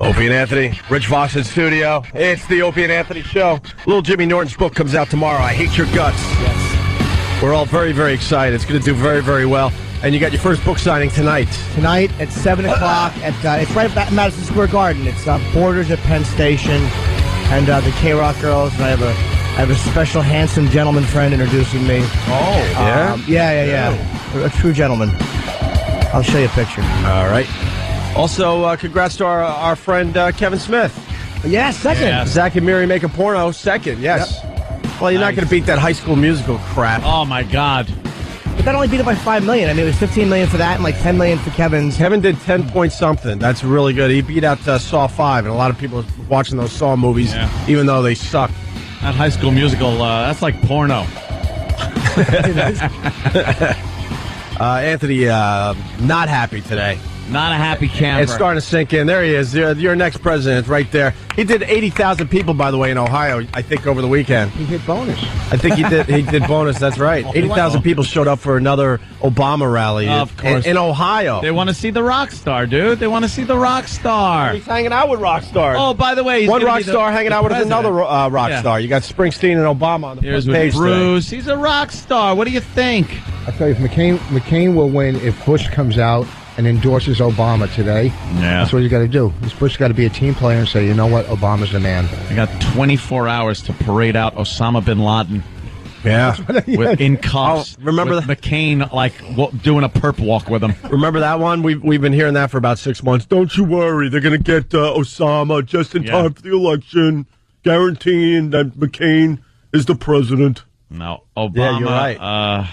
Opie and Anthony, Rich Voss in studio. It's the Opie and Anthony Show. Little Jimmy Norton's book comes out tomorrow. I Hate Your Guts. Yes. We're all very, very excited. It's going to do very, very well. And you got your first book signing tonight. Tonight at 7 o'clock. It's right at Madison Square Garden. It's Borders at Penn Station. And the K-Rock girls. And I have a special handsome gentleman friend introducing me. Oh, yeah? Yeah. A true gentleman. I'll show you a picture. All right. Also, congrats to our friend Kevin Smith. Yeah, second. Yeah. Zach and Miri make a porno. Second, yes. Yep. Well, you're not going to beat that High School Musical crap. Oh, my God. But that only beat it by $5 million. I mean, it was $15 million for that and like $10 million for Kevin's. Kevin did 10 point something. That's really good. He beat out Saw 5, and a lot of people are watching those Saw movies, even though they suck. That High School Musical, that's like porno. Anthony, not happy today. Not a happy camper. It's starting to sink in. There he is. Your next president right there. He did 80,000 people, by the way, in Ohio, I think, over the weekend. He hit bonus. I think he did bonus. That's right. 80,000 people showed up for another Obama rally of course. In Ohio. They want to see the rock star, dude. They want to see the rock star. He's hanging out with rock stars. Oh, by the way, one rock star hanging out with another rock star. You got Springsteen and Obama on the Here's front page. Bruce. He's a rock star. What do you think? I tell you, if McCain will win if Bush comes out and endorses Obama today. Yeah. That's what you got to do. This Bush got to be a team player and say, you know what, Obama's the man. I got 24 hours to parade out Osama bin Laden. Yeah. In cuffs. Remember that? McCain, doing a perp walk with him. Remember that one? We've been hearing that for about 6 months. Don't you worry. They're going to get Osama just in time for the election, guaranteeing that McCain is the president. No, Obama. Yeah, you're right.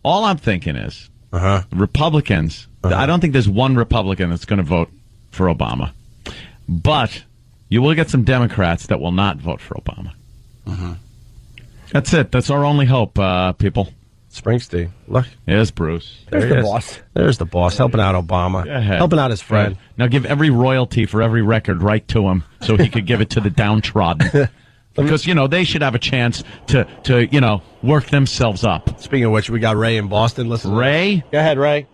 All I'm thinking is Republicans. I don't think there's one Republican that's going to vote for Obama. But you will get some Democrats that will not vote for Obama. That's it. That's our only hope, people. Springsteen. Look. There's Bruce. There's the boss. There's the boss helping out Obama. Helping out his friend. Now give every royalty for every record right to him so he could give it to the downtrodden. Because, they should have a chance to work themselves up. Speaking of which, we got Ray in Boston. Listen. Ray? Go ahead, Ray.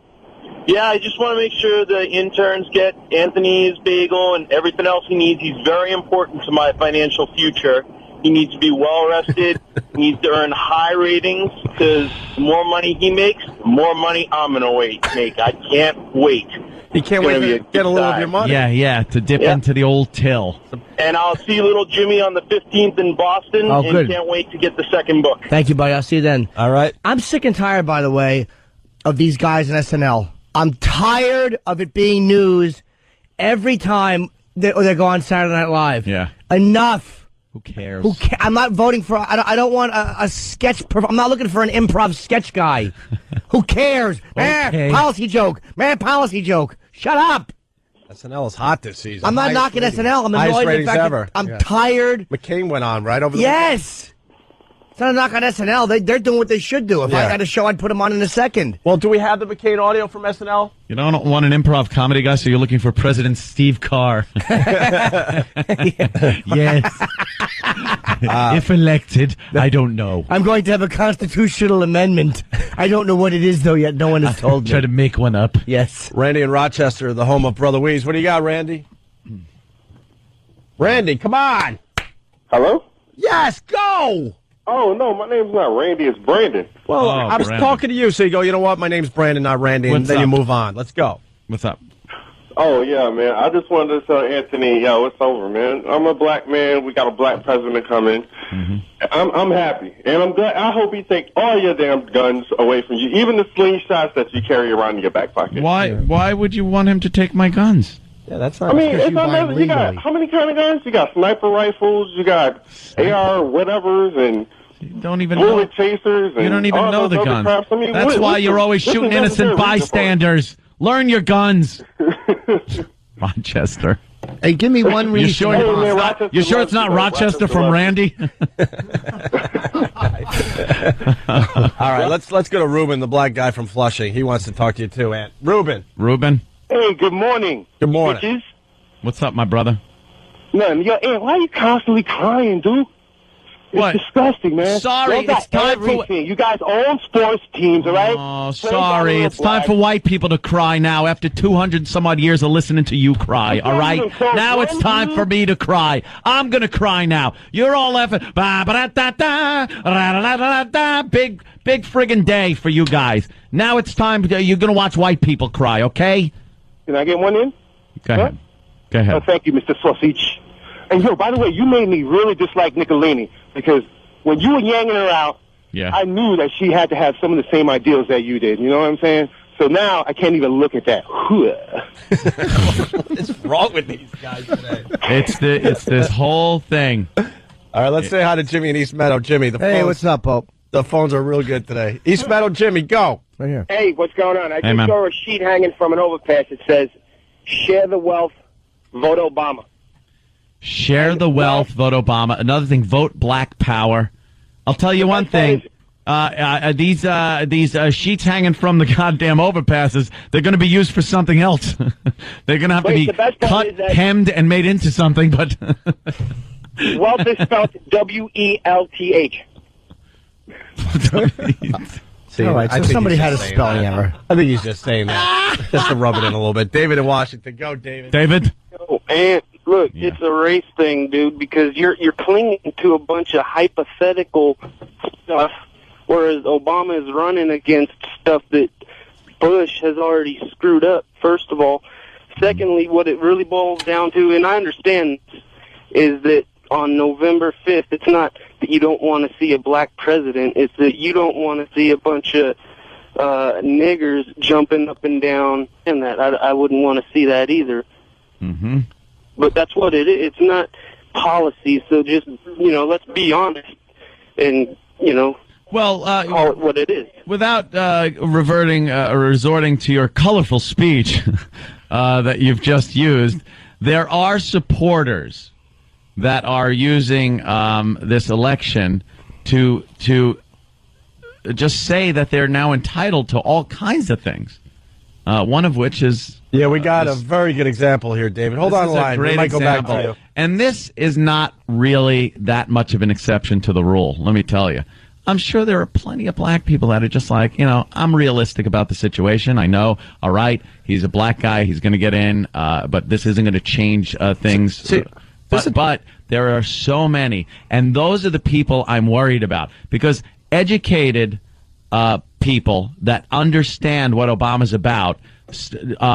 Yeah, I just want to make sure the interns get Anthony's bagel and everything else he needs. He's very important to my financial future. He needs to be well-rested. He needs to earn high ratings because the more money he makes, the more money I'm going to make. I can't wait. He can't wait to get a little of your money. Yeah, to dip into the old till. And I'll see little Jimmy on the 15th in Boston, and can't wait to get the second book. Thank you, buddy. I'll see you then. All right. I'm sick and tired, by the way, of these guys in SNL. I'm tired of it being news every time they go on Saturday Night Live. Yeah. Enough. Who cares? I'm not voting for. I don't want a sketch. I'm not looking for an improv sketch guy. Who cares? Okay. Policy joke. Policy joke. Shut up. SNL is hot this season. I'm not knocking SNL. I'm annoyed ratings the fact ever. I'm tired. McCain went on right over the Yes. It's not a knock on SNL. They're doing what they should do. If I had a show, I'd put them on in a second. Well, do we have the McCain audio from SNL? You don't want an improv comedy guy, so you're looking for President Steve Carr. Yes. If elected, I don't know. I'm going to have a constitutional amendment. I don't know what it is, though, yet. No one has told me. Try to make one up. Yes. Randy in Rochester, the home of Brother Weeze. What do you got, Randy? Randy, come on. Hello? Yes, go. Oh, no, my name's not Randy. It's Brandon. Well, I was talking to you, so you go, you know what? My name's Brandon, not Randy, and then you move on. Let's go. What's up? Oh, yeah, man. I just wanted to tell Anthony, it's over, man. I'm a black man. We got a black president coming. I'm happy. And I'm glad. I hope he takes all your damn guns away from you, even the slingshots that you carry around in your back pocket. Why would you want him to take my guns? Yeah, that's not. I mean, it's not. You got how many kind of guns? You got sniper rifles. You got AR whatevers and you don't even bullet chasers. And you don't even know the guns. I mean, that's why you're always shooting innocent bystanders. Learn your guns. Rochester. Hey, give me one reason. You sure it's not Rochester from Randy? All right, let's go to Ruben, the black guy from Flushing. He wants to talk to you too, Aunt. Ruben. Hey, good morning. Good morning. Bitches. What's up, my brother? Nothing. Yo, Aunt, why are you constantly crying, dude? What? It's disgusting, man. Sorry, Y'all got it's time for... everything. You guys own sports teams, all right? Oh, sorry. It's time for white people to cry now after 200-some-odd years of listening to you cry, all right? Now it's time for me to cry. I'm going to cry now. You're all laughing. Big friggin' day for you guys. Now it's time. You're going to watch white people cry, okay? Can I get one in? Go ahead. Huh? Go ahead. Oh, thank you, Mr. Sausage. And, yo, by the way, you made me really dislike Nicolini because when you were yanging her out, I knew that she had to have some of the same ideals that you did. You know what I'm saying? So now I can't even look at that. What's wrong with these guys today? It's this whole thing. All right, let's say hi to Jimmy in East Meadow. Jimmy, Hey, what's up, Pope? The phones are real good today. East Meadow, Jimmy, go. Right here. Hey, what's going on? I Hey, just man. saw a sheet hanging from an overpass that says, "Share the wealth, vote Obama." Share the wealth, vote Obama. Another thing, vote Black Power. I'll tell you one thing. These sheets hanging from the goddamn overpasses, they're going to be used for something else. They're going to have to be the best part cut, is that- hemmed, and made into something, but... Wealth is spelled W-E-L-T-H. See, All right, I so think somebody he's had a just saying spelling that. error. I think he's just saying that. Just to rub it in a little bit. David in Washington. Go, David. David? Oh, and look, it's a race thing, dude, because you're clinging to a bunch of hypothetical stuff, whereas Obama is running against stuff that Bush has already screwed up, first of all. Secondly, what it really boils down to, and I understand, is that on November 5th, it's not that you don't want to see a black president, it's that you don't want to see a bunch of niggers jumping up and down, and that I wouldn't want to see that either. Mm-hmm. But that's what it is. It's not policy, so just, let's be honest and, Well, call it what it is. without resorting to your colorful speech that you've just used, there are supporters that are using this election to just say that they're now entitled to all kinds of things. One of which is we got a very good example here, David. Hold on the line. We might go back to you. And this is not really that much of an exception to the rule, let me tell you. I'm sure there are plenty of black people that are just like, I'm realistic about the situation. I know, all right, he's a black guy, he's going to get in, but this isn't going to change things. But there are so many, and those are the people I'm worried about, because educated people that understand what Obama's about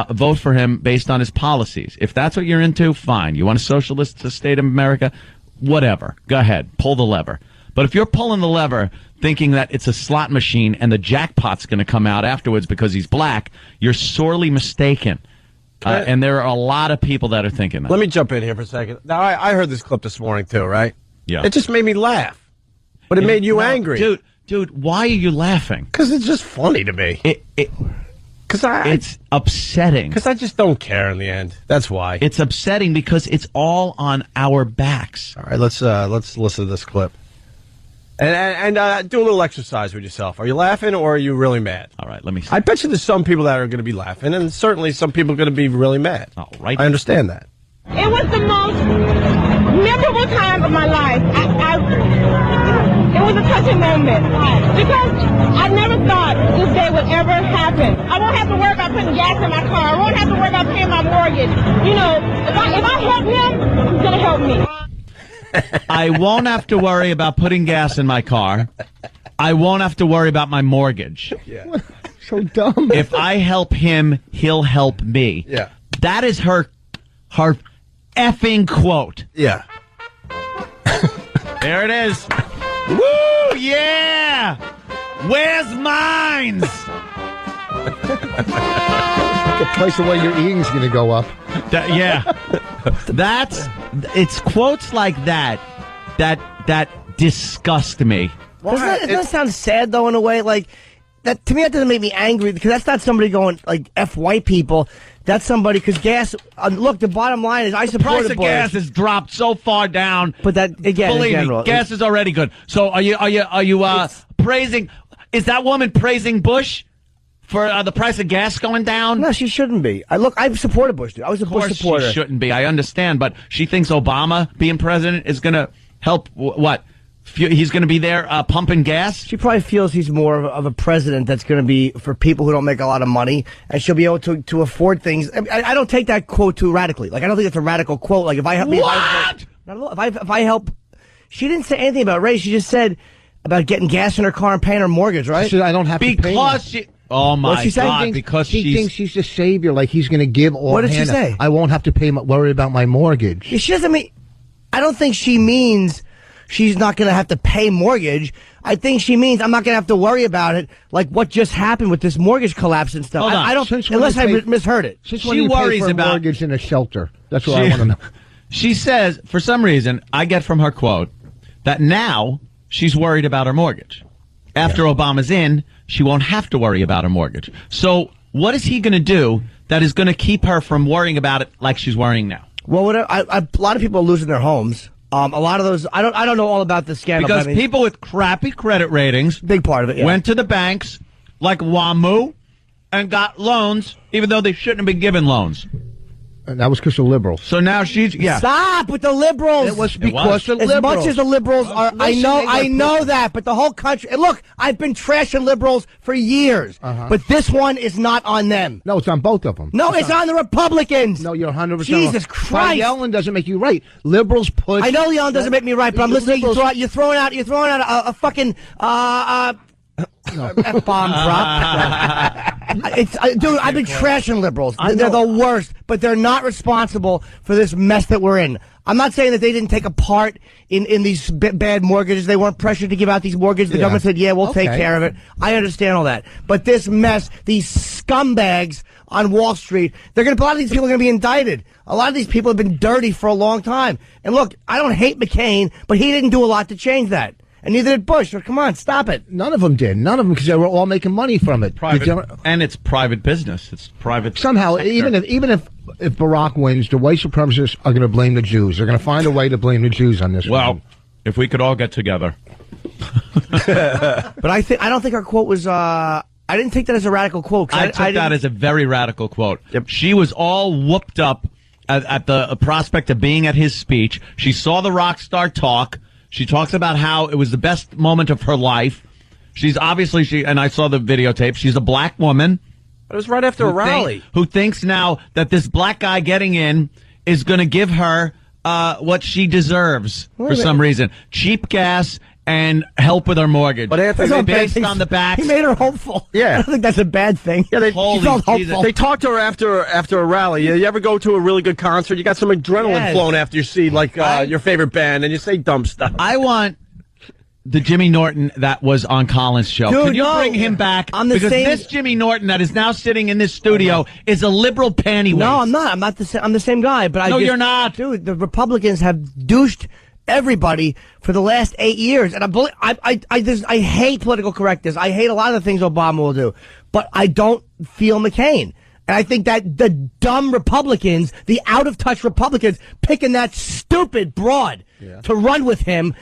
vote for him based on his policies. If that's what you're into, fine. You want a socialist state of America? Whatever. Go ahead. Pull the lever. But if you're pulling the lever thinking that it's a slot machine and the jackpot's going to come out afterwards because he's black, you're sorely mistaken. And there are a lot of people that are thinking that. Let me jump in here for a second. Now, I heard this clip this morning, too, right? Yeah. It just made me laugh. But it made you angry. Dude, why are you laughing? Because it's just funny to me. It's upsetting. Because I just don't care in the end. That's why. It's upsetting because it's all on our backs. All right, let's listen to this clip. And do a little exercise with yourself. Are you laughing or are you really mad? All right, let me see. I bet you there's some people that are going to be laughing, and certainly some people are going to be really mad. All right. I understand that. It was the most memorable time of my life. It was a touching moment because I never thought this day would ever happen. I won't have to worry about putting gas in my car. I won't have to worry about paying my mortgage. If I help him, he's going to help me. I won't have to worry about putting gas in my car. I won't have to worry about my mortgage. Yeah. So dumb. If I help him, he'll help me. Yeah. That is her effing quote. Yeah. There it is. Woo, yeah! Where's mines? The price of what you're eating is going to go up. It's quotes like that disgust me. Doesn't that sound sad, though, in a way? Like, that to me, that doesn't make me angry, because that's not somebody going, like, F white people. That's somebody, because gas, look, the bottom line is I support Price of gas has dropped so far down. But that, again, believe in general, me, gas is already good. So are you praising, is that woman praising Bush for the price of gas going down? No, she shouldn't be. I've supported Bush, dude. I was a Bush supporter. She shouldn't be. I understand, but she thinks Obama being president is going to help what? He's going to be there pumping gas? She probably feels he's more of a president that's going to be for people who don't make a lot of money, and she'll be able to afford things. I don't take that quote too radically. Like, I don't think it's a radical quote. Like, if I help... What? If I help... She didn't say anything about race. She just said about getting gas in her car and paying her mortgage, right? She said, I don't have to pay. Because she... Oh, my God, because she thinks she's the savior, like he's going to give all. What did she say? I won't have to worry about my mortgage. She doesn't mean... I don't think she means... she's not going to have to pay mortgage. I think she means I'm not going to have to worry about it, like what just happened with this mortgage collapse and stuff. I don't, unless I misheard it. She worries about mortgage in a shelter. That's what I want to know. She says, for some reason, I get from her quote that now she's worried about her mortgage. After Obama's in, she won't have to worry about her mortgage. So what is he going to do that is going to keep her from worrying about it like she's worrying now? Well, a lot of people are losing their homes. A lot of those, I don't know all about the scandal. Because people with crappy credit ratings, big part of it, went to the banks like WAMU and got loans, even though they shouldn't have been given loans. And that was because of liberals. So now she's Stop with the liberals. It was because of liberals. As much as the liberals are, I know that, but the whole country. And look, I've been trashing liberals for years, but this one is not on them. No, it's on both of them. No, it's on the Republicans. No, you're 100%. Jesus Christ! Yelling doesn't make you right. Liberals push. I know yelling doesn't make me right, but I'm listening. You're throwing out a fucking F-bomb drop. Dude, I've been trashing liberals. They're the worst, but they're not responsible for this mess that we're in. I'm not saying that they didn't take a part in these bad mortgages. They weren't pressured to give out these mortgages. The government said, we'll take care of it. I understand all that. But this mess, these scumbags on Wall Street, a lot of these people are going to be indicted. A lot of these people have been dirty for a long time. And look, I don't hate McCain, but he didn't do a lot to change that. And neither did Bush. So come on, stop it. None of them did. None of them, because they were all making money from it. And it's private business. It's private. Somehow, sector. even if Barack wins, the white supremacists are going to blame the Jews. They're going to find a way to blame the Jews on this. Well, if we could all get together. But I don't think her quote was. I didn't take that as a radical quote. I took that as a very radical quote. Yep. She was all whooped up at the prospect of being at his speech. She saw the rock star talk. She talks about how it was the best moment of her life. She's obviously, and I saw the videotape, she's a black woman. It was right after a rally. Who thinks now that this black guy getting in is going to give her what she deserves for some reason. Cheap gas and help with her mortgage. But Anthony, based on the backs. He made her hopeful. Yeah. I don't think that's a bad thing. Yeah, she felt hopeful. They talked to her after a rally. You ever go to a really good concert? You got some adrenaline flowing after you see your favorite band, and you say dumb stuff. I want the Jimmy Norton that was on Colin's show. Dude, can you bring him back? Because this Jimmy Norton that is now sitting in this studio is a liberal pantywaist. No, I'm not. I'm not the same. I'm the same guy. But you're not. Dude, the Republicans have douched everybody for the last 8 years, and I hate political correctness. I hate a lot of the things Obama will do, but I don't feel McCain. And I think that the dumb Republicans, the out-of-touch Republicans, picking that stupid broad to run with him,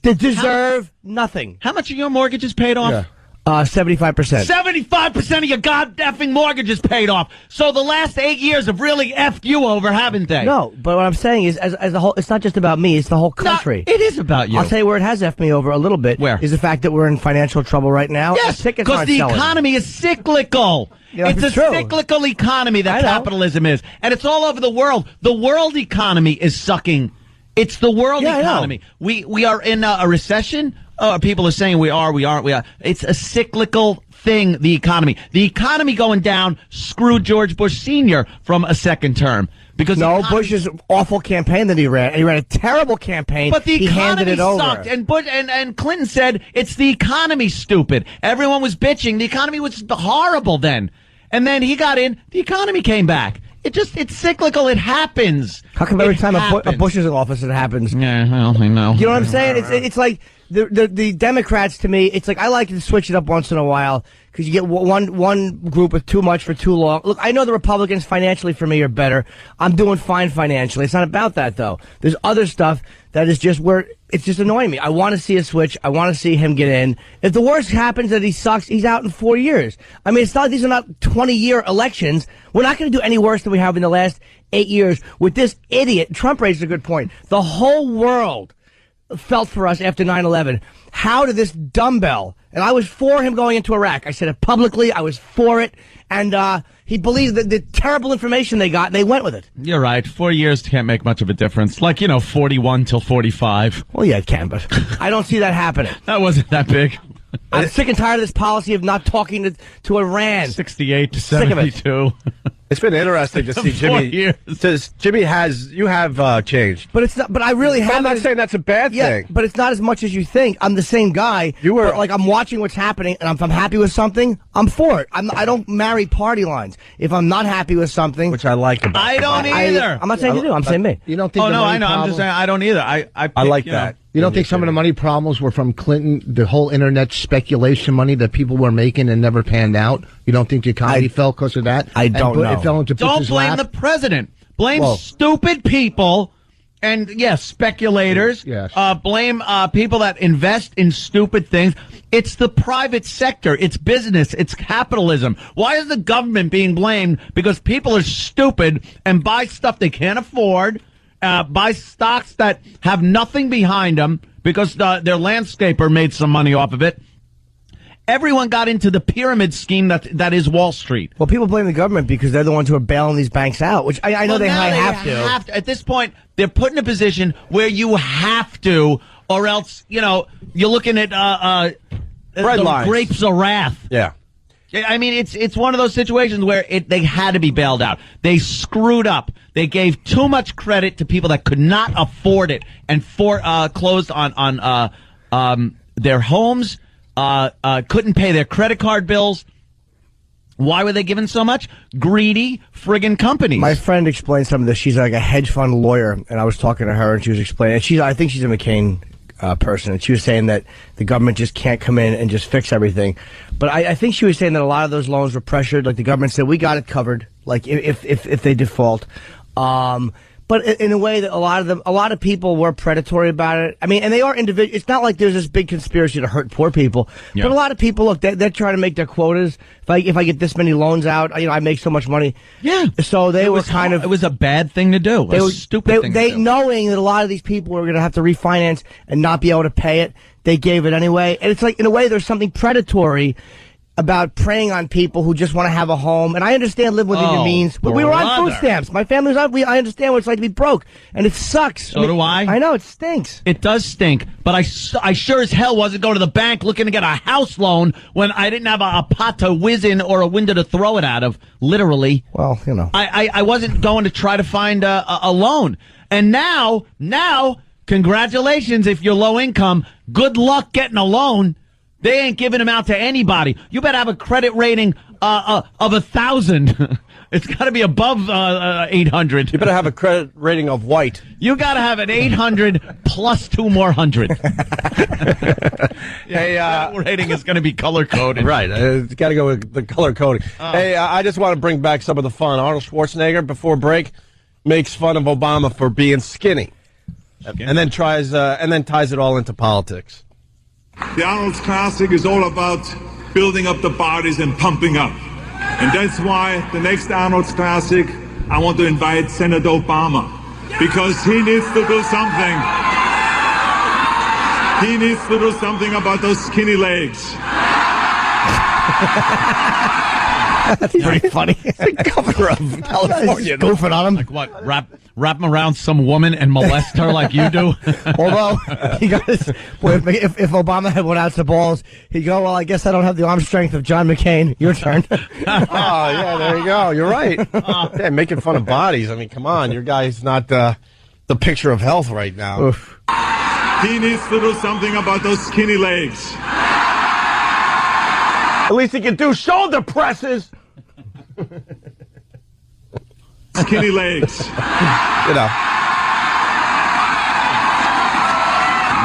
they deserve nothing. How much of your mortgage is paid off? Yeah. 75%. 75% of your god-effing mortgage is paid off. So the last 8 years have really effed you over, haven't they? No, but what I'm saying is, as a whole, it's not just about me, it's the whole country. No, it is about you. I'll tell you where it has effed me over a little bit. Where? Is the fact that we're in financial trouble right now. Yes, because the economy is cyclical. Yeah, it's a cyclical economy that capitalism is. And it's all over the world. The world economy is sucking. It's the world economy. We are in a recession. People are saying we are. It's a cyclical thing, the economy. The economy going down screwed George Bush Sr. from a second term. Because Bush's awful campaign that he ran. He ran a terrible campaign. But the economy sucked. Over. And Bush and Clinton said it's the economy, stupid. Everyone was bitching. The economy was horrible then. And then he got in. The economy came back. It's cyclical. It happens. How come every time a Bush is in office it happens? Yeah, well, I know. You know what I'm saying? It's like the Democrats to me. It's like I like to switch it up once in a while because you get one group with too much for too long. Look, I know the Republicans financially for me are better. I'm doing fine financially. It's not about that though. There's other stuff that is just where it's just annoying me. I want to see a switch. I want to see him get in. If the worst happens that he sucks, he's out in 4 years. I mean, these are not 20-year elections. We're not going to do any worse than we have in the last 8 years with this idiot. Trump raised a good point. The whole world felt for us after 9/11. How did this dumbbell, and I was for him going into Iraq. I said it publicly. I was for it. And he believed the terrible information they got, and they went with it. You're right. 4 years can't make much of a difference. 41 till 45. Well, yeah, it can, but I don't see that happening. That wasn't that big. I'm sick and tired of this policy of not talking to Iran. 68 to Sick of it. 72. It's been interesting to see 4 Jimmy. years. Jimmy you have changed. But it's not. But I really But have. I'm not saying that's a bad thing. But it's not as much as you think. I'm the same guy. But, I'm watching what's happening, and if I'm happy with something, I'm for it. I don't marry party lines. If I'm not happy with something, which I like about I don't either. I'm not saying you do. I'm saying me. You don't think? Oh, the no, money I know. I'm problem- just saying I don't either. I like that. You don't think some of the money problems were from Clinton, the whole internet speculation money that people were making and never panned out? You don't think the economy fell because of that? I don't know. It fell into Don't Bush's blame lap? the president. Blame Whoa. stupid people and, yes, speculators. Yes. Blame people that invest in stupid things. It's the private sector. It's business. It's capitalism. Why is the government being blamed? Because people are stupid and buy stuff they can't afford, buy stocks that have nothing behind them because their landscaper made some money off of it. Everyone got into the pyramid scheme that is Wall Street. Well, people blame the government because they're the ones who are bailing these banks out, which I know Well, they now have to. At this point, they're put in a position where you have to, or else, you're looking at Red lines. grapes of wrath. Yeah. I mean, it's one of those situations where they had to be bailed out. They screwed up. They gave too much credit to people that could not afford it and closed on their homes. Couldn't pay their credit card bills. Why were they given so much? Greedy friggin' companies. My friend explained some of this. She's like a hedge fund lawyer, and I was talking to her, and she was explaining. And I think she's a McCain person, and she was saying that the government just can't come in and just fix everything. But I think she was saying that a lot of those loans were pressured. Like the government said, we got it covered. Like if they default. But in a way that a lot of people were predatory about it. I mean, and they are individual. It's not like there's this big conspiracy to hurt poor people. Yeah. But a lot of people, look, they're trying to make their quotas. If I get this many loans out, I make so much money. Yeah. So they were it was a bad thing to do. It was a stupid thing to do. Knowing that a lot of these people were going to have to refinance and not be able to pay it, they gave it anyway. And it's like, in a way, there's something predatory about preying on people who just want to have a home. And I understand live within your means. But we were on food stamps. My family was on. I understand what it's like to be broke. And it sucks. So do I. I know, it stinks. It does stink. But I sure as hell wasn't going to the bank looking to get a house loan when I didn't have a pot to whiz in or a window to throw it out of, literally. Well, I wasn't going to try to find a loan. And now, congratulations if you're low income. Good luck getting a loan. They ain't giving them out to anybody. You better have a credit rating of 1,000. It's got to be above 800. You better have a credit rating of white. You got to have an 800 plus 2 more hundred. Hey, rating is going to be color coded. Right. It's got to go with the color coding. Hey, I just want to bring back some of the fun. Arnold Schwarzenegger, before break, makes fun of Obama for being skinny, and then ties it all into politics. The Arnold's Classic is all about building up the bodies and pumping up. And that's why the next Arnold's Classic, I want to invite Senator Obama. Because he needs to do something. He needs to do something about those skinny legs. That's pretty funny. The governor of California. Goofing on him. Like what? Wrap him around some woman and molest her like you do? Although, if Obama had went out to balls, he'd go, well, I guess I don't have the arm strength of John McCain. Your turn. Oh, yeah, there you go. You're right. Yeah, making fun of bodies. I mean, come on. Your guy's not the picture of health right now. Oof. He needs to do something about those skinny legs. At least he can do shoulder presses. Skinny legs. You know.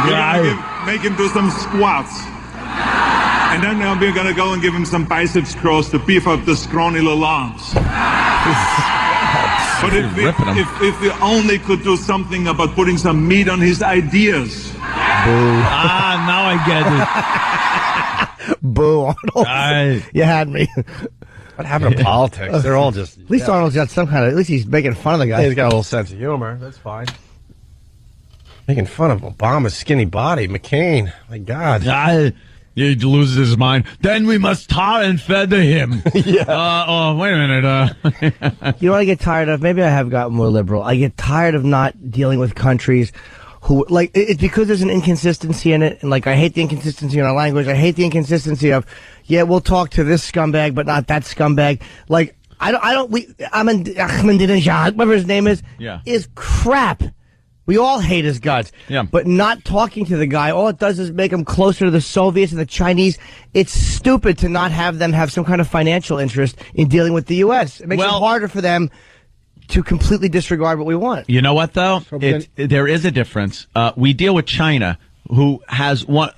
We're gonna make him do some squats. And then we're going to go and give him some biceps curls to beef up the scrawny little arms. But if we only could do something about putting some meat on his ideas. Now I get it. Boo, Arnold. You had me. What happened to politics? They're all just... At least Arnold's got some kind of... At least he's making fun of the guy. He's got a little sense of humor. That's fine. Making fun of Obama's skinny body. McCain. My God. He loses his mind. Then we must tar and feather him. Yeah. Wait a minute. You know what I get tired of? Maybe I have gotten more liberal. I get tired of not dealing with countries who, like, it's because there's an inconsistency in it. And, like, I hate the inconsistency in our language. I hate the inconsistency of, yeah, we'll talk to this scumbag, but not that scumbag. Like, Ahmadinejad, whatever his name is crap. We all hate his guts. Yeah. But not talking to the guy, all it does is make him closer to the Soviets and the Chinese. It's stupid to not have them have some kind of financial interest in dealing with the U.S. It makes it harder for them to completely disregard what we want. You know what, though? There is a difference. We deal with China, who has one,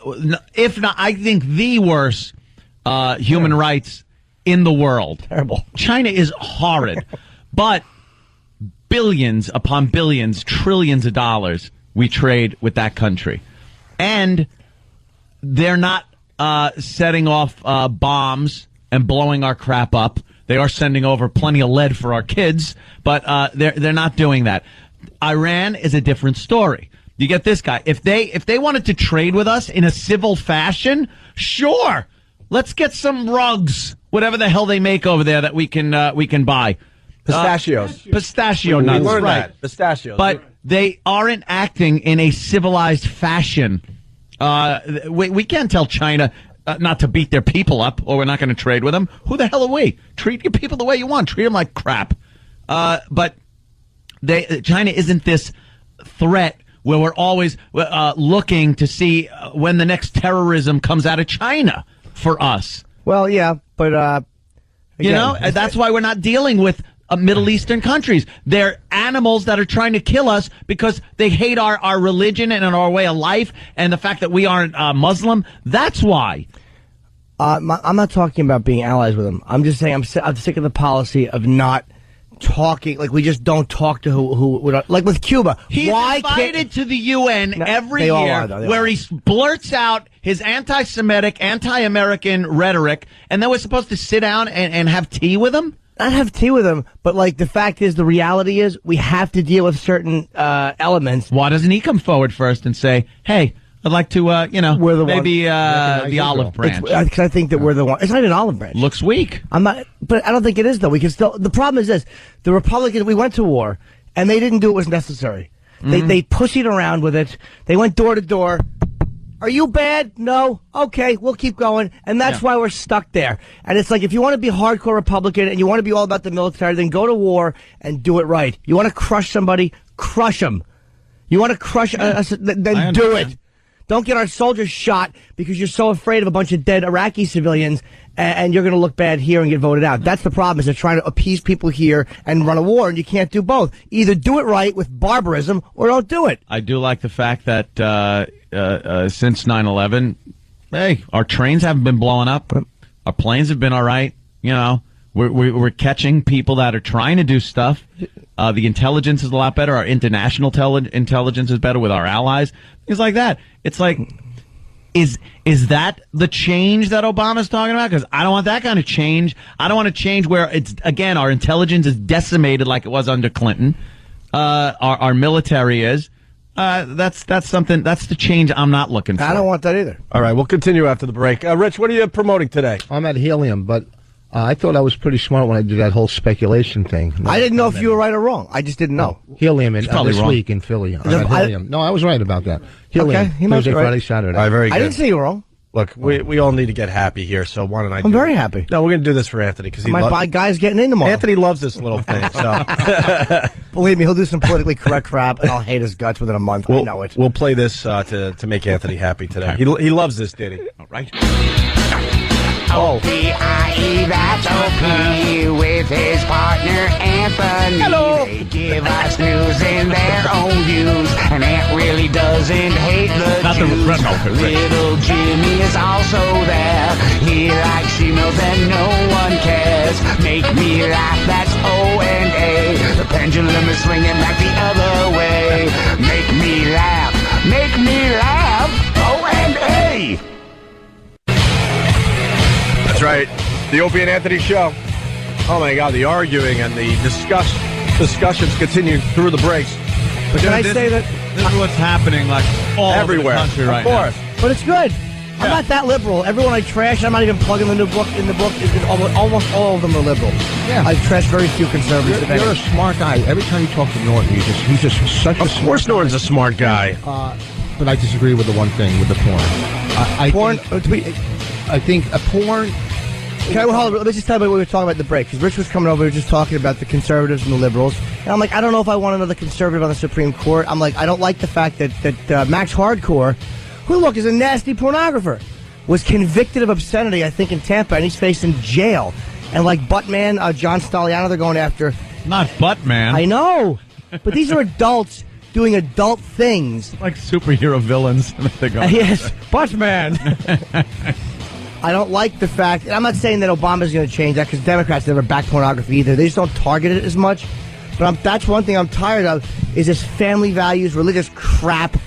if not, I think the worst human rights in the world. Terrible. China is horrid. But billions upon billions, trillions of dollars we trade with that country. And they're not setting off bombs and blowing our crap up. They are sending over plenty of lead for our kids, but they're not doing that. Iran is a different story. You get this guy. If they wanted to trade with us in a civil fashion, sure. Let's get some rugs, whatever the hell they make over there that we can buy. Pistachios. Pistachio We nuts, learned right. that. Pistachios. But they aren't acting in a civilized fashion. We can't tell China not to beat their people up, or we're not going to trade with them. Who the hell are we? Treat your people the way you want. Treat them like crap. But China isn't this threat where we're always looking to see when the next terrorism comes out of China for us. Well, yeah, but again, that's why we're not dealing with Middle Eastern countries. They're animals that are trying to kill us because they hate our religion and our way of life and the fact that we aren't Muslim. That's why. I'm not talking about being allies with them. I'm just saying I'm sick of the policy of not talking. Like, we just don't talk to who like with Cuba. He's invited to the UN every year where he blurts out his anti-Semitic, anti-American rhetoric, and then we're supposed to sit down and have tea with him? Not have tea with him, but, like, the fact is, the reality is, we have to deal with certain elements. Why doesn't he come forward first and say, hey, I'd like to, we're the maybe the olive branch? Because I think that we're the one. It's not even an olive branch. Looks weak. I'm not, but I don't think it is, though. We can still. The problem is this: the Republicans. We went to war, and they didn't do what was necessary. They pussied around with it. They went door to door. Are you bad? No. Okay, we'll keep going. And that's why we're stuck there. And it's like, if you want to be hardcore Republican and you want to be all about the military, then go to war and do it right. You want to crush somebody? Crush them. You want to crush us? Then do it. Don't get our soldiers shot because you're so afraid of a bunch of dead Iraqi civilians and you're going to look bad here and get voted out. That's the problem, is they're trying to appease people here and run a war, and you can't do both. Either do it right with barbarism or don't do it. I do like the fact that since 9/11, hey, our trains haven't been blowing up. Our planes have been all right. You know, we're catching people that are trying to do stuff. The intelligence is a lot better. Our international intelligence is better with our allies. Things like that. It's like, is that the change that Obama's talking about? Because I don't want that kind of change. I don't want to change where it's, again, our intelligence is decimated like it was under Clinton. Our military is. That's something. That's the change I'm not looking for. I don't want that either. All right, we'll continue after the break. Rich, what are you promoting today? I'm at Helium, but I thought I was pretty smart when I did that whole speculation thing. I didn't know if you were right or wrong. I just didn't know. Helium this wrong. week in Philly. I'm at Helium. No, I was right about that. Helium, Okay, he might Thursday, be right. Friday, Saturday. All right, very good. I didn't say you were wrong. Look, we all need to get happy here, so why don't I I'm very happy. No, we're going to do this for Anthony, because My guy's getting in tomorrow. Anthony loves this little thing, so. Believe me, he'll do some politically correct crap, and I'll hate his guts within a month. I know it. We'll play this to make Anthony happy today. He loves this ditty. All right. O-P-I-E, that's O-P, with his partner Anthony. Hello. They give us news in their own views, and Ant really doesn't hate the Not the Jews. red velvet, Rich. Little Jimmy is also there. He likes emails and no one cares. Make me laugh, that's O&A. The pendulum is swinging back the other way. Make me laugh, O&A. That's right. The Opie and Anthony Show. Oh, my God, the arguing and the discussions continue through the breaks. But can I say that? This is what's happening like all Everywhere. over the country right Of course. now. But it's good. I'm not that liberal. Everyone I trash, I'm not even plugging the new book. In the book, is almost all of them are liberal. Yeah. I trash very few conservatives. You're a smart guy. Every time you talk to Norton, he's just such a Of course, Norton's a smart guy. But I disagree with the one thing with the porn. Porn. I think a porn. Hold on, let's just tell you what we were talking about at the break. Because Rich was coming over, we were just talking about the conservatives and the liberals. And I'm like, I don't know if I want another conservative on the Supreme Court. I'm like, I don't like the fact that Max Hardcore, who, look, is a nasty pornographer, was convicted of obscenity, I think, in Tampa, and he's facing jail. And like Buttman, John Staliano, they're going after. Not Buttman. I know. But these are adults doing adult things. Like superhero villains. They're going Yes, Buttman. I don't like the fact, and I'm not saying that Obama's going to change that, because Democrats never back pornography either. They just don't target it as much. But that's one thing I'm tired of, is this family values, religious crap,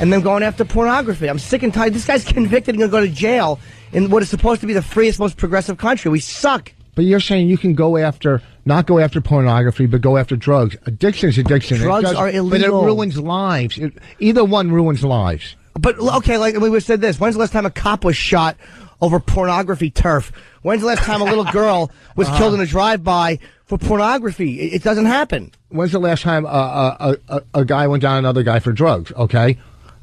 and them going after pornography. I'm sick and tired. This guy's convicted and going to go to jail in what is supposed to be the freest, most progressive country. We suck. But you're saying you can not go after pornography, but go after drugs. Addiction is addiction. Drugs are illegal. But it ruins lives. Either one ruins lives. But, okay, like we said this. When's the last time a cop was shot over pornography turf? When's the last time a little girl was killed in a drive-by for pornography? It doesn't happen. When's the last time a guy went down another guy for drugs? Okay,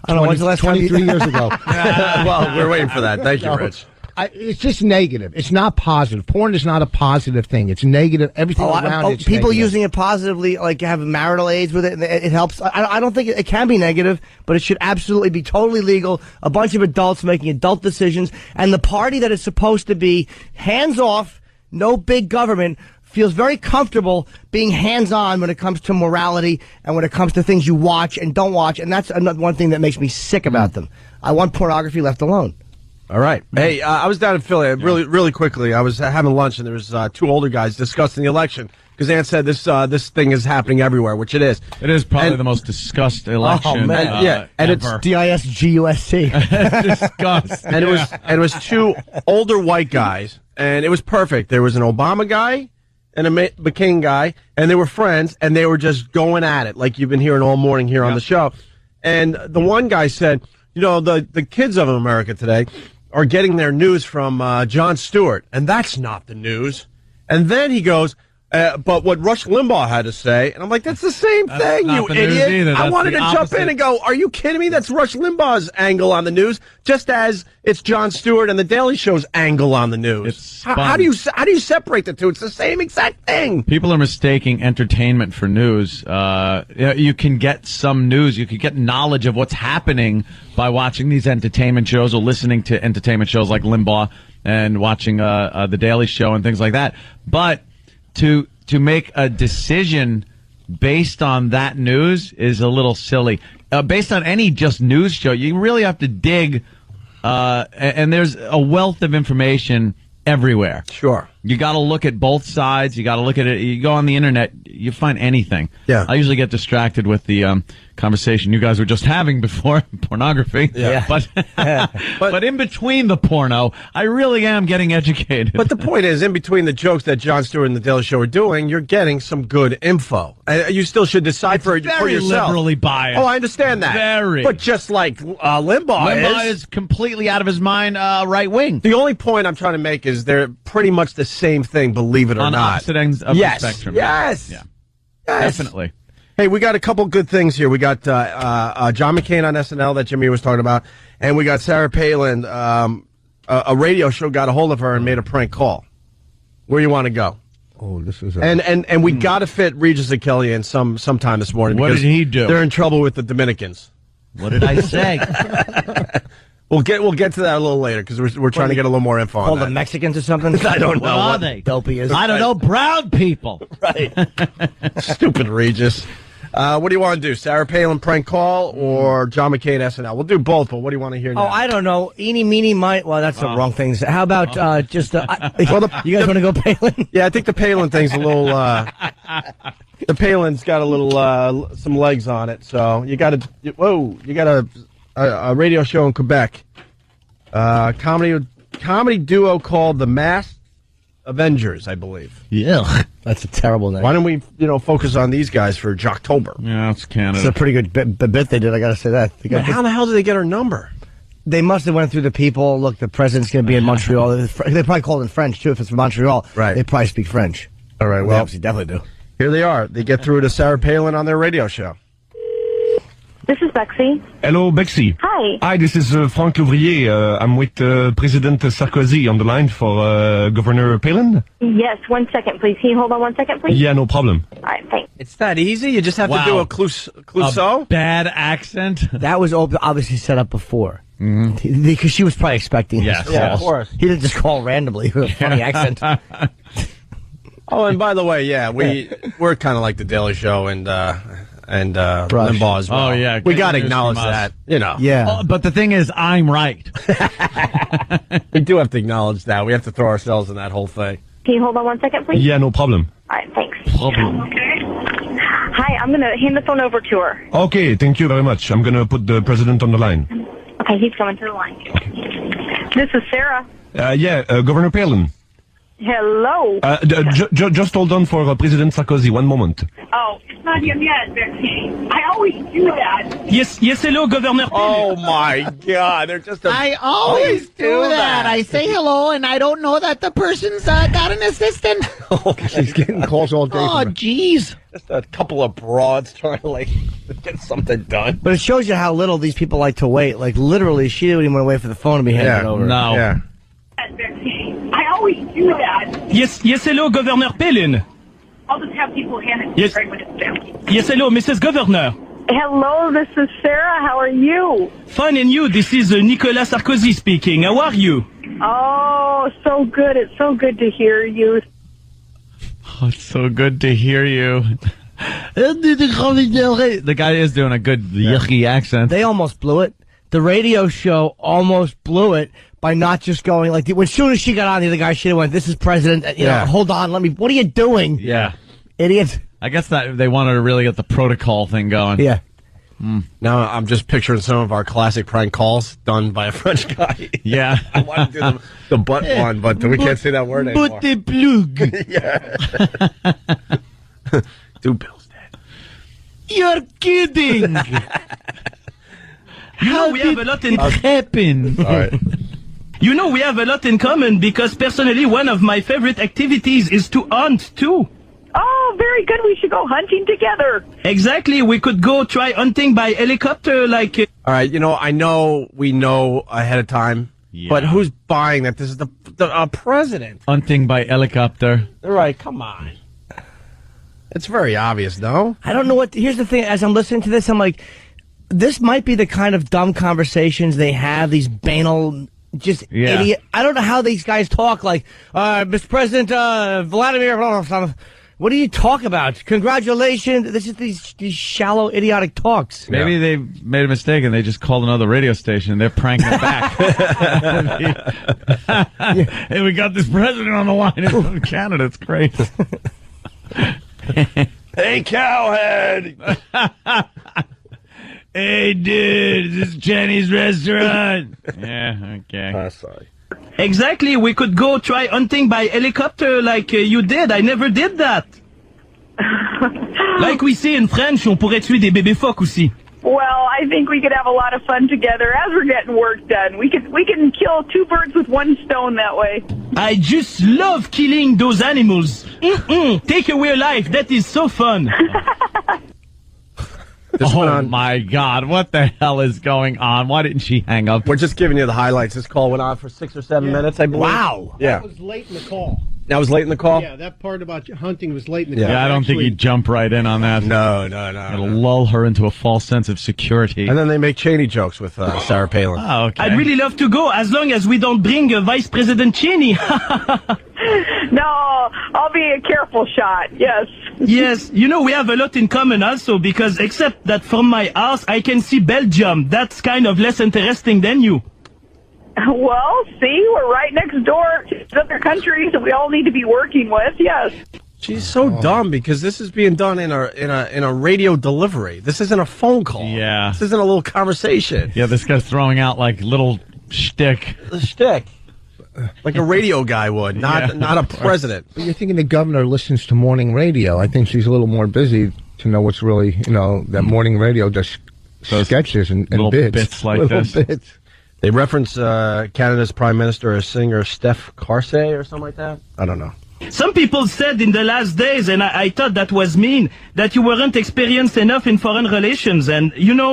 I don't know. When's the last 23 years ago. Well, we're waiting for that. Thank you, Rich. It's just negative. It's not positive. Porn is not a positive thing. It's negative. Everything around it's people negative. using it positively, like have marital aids with it, and it helps. I don't think it can be negative, but it should absolutely be totally legal. A bunch of adults making adult decisions, and the party that is supposed to be hands off, no big government, feels very comfortable being hands on when it comes to morality and when it comes to things you watch and don't watch, and that's another one thing that makes me sick about them. I want pornography left alone. All right. Hey, I was down in Philly really quickly. I was having lunch, and there was two older guys discussing the election, because Ann said this thing is happening everywhere, which it is. It is probably the most discussed election. Oh, man. Yeah, and ever. it's DISGUSC. Discussed. And it was two older white guys, and it was perfect. There was an Obama guy and a McCain guy, and they were friends, and they were just going at it like you've been hearing all morning here on the show. And the one guy said, you know, the kids of America today are getting their news from Jon Stewart, and that's not the news. And then he goes, but what Rush Limbaugh had to say, and I'm like, that's the same thing, you idiot. I wanted to jump in and go, are you kidding me? That's Rush Limbaugh's angle on the news, just as it's Jon Stewart and the Daily Show's angle on the news. How do you separate the two? It's the same exact thing. People are mistaking entertainment for news. You can get some news. You can get knowledge of what's happening by watching these entertainment shows or listening to entertainment shows like Limbaugh and watching the Daily Show and things like that. But to make a decision based on that news is a little silly. Based on any just news show, you really have to dig, and there's a wealth of information everywhere. Sure. You got to look at both sides. You got to look at it. You go on the internet, you find anything. Yeah. I usually get distracted with the conversation you guys were just having before pornography. Yeah. But in between the porno, I really am getting educated. But the point is, in between the jokes that Jon Stewart and the Daily Show are doing, you're getting some good info. You still should decide for yourself. Very liberally biased. Oh, I understand that. Very. But just like Limbaugh is completely out of his mind, right wing. The only point I'm trying to make is they're pretty much the same thing, believe it or On not. opposite ends of the spectrum. Yes. Yeah. Yes. Definitely. Hey, we got a couple good things here. We got John McCain on SNL that Jimmy was talking about, and we got Sarah Palin. A radio show got a hold of her and made a prank call. Where you want to go? Oh, this is and we got to fit Regis and Kelly in sometime this morning. What did he do? They're in trouble with the Dominicans. What did I say? We'll get to that a little later because we're trying to get a little more info on Call that. the Mexicans or something? I don't know. What are they? Dopey is. I don't know. Brown people. Right. Stupid Regis. What do you want to do? Sarah Palin prank call or John McCain SNL? We'll do both, but what do you want to hear now? Oh, I don't know. Eeny, meeny, mite. Well, that's the wrong thing. How about you guys want to go Palin? Yeah, I think the Palin thing's a little. The Palin's got a little some legs on it, so you got a radio show in Quebec, comedy duo called The Masked Avengers, I believe. Yeah, that's a terrible name. Why don't we, focus on these guys for Jocktober? Yeah, it's Canada. It's a pretty good bit they did. I got to say that. How the hell did they get her number? They must have went through the people. Look, the president's going to be in Montreal. They probably call it in French too. If it's from Montreal, right? They probably speak French. All right. Well, they obviously definitely do. Here they are. They get through to Sarah Palin on their radio show. This is Bexy. Hello, Bexy. Hi. Hi, this is Frank Ouvrier. I'm with President Sarkozy on the line for Governor Palin. Yes, 1 second, please. Can you hold on 1 second, please? Yeah, no problem. All right, thanks. It's that easy? You just have to do a Clouseau? Bad accent? That was obviously set up before. Because she was probably expecting his call. Yeah, of course. He didn't just call randomly with a funny accent. Oh, and by the way, we're kind of like the Daily Show and Limbaugh as well. Oh, yeah. We got to acknowledge that, Yeah. Oh, but the thing is, I'm right. We do have to acknowledge that. We have to throw ourselves in that whole thing. Can you hold on 1 second, please? Yeah, no problem. All right, thanks. Hi, I'm going to hand the phone over to her. Okay, thank you very much. I'm going to put the president on the line. Okay, he's coming through the line. This is Sarah. Governor Palin. Hello. Just hold on for President Sarkozy. 1 moment. Oh, it's not him yet, Bexy. I always do that. Yes, hello, Governor Palin. Oh, my God. They're just I always do that. I say hello, and I don't know that the person's got an assistant. She's getting calls all day. Oh, jeez. Just a couple of broads trying to, get something done. But it shows you how little these people like to wait. Like, literally, she didn't even want to wait for the phone to be handed over. No. Yeah. Bexy. I always do that. Yes, hello, Governor Palin. I'll just have people hand it to Yes. right when it's down. Yes, hello, Mrs. Governor. Hello, this is Sarah. How are you? Fine, and you? This is Nicolas Sarkozy speaking. How are you? Oh, so good. It's so good to hear you. Oh, it's so good to hear you. The guy is doing a good yucky accent. They almost blew it. The radio show almost blew it by not just going as soon as she got on, the other guy should have went, "This is President. Hold on, what are you doing? Yeah. Idiot." I guess that they wanted to really get the protocol thing going. Yeah. Now I'm just picturing some of our classic prank calls done by a French guy. Yeah. I want to do the butt one, but we can't say that word anymore. But the plug. Yeah. Do Bill's dead. You're kidding. How we have a lot in happen? All right. You know, we have a lot in common because personally, one of my favorite activities is to hunt too. Oh, very good. We should go hunting together. Exactly. We could go try hunting by helicopter, like. All right. I know we know ahead of time, but who's buying that? This is the president. Hunting by helicopter. All right. Come on. It's very obvious, no? I don't know what. Here's the thing. As I'm listening to this, I'm like, this might be the kind of dumb conversations they have. These banal, just idiot. I don't know how these guys talk. Like, Mr. President, Vladimir. Blah, blah, blah. What do you talk about? Congratulations. This is these shallow, idiotic talks. Maybe they made a mistake and they just called another radio station. They're pranking it back. Hey, we got this president on the line in Canada. It's great. Hey, cowhead. Hey, dude, is this Chinese restaurant? Yeah, okay. Sorry. Exactly. We could go try hunting by helicopter like you did. I never did that. Like we say in French, on pourrait tuer des bébés phoques aussi. Well, I think we could have a lot of fun together as we're getting work done. We can kill 2 birds with 1 stone that way. I just love killing those animals. Take away a life. That is so fun. Oh, my God. What the hell is going on? Why didn't she hang up? We're just giving you the highlights. This call went on for 6 or 7 minutes, I believe. Wow. Yeah. That was late in the call. That was late in the call? Yeah, that part about hunting was late in the call. Yeah, I don't think he'd jump right in on that. No. It'll lull her into a false sense of security. And then they make Cheney jokes with Sarah Palin. Oh, okay. I'd really love to go as long as we don't bring Vice President Cheney. No, I'll be a careful shot. Yes. Yes, you know, we have a lot in common also because except that from my house I can see Belgium. That's kind of less interesting than you. Well, see, we're right next door to other countries that we all need to be working with. Yes. She's so dumb because this is being done in a radio delivery. This isn't a phone call. Yeah. This isn't a little conversation. Yeah, this guy's throwing out like little shtick. The shtick. like a radio guy would, not a president. But you're thinking the governor listens to morning radio. I think she's a little more busy to know what's really, that morning radio does sketches and little bits. bits like little this. Bits. They reference Canada's prime minister as singer Steph Carsey or something like that. I don't know. Some people said in the last days, and I thought that was mean, that you weren't experienced enough in foreign relations. And,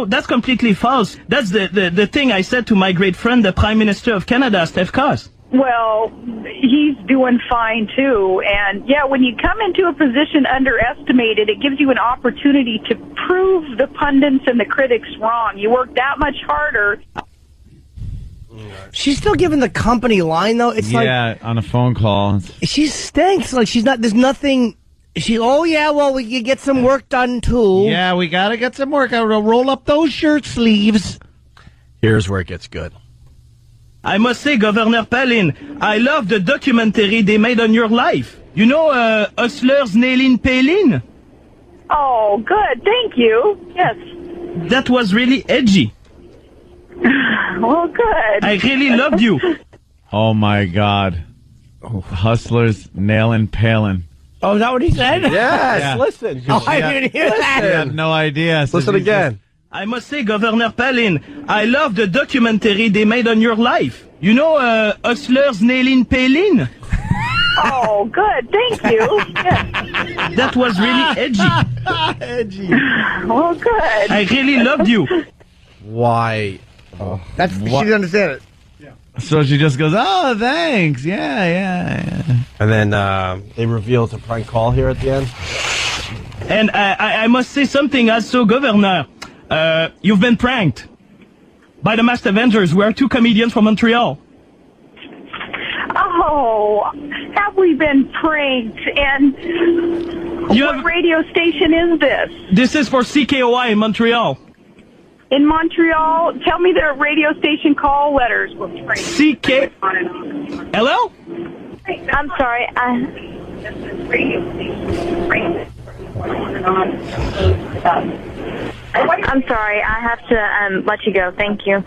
that's completely false. That's the thing I said to my great friend, the Prime Minister of Canada, Steph Carsey. Well, he's doing fine, too. And, yeah, when you come into a position underestimated, it gives you an opportunity to prove the pundits and the critics wrong. You work that much harder. She's still giving the company line, though. It's on a phone call. She stinks. Like, she's not, there's nothing. We can get some work done, too. Yeah, we got to get some work. I'll roll up those shirt sleeves. Here's where it gets good. I must say, Governor Palin, I love the documentary they made on your life. Hustler's nailing Palin? Oh, good. Thank you. Yes. That was really edgy. Well, good. I really loved you. Oh, my God. Hustlers nailing Palin. Oh, is that what he said? Yes, listen. I didn't hear that. I had no idea. Listen again. I must say, Governor Palin, I love the documentary they made on your life. Hustlers nailing Palin? Oh, good. Thank you. Yes. That was really edgy. Edgy. Well, good. I really loved you. Why? She didn't understand it. So she just goes, oh, thanks. Yeah. And then they reveal it's a prank call here at the end. And I must say something also, Governor. You've been pranked by the Masked Avengers. We are two comedians from Montreal. Oh, have we been pranked? And what radio station is this? This is for CKOI in Montreal. In Montreal, tell me their radio station call letters. CK. Hello? I'm sorry. I'm sorry. I have to let you go. Thank you.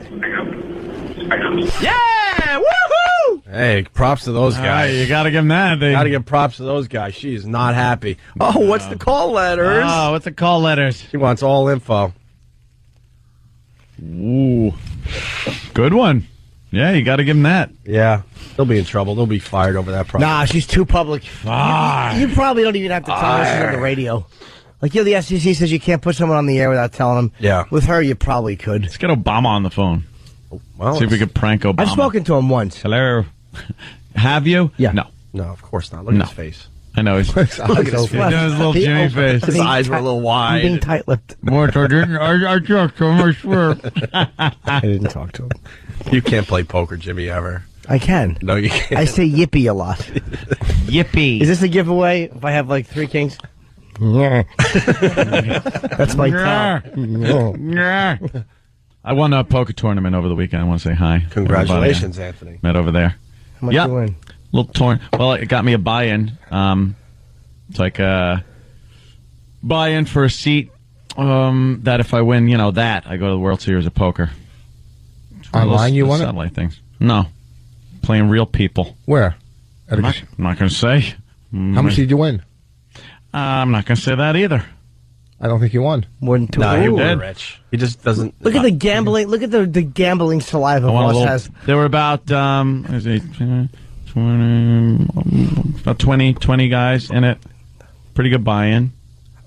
Yeah! Woohoo! Hey, props to those guys. You got to give them that. Got to give props to those guys. She is not happy. Oh, what's the call letters? Oh, what's the call letters? She wants all info. Ooh. Good one. Yeah, you got to give them that. Yeah. They'll be in trouble. They'll be fired over that problem. Nah, she's too public. You probably don't even have to tell her she's on the radio. Like, the FCC says you can't put someone on the air without telling them. Yeah. With her, you probably could. Let's get Obama on the phone. Well, see if we could prank Obama. I've spoken to him once. Hello. Have you? Yeah. No. No, of course not. Look at his face. I know. Look at his face. His little Jimmy face. His eyes were a little wide. I'm being tight-lipped. What? I talked to him, I swear. I didn't talk to him. You can't play poker, Jimmy, ever. I can. No, you can't. I say yippee a lot. Yippee. Is this a giveaway if I have, like, 3 kings? That's my top. I won a poker tournament over the weekend. I want to say hi. Congratulations, Anthony. Met over there. How much you win? Little torn. Well, it got me a buy-in. It's like a buy-in for a seat. That if I win, that I go to the World Series of Poker. Online, you won it? Satellite things. No, playing real people. Where? I'm not going to say. How much did you win? I'm not going to say that either. I don't think you won. More than 2. No, he won rich. He just doesn't. Look at the gambling. Look at the gambling saliva Ross has. There were about 20 guys in it. Pretty good buy-in.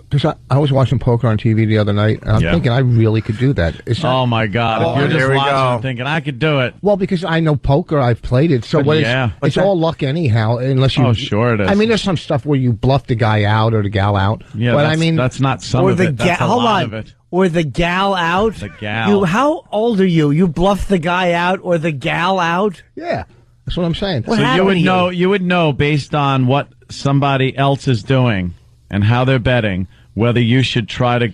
Because I was watching poker on TV the other night, and I'm thinking I really could do that. Oh, my God. If you're just watching thinking, I could do it. Well, because I know poker, I've played it. So it's all luck anyhow, unless you... Oh, sure it is. I mean, there's some stuff where you bluff the guy out or the gal out. Yeah, but that's not some of it. That's a lot of it. Or the gal out. The gal. How old are you? You bluff the guy out or the gal out? Yeah, that's what I'm saying. What so happened you would know based on what somebody else is doing and how they're betting whether you should try to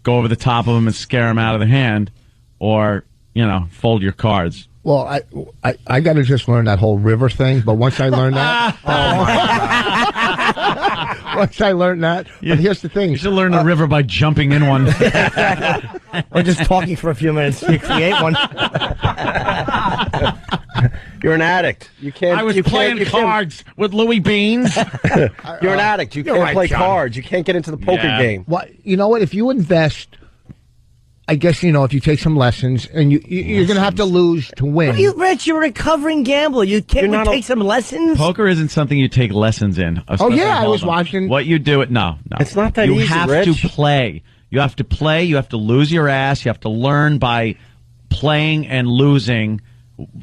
go over the top of them and scare them out of the hand or, fold your cards. Well, I got to just learn that whole river thing, but once I learn that... Once I learned that, but here's the thing. You should learn the river by jumping in one. Or just talking for a few minutes. You create one. You're an addict. You can't. I was you can't- playing you can't- cards with Louis Beans. You're an addict. You You're can't right, play John. cards. You can't get into the poker Yeah. game. Well, you know what? If you invest, I guess, if you take some lessons, and you're going to have to lose to win. Rich, you're a recovering gambler. You can't You're not take some lessons. Poker isn't something you take lessons in. Oh, yeah, I was Hold on. watching. What you do it? No. It's not that you easy, have Rich. to play. You have to play. You have to lose your ass. You have to learn by playing and losing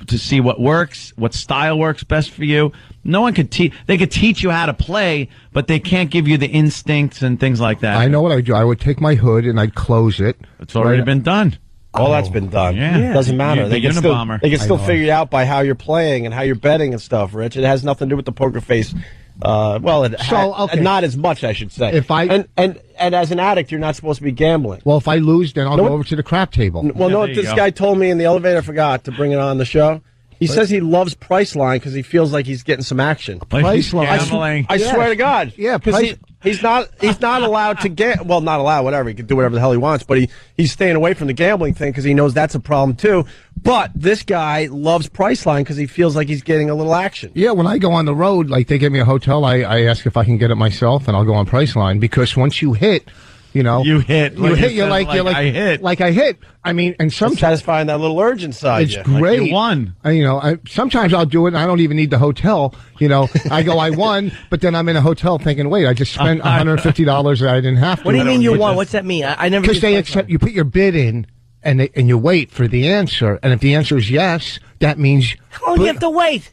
to see what works, what style works best for you. No one could teach. They could teach you how to play, but they can't give you the instincts and things like that. I know what I do. I would take my hood and I'd close it. It's already been done. All that's been done. Yeah. Doesn't matter. You're They the can still, Unabomber. they can still I know. figure it out by how you're playing and how you're betting and stuff, Rich. It has nothing to do with the poker face. okay. Not as much, I should say. If I- and as an addict, you're not supposed to be gambling. Well, if I lose, then I'll No, go over to the crap table. Well, no, there you this go. guy told me in the elevator. I forgot to bring it on the show. He says he loves Priceline because he feels like he's getting some action. Like he's Priceline. gambling. I Yes. swear to God. Yeah, because he's not allowed to get. Well, not allowed. Whatever, he can do whatever the hell he wants. But he's staying away from the gambling thing because he knows that's a problem too. But this guy loves Priceline because he feels like he's getting a little action. Yeah, when I go on the road, like they give me a hotel, I ask if I can get it myself, and I'll go on Priceline because once you hit, You hit. you hit. You're like I hit. like I hit. I mean, and It's sometimes satisfying that little urge inside it's you. great. you won. Sometimes I'll do it, and I don't even need the hotel. I go, I won, but then I'm in a hotel thinking, wait, I just spent $150 that I didn't have to. What do you mean you won? What's that mean? I never. Because did they Priceline. accept. You put your bid in, and you wait for the answer, and if the answer is yes, that means. How long do you have to wait?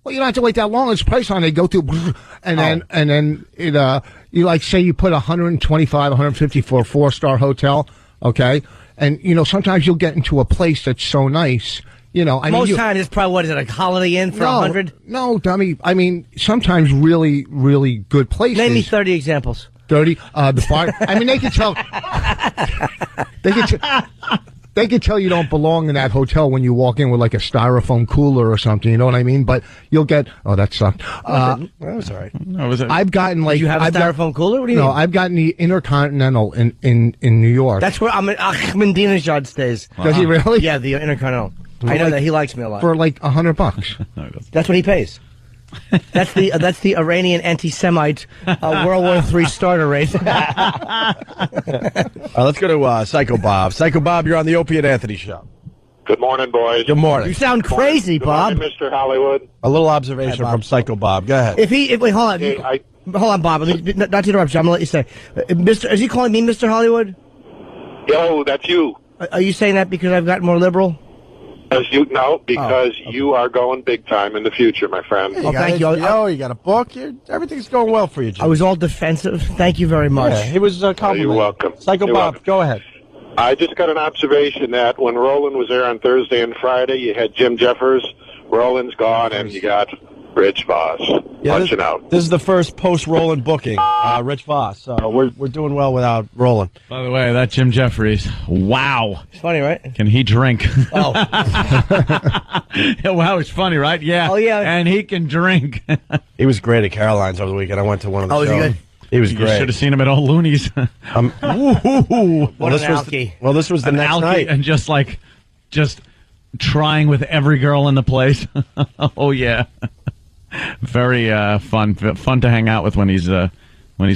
Well, you don't have to wait that long. It's Priceline. They go through, and then it. You like say you put 125, 150 for a 4-star hotel, okay? And sometimes you'll get into a place that's so nice. Most times it's probably what is it, a Holiday Inn for 100? No, dummy. I mean, sometimes really, really good places. Name me 30 examples. 30. The bar. I mean, they can tell. They can tell you don't belong in that hotel when you walk in with like a styrofoam cooler or something. You know what I mean? But you'll get. Oh, that sucked. That was all right. I've gotten like. You have a styrofoam cooler? What do you mean? No, I've gotten the Intercontinental in New York. That's where Ahmadinejad stays. Does he really? Yeah, the Intercontinental. I know that. He likes me a lot. For like $100. That's what he pays. That's the Iranian anti-Semite World War III starter rate. All right, let's go to Psycho Bob. Psycho Bob, you're on the Opie and Anthony show. Good morning, boys. Good morning. You sound crazy, Good Bob. morning, Mr. Hollywood. A little observation from Psycho Bob. Go ahead. Wait, hold on. Hey, Hold on, Bob. Not to interrupt you. I'm gonna let you say, Mr. Is he calling me Mr. Hollywood? Yo, that's you. Are you saying that because I've gotten more liberal? Because you are going big time in the future, my friend. Oh, thank you. You got a book. Everything's going well for you, Jim. I was all defensive. Thank you very much. Yeah, he was complimenting. You're welcome. Psycho You're Bob, welcome. go ahead. I just got an observation that when Roland was there on Thursday and Friday, you had Jim Jeffers. Roland's gone, and you got Rich Voss punching out. This is the first post-Roland booking, Rich Voss. So we're doing well without Roland. By the way, that Jim Jeffries. Wow. It's funny, right? Can he drink? Oh. Wow, it's funny, right? Yeah. Oh, yeah. And he can drink. He was great at Caroline's over the weekend. I went to one of the Oh, shows. was he good? He was You great. should have seen him at Old Looney's. What this an was alky. this was the An next alky night. and just trying with every girl in the place. Oh yeah, very fun to hang out with when he's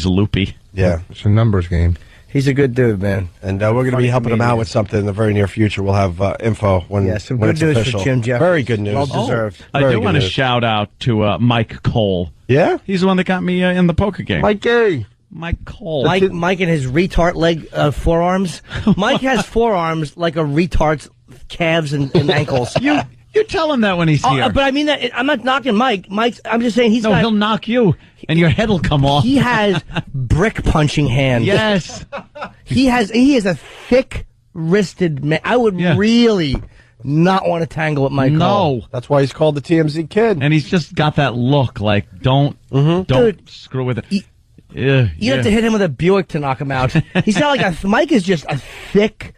loopy. Yeah, It's a numbers game. He's a good dude, man. and we're going to be helping him out with something in the very near future. We'll have info when Some when good it's news official. for Jim Jeffries. Very good news. Well deserved. I Very do good want to news. shout out to Mike Cole. Yeah, He's the one that got me in the poker game. Mike Gay. Mike Cole. Mike and his retard leg forearms. Mike has forearms like a retard's calves and ankles. You tell him that when he's here. But I mean that. I'm not knocking Mike. I'm just saying No, he'll knock you, and your head will come off. He has brick punching hands. Yes. He is a thick wristed man. I would really not want to tangle with Mike. Cole. No. That's why he's called the TMZ Kid. And he's just got that look like, don't Dude, screw with it. You have to hit him with a Buick to knock him out. He's not like Mike is just a thick,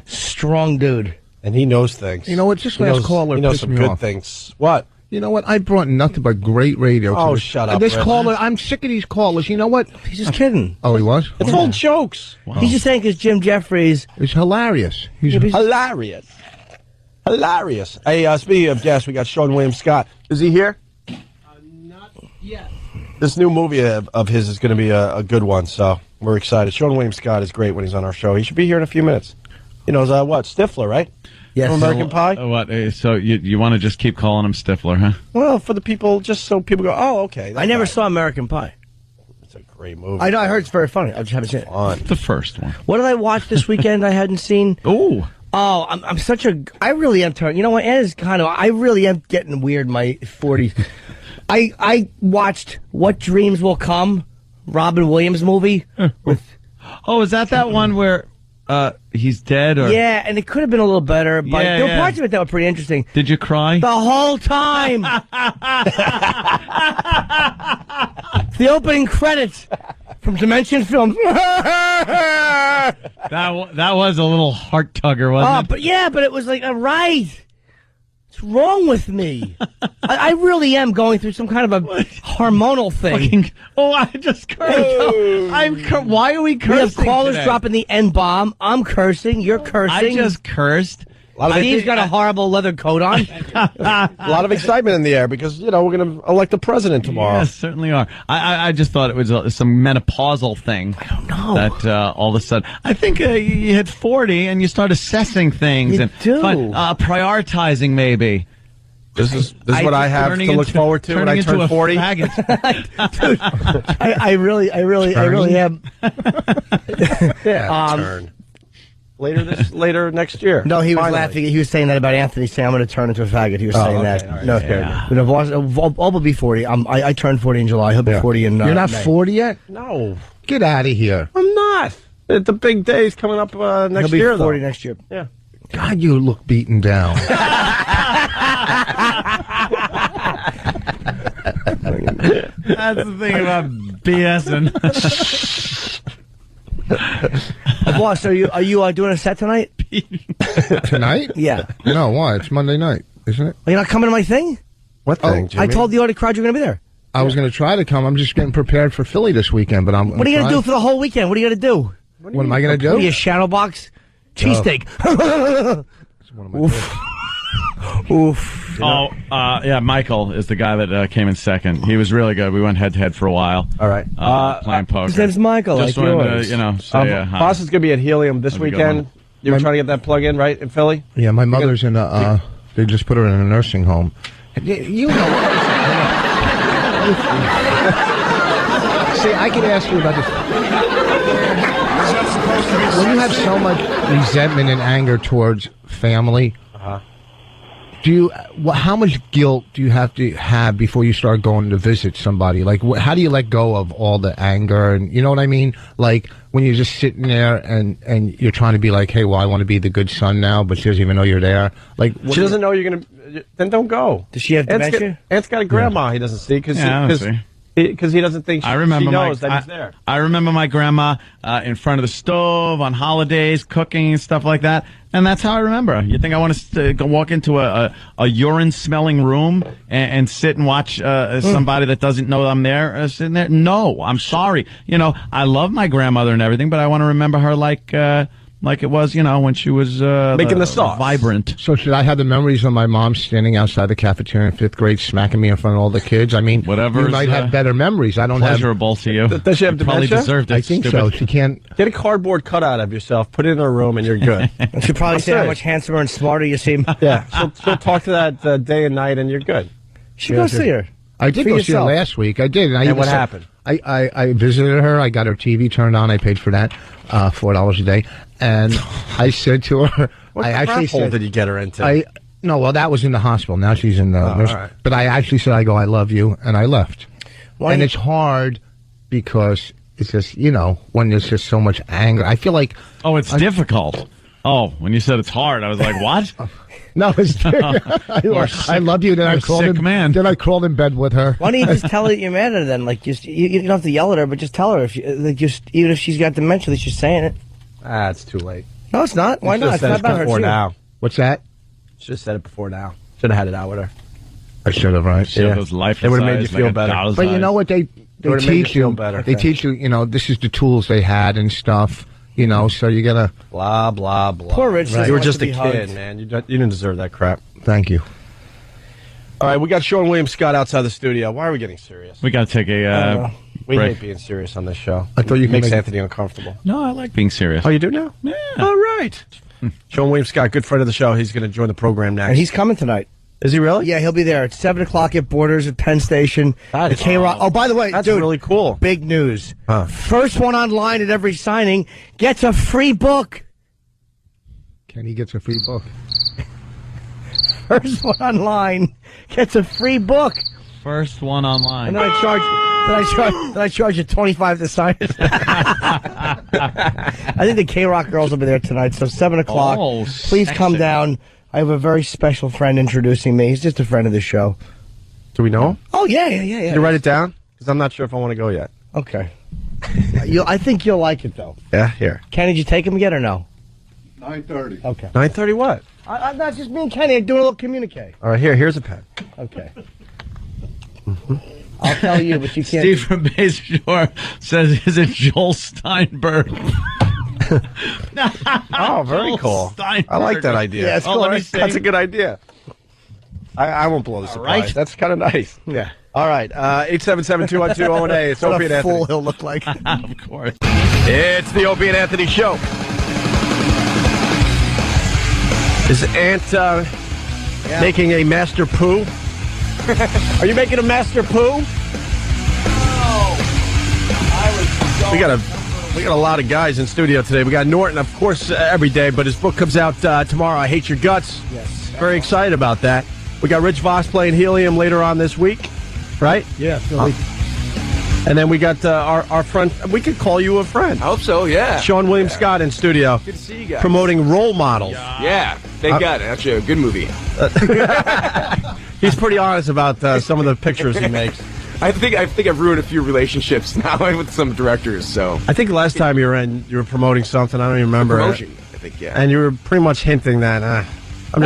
strong dude. And he knows things. You know what? Just He last knows- caller he knows pissed some me good off. things. What? You know what? I brought nothing but great radio. Oh, to this. shut up, This Rich. caller, I'm sick of these callers. You know what? He's just kidding. Oh, he was? It's all jokes. He's just saying because Jim Jeffries It's hilarious. He's Hilarious. Hilarious. Hey, speaking of guests, we got Sean William Scott. Is he here? Not yet. This new movie of his is going to be a good one, so we're excited. Sean William Scott is great when he's on our show. He should be here in a few minutes. He knows what? Stifler, right? Yes. From American Pie? What? So you want to just keep calling him Stifler, huh? Well, for the people, just so people go, oh, okay. I never saw American Pie. It's a great movie. I know. I heard it's very funny. I just haven't seen it. Fun. The first one. What did I watch this weekend I hadn't seen? Ooh. Oh, I'm such a... I really am turning... You know what? I really am getting weird in my 40s. I watched What Dreams Will Come, Robin Williams movie. With is that one where he's dead? Or yeah, and it could have been a little better, but there were parts of it that were pretty interesting. Did you cry? The whole time! The opening credits from Dimension Films. That was a little heart tugger, wasn't it? But it was like, right. What's wrong with me? I really am going through some kind of a hormonal thing. I just cursed. Why are we cursing? We have callers today? dropping the N-bomb. I'm cursing. You're cursing. I just cursed. Steve's got a horrible leather coat on. A lot of excitement in the air because, we're going to elect the president tomorrow. Yes, certainly are. I just thought it was some menopausal thing. I don't know. That all of a sudden. I think you hit 40 and you start assessing things. You do. Prioritizing maybe. This is what I have to look forward to when I turn 40. Dude, I really am. Turn. Later next year. No, he was Finally. laughing. He was saying that about Anthony saying I'm going to turn into a faggot. He was saying that. Right. No, I'll be 40. I turned 40 in July. He'll be 40 in You're not May. 40 yet? No. Get out of here. I'm not. The big day's coming up next He'll year, be 40 though. next year. Yeah. God, you look beaten down. That's the thing about BSing. Boss, are you doing a set tonight? Tonight? Yeah. No, why? It's Monday night, isn't it? Are you not coming to my thing? What thing, Jimmy? I told the crowd you're going to be there. I was going to try to come. I'm just getting prepared for Philly this weekend, but I'm. What are you going to do for the whole weekend? What are you going to do? What am I going to do? What are you, shadow box? Cheesesteak. That's one of my Oof. Yeah, Michael is the guy that came in second. He was really good. We went head-to-head for a while. All right. Playing poker. His name's Michael, Just like wanted yours. to, say hi. Boss is going to be at Helium this That'd be a good weekend. one. You were trying to get that plug in, right, in Philly? Yeah, my mother's in a. They just put her in a nursing home. You know. See, I could ask you about this. When you have so much resentment and anger towards family, do you? How much guilt do you have to have before you start going to visit somebody? Like, how do you let go of all the anger? And you know what I mean? Like when you're just sitting there and you're trying to be like, hey, well, I want to be the good son now, but she doesn't even know you're there. Like she doesn't know you're going to. Then don't go. Does she have dementia? Aunt's got a grandma he doesn't see because he doesn't think she knows that he's there. I remember my grandma in front of the stove on holidays, cooking and stuff like that, and that's how I remember her. You think I want to go walk into a urine-smelling room and sit and watch somebody that doesn't know I'm there sitting there? No, I'm sorry. I love my grandmother and everything, but I want to remember her like it was, when she was making the sauce. Vibrant. So should I have the memories of my mom standing outside the cafeteria in 5th grade smacking me in front of all the kids? I mean, whatever. You might have better memories. I don't pleasurable to you. Does she have probably dementia? deserved it. I think stupid. so. She can't. Get a cardboard cutout of yourself, put it in her room, and you're good. And she'll probably say how much handsomer and smarter you seem. Yeah, she'll talk to that day and night, and you're good. Should go see her. I did go see her last week. I did. And what happened? I visited her. I got her TV turned on. I paid for that, $4 a day. And I said to her, what I crap actually hole said, did you get her into? No, well, that was in the hospital. Now she's in the nurse. Right. But I actually said, I love you, and I left. And it's hard because it's just, when there's just so much anger. I feel like... Oh, it's difficult. Oh, when you said it's hard, I was like, what? No, it's I love you. Then I crawled in. Man. Then I crawled in bed with her. Why don't you just tell her that you're mad at her then? Like, just you don't have to yell at her, but just tell her if even if she's got dementia, that she's saying it. It's too late. No, it's not. Why not? It's not about her before too. now. What's that? Should have said it before now. Should have had it out with her. I should have, right? Yeah. Those life it would have made you feel better. But you know what they teach you? They teach you. This is the tools they had and stuff. You know, so you gotta blah blah blah. Poor Rich. You were wants just to a be kid, hugged. man. You didn't deserve that crap. Thank you. All right, we got Sean William Scott outside the studio. Why are we getting serious? We got to take a We break. hate being serious on this show. I thought you it makes could make- Anthony uncomfortable. No, I like being serious. Oh, you do now? Yeah. All right. Sean William Scott, good friend of the show. He's going to join the program next. And he's coming tonight. Is he really? Yeah, he'll be there at 7 o'clock at Borders at Penn Station. That is- K-Rock. Oh, by the way, That's dude, really cool. big news. Huh. First one online at every signing gets a free book. Kenny gets a free book. First one online gets a free book. First one online. And then I charge you $25 to sign it. I think the K-Rock girls will be there tonight, so 7 o'clock. Oh, Please come sexy. down. I have a very special friend introducing me. He's just a friend of the show. Do we know him? Oh, yeah. Did you write it down? Because I'm not sure if I want to go yet. Okay. I think you'll like it, though. Yeah, here. Kenny, did you take him yet or no? 9:30. Okay. 9:30 what? I'm not just me and Kenny. I'm doing a little communique. All right, here's a pen. Okay. I'll tell you, but you can't. Steve from Bay Shore says, "Is it Joel Steinberg?" Oh, very Joel cool. Steinberg. I like that idea. Yeah, it's Oh, cool, let me right? see. That's a good idea. I won't blow the surprise. right. That's kind of nice. Yeah. All right, 877-212-018. It's What Opie and a fool Anthony. he'll look like. Of course. It's the Opie and Anthony Show. Is Ant making a master poo? Are you making a master poo? We got a lot of guys in studio today. We got Norton, of course, every day, but his book comes out tomorrow. I Hate Your Guts. Yes. Very excited about that. We got Rich Voss playing Helium later on this week, right? Yeah. Really. And then we got our friend. We could call you a friend. I hope so, yeah. Sean William Scott in studio. Good to see you guys. Promoting Role Models. Yeah, thank God. Actually, a good movie. He's pretty honest about some of the pictures he makes. I think I've ruined a few relationships now with some directors. So I think last time you were promoting something. I don't even remember. promotion, I think, yeah. And you were pretty much hinting that. I'm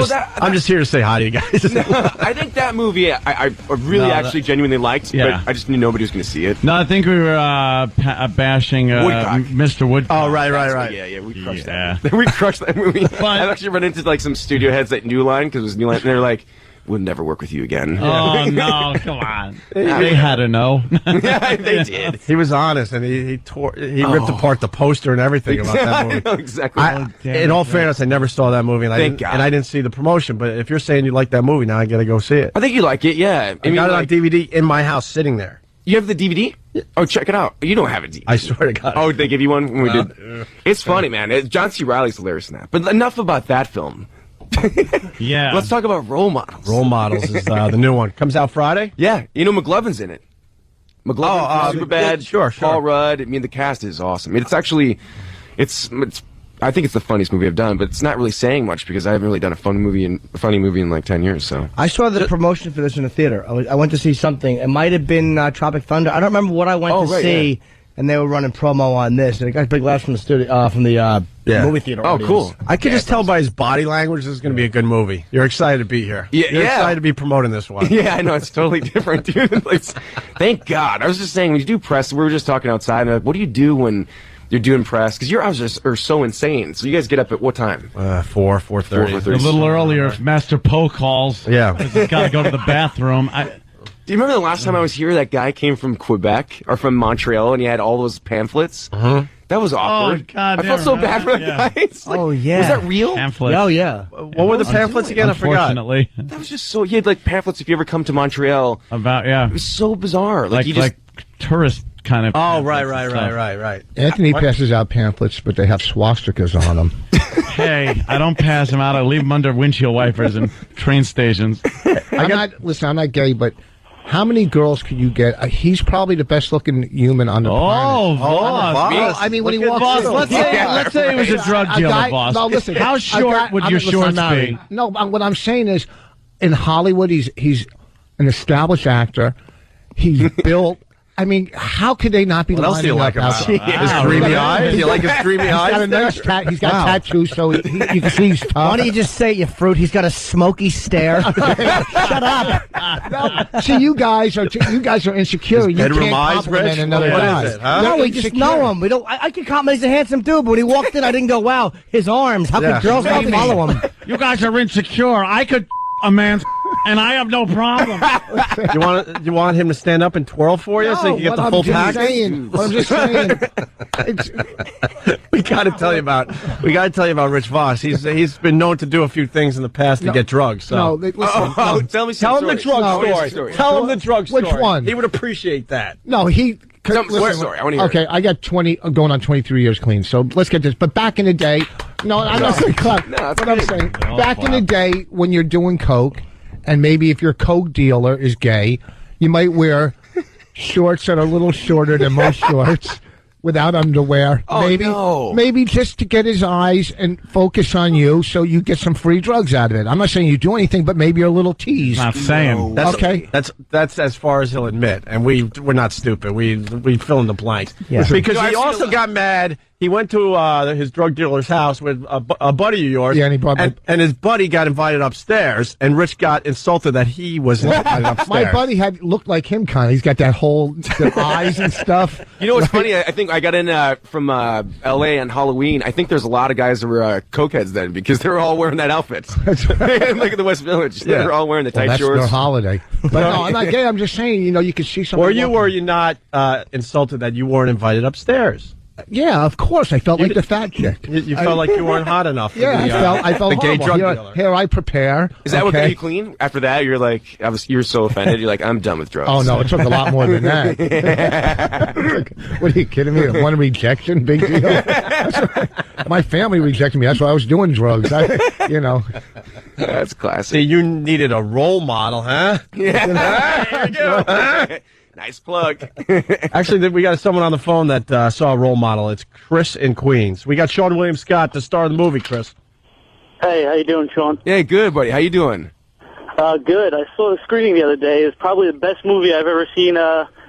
just here to say hi to you guys. I think that movie I really genuinely liked, Yeah. but I just knew nobody was going to see it. No, I think we were bashing Woodcock. Mr. Woodcock. Oh, right. Yeah, we crushed Yeah. that. We crushed that movie. I've actually run into like some studio heads at New Line because it was New Line, and they're like, "We'll never work with you again." Oh no! Come on. They had to know. Yeah, they did. He was honest, and he ripped apart the poster and everything about that movie. I know exactly. In all fairness, I never saw that movie, and Thank God. I didn't see the promotion. But if you're saying you like that movie, now I got to go see it. I think you like it. Yeah, I got it on DVD in my house, sitting there. You have the DVD? Oh, check it out. You don't have a DVD. I swear to God. Oh, they give you one when we did. It's funny, man. John C. Reilly's hilarious in that. But enough about that film. Yeah. Let's talk about Role Models. Role Models is the new one. Comes out Friday. Yeah, you know McLovin's in it. McLovin, Superbad, sure. Paul Rudd. I mean, the cast is awesome. It's actually, it's. I think it's the funniest movie I've done, but it's not really saying much because I haven't really done a funny movie in like 10 years. So I saw the promotion for this in the theater. I went to see something. It might have been Tropic Thunder. I don't remember what I went to see. Yeah. And they were running promo on this, and it got big laughs from the studio, from the movie theater. Oh, audience. cool! I could just tell by his body language this is going to be a good movie. You're excited to be here. Yeah, You're excited to be promoting this one. Yeah, I know it's totally different, dude. Thank God. I was just saying when you do press, we were just talking outside. And like, what do you do when you're doing press? Because your hours are so insane. So you guys get up at what time? 4:30. A little earlier if Master Poe calls. Yeah, he's got to go to the bathroom. Do you remember the last time I was here? That guy came from Quebec or from Montreal, and he had all those pamphlets. That was awkward. Oh, God, I felt so bad for that guy. It's like, was that real? Pamphlets. Oh yeah. What were the pamphlets again? I forgot. Unfortunately. That was just so. He had like pamphlets if you ever come to Montreal. About It was so bizarre. Like you just like tourist kind of. Oh, right. Anthony passes out pamphlets, but they have swastikas on them. Hey, I don't pass them out. I leave them under windshield wipers and train stations. I'm not gay, but how many girls can you get? He's probably the best-looking human on the planet. Boss. I mean, when he walks Boss, in, let's say he was a drug dealer, boss. No, listen. How short would your shorts be? No, what I'm saying is, in Hollywood, he's an established actor. He's built. I mean, how could they not be What else do you lining like up about him? His dreamy eyes? You like his dreamy eyes? He's got a nice he's got tattoos, so you can see he's tough. Why don't you just say it, you fruit? He's got a smoky stare. Shut up. No, see, you guys are insecure. You bedroom can't eyes, compliment Rich? another What guy. is it, huh? No, we just know him. We don't. I can compliment he's a handsome dude, but when he walked in, I didn't go, "Wow, his arms." How could girls not follow him? You guys are insecure. I could a man's and I have no problem. You want him to stand up and twirl for you so you can get the full package? I'm just saying. We got to tell you about Rich Voss. He's been known to do a few things in the past to get drugs. So. No, listen. Tell me Tell him the drug story. Tell him the drug story. Which one? He would appreciate that. No, he. Sorry, I want to hear Okay, I got 20, going on 23 years clean. So let's get this. But back in the day, no, I'm not saying club. No, that's what I'm good. saying. Back in the day, when you're doing coke, and maybe if your coke dealer is gay, you might wear shorts that are a little shorter than most shorts. Without underwear, maybe just to get his eyes and focus on you, so you get some free drugs out of it. I'm not saying you do anything, but maybe you're a little teased. Not saying. Okay, that's as far as he'll admit, and we're not stupid. We fill in the blanks. Yeah. Because he also got mad. He went to his drug dealer's house with a buddy of yours. Yeah, and he brought and his buddy got invited upstairs, and Rich got insulted that he was invited upstairs. My buddy looked like him, kind of. He's got that whole the eyes and stuff. You know what's funny? I think I got in from L.A. on Halloween. I think there's a lot of guys that were cokeheads then because they were all wearing that outfit. Look at the West Village. They were all wearing the tight that's shorts. their holiday. But no, I'm not gay. I'm just saying, you can see something. Were you not insulted that you weren't invited upstairs? Yeah, of course. I felt like the fat chick. You felt like you weren't hot enough. Yeah, I felt the gay horrible. drug dealer. Here I prepare. Is that what got you clean? After that, you're like, you're so offended. You're like, I'm done with drugs. Oh no, it took a lot more than that. What are you kidding me? One rejection, big deal. My family rejected me. That's why I was doing drugs. That's classic. See, you needed a role model, huh? Yeah. There you go. Nice plug. Actually, we got someone on the phone that saw a role model. It's Chris in Queens. We got Sean William Scott, the star of the movie, Chris. Hey, how you doing, Sean? Hey, good, buddy. How you doing? Good. I saw the screening the other day. It's probably the best movie I've ever seen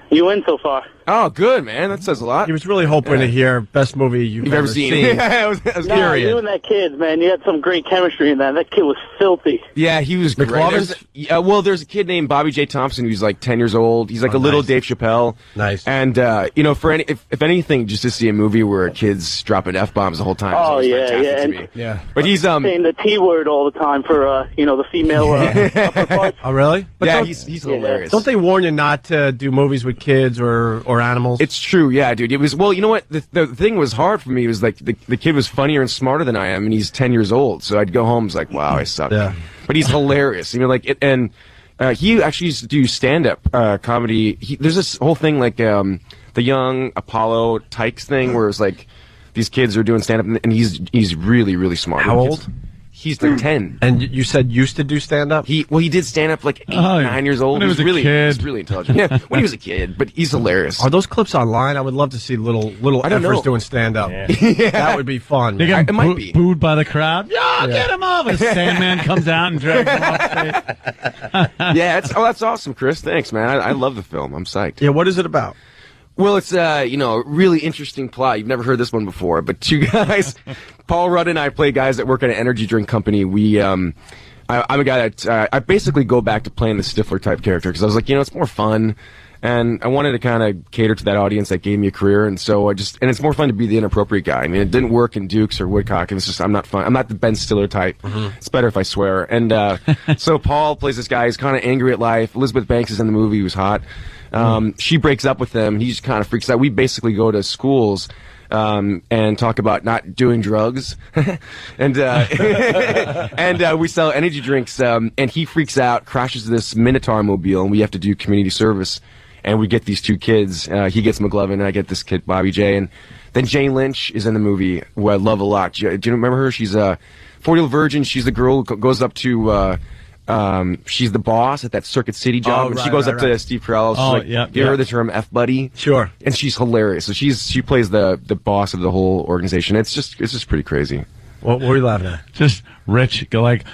you in so far. Oh, good, man. That says a lot. He was really hoping to hear best movie you've ever seen. I was No, curious. you and that kid, man, you had some great chemistry in that. That kid was filthy. Yeah, he was great. There's a kid named Bobby J. Thompson who's like 10 years old. He's like a little Dave Chappelle. Nice. And, if anything, just to see a movie where a kid's dropping F-bombs the whole time. Oh, is yeah, fantastic yeah. to me. Yeah. But he's, saying the T word all the time for, the female upper parts. Oh, really? But yeah, he's hilarious. Don't they warn you not to do movies with kids or animals? It's true, yeah, dude. It was, well, you know what? The thing was hard for me was like the kid was funnier and smarter than I am, and he's 10 years old. So I'd go home, it's like, wow, I suck. Yeah. But he's hilarious. He actually used to do stand-up comedy. There's this whole thing like the young Apollo Tykes thing where it's like these kids are doing stand-up, and he's really, really smart. How old? He's like 10. And you said used to do stand-up? He did stand-up like 9 years old. When he was a kid. He's really intelligent. Yeah, when he was a kid, but he's hilarious. Are those clips online? I would love to see little I don't efforts know. doing stand-up. Yeah. That would be fun. They get It might be. booed by the crowd. Yeah, get him off. And Sandman comes out and drags him off stage. Yeah, that's awesome, Chris. Thanks, man. I love the film. I'm psyched. Yeah, what is it about? Well, it's a really interesting plot. You've never heard this one before, but two guys, Paul Rudd and I play guys that work at an energy drink company. I'm a guy that I basically go back to playing the Stifler type character because I was like, it's more fun, and I wanted to kind of cater to that audience that gave me a career, and so and it's more fun to be the inappropriate guy. I mean, it didn't work in Dukes or Woodcock, and it's just I'm not fun. I'm not the Ben Stiller type. Mm-hmm. It's better if I swear. And so Paul plays this guy who's kind of angry at life. Elizabeth Banks is in the movie, who's hot. She breaks up with him. He just kind of freaks out. We basically go to schools and talk about not doing drugs, and we sell energy drinks. And he freaks out, crashes this Minotaur mobile, and we have to do community service. And we get these two kids. He gets McLovin, and I get this kid Bobby J. And then Jane Lynch is in the movie, who I love a lot. Do you remember her? She's a 40-year-old virgin. She's the girl who goes up to. She's the boss at that Circuit City job, and she goes up to Steve Carell. She's give her the term F buddy. Sure. And she's hilarious. So she plays the boss of the whole organization. It's just pretty crazy. What were you laughing at? Just Rich go like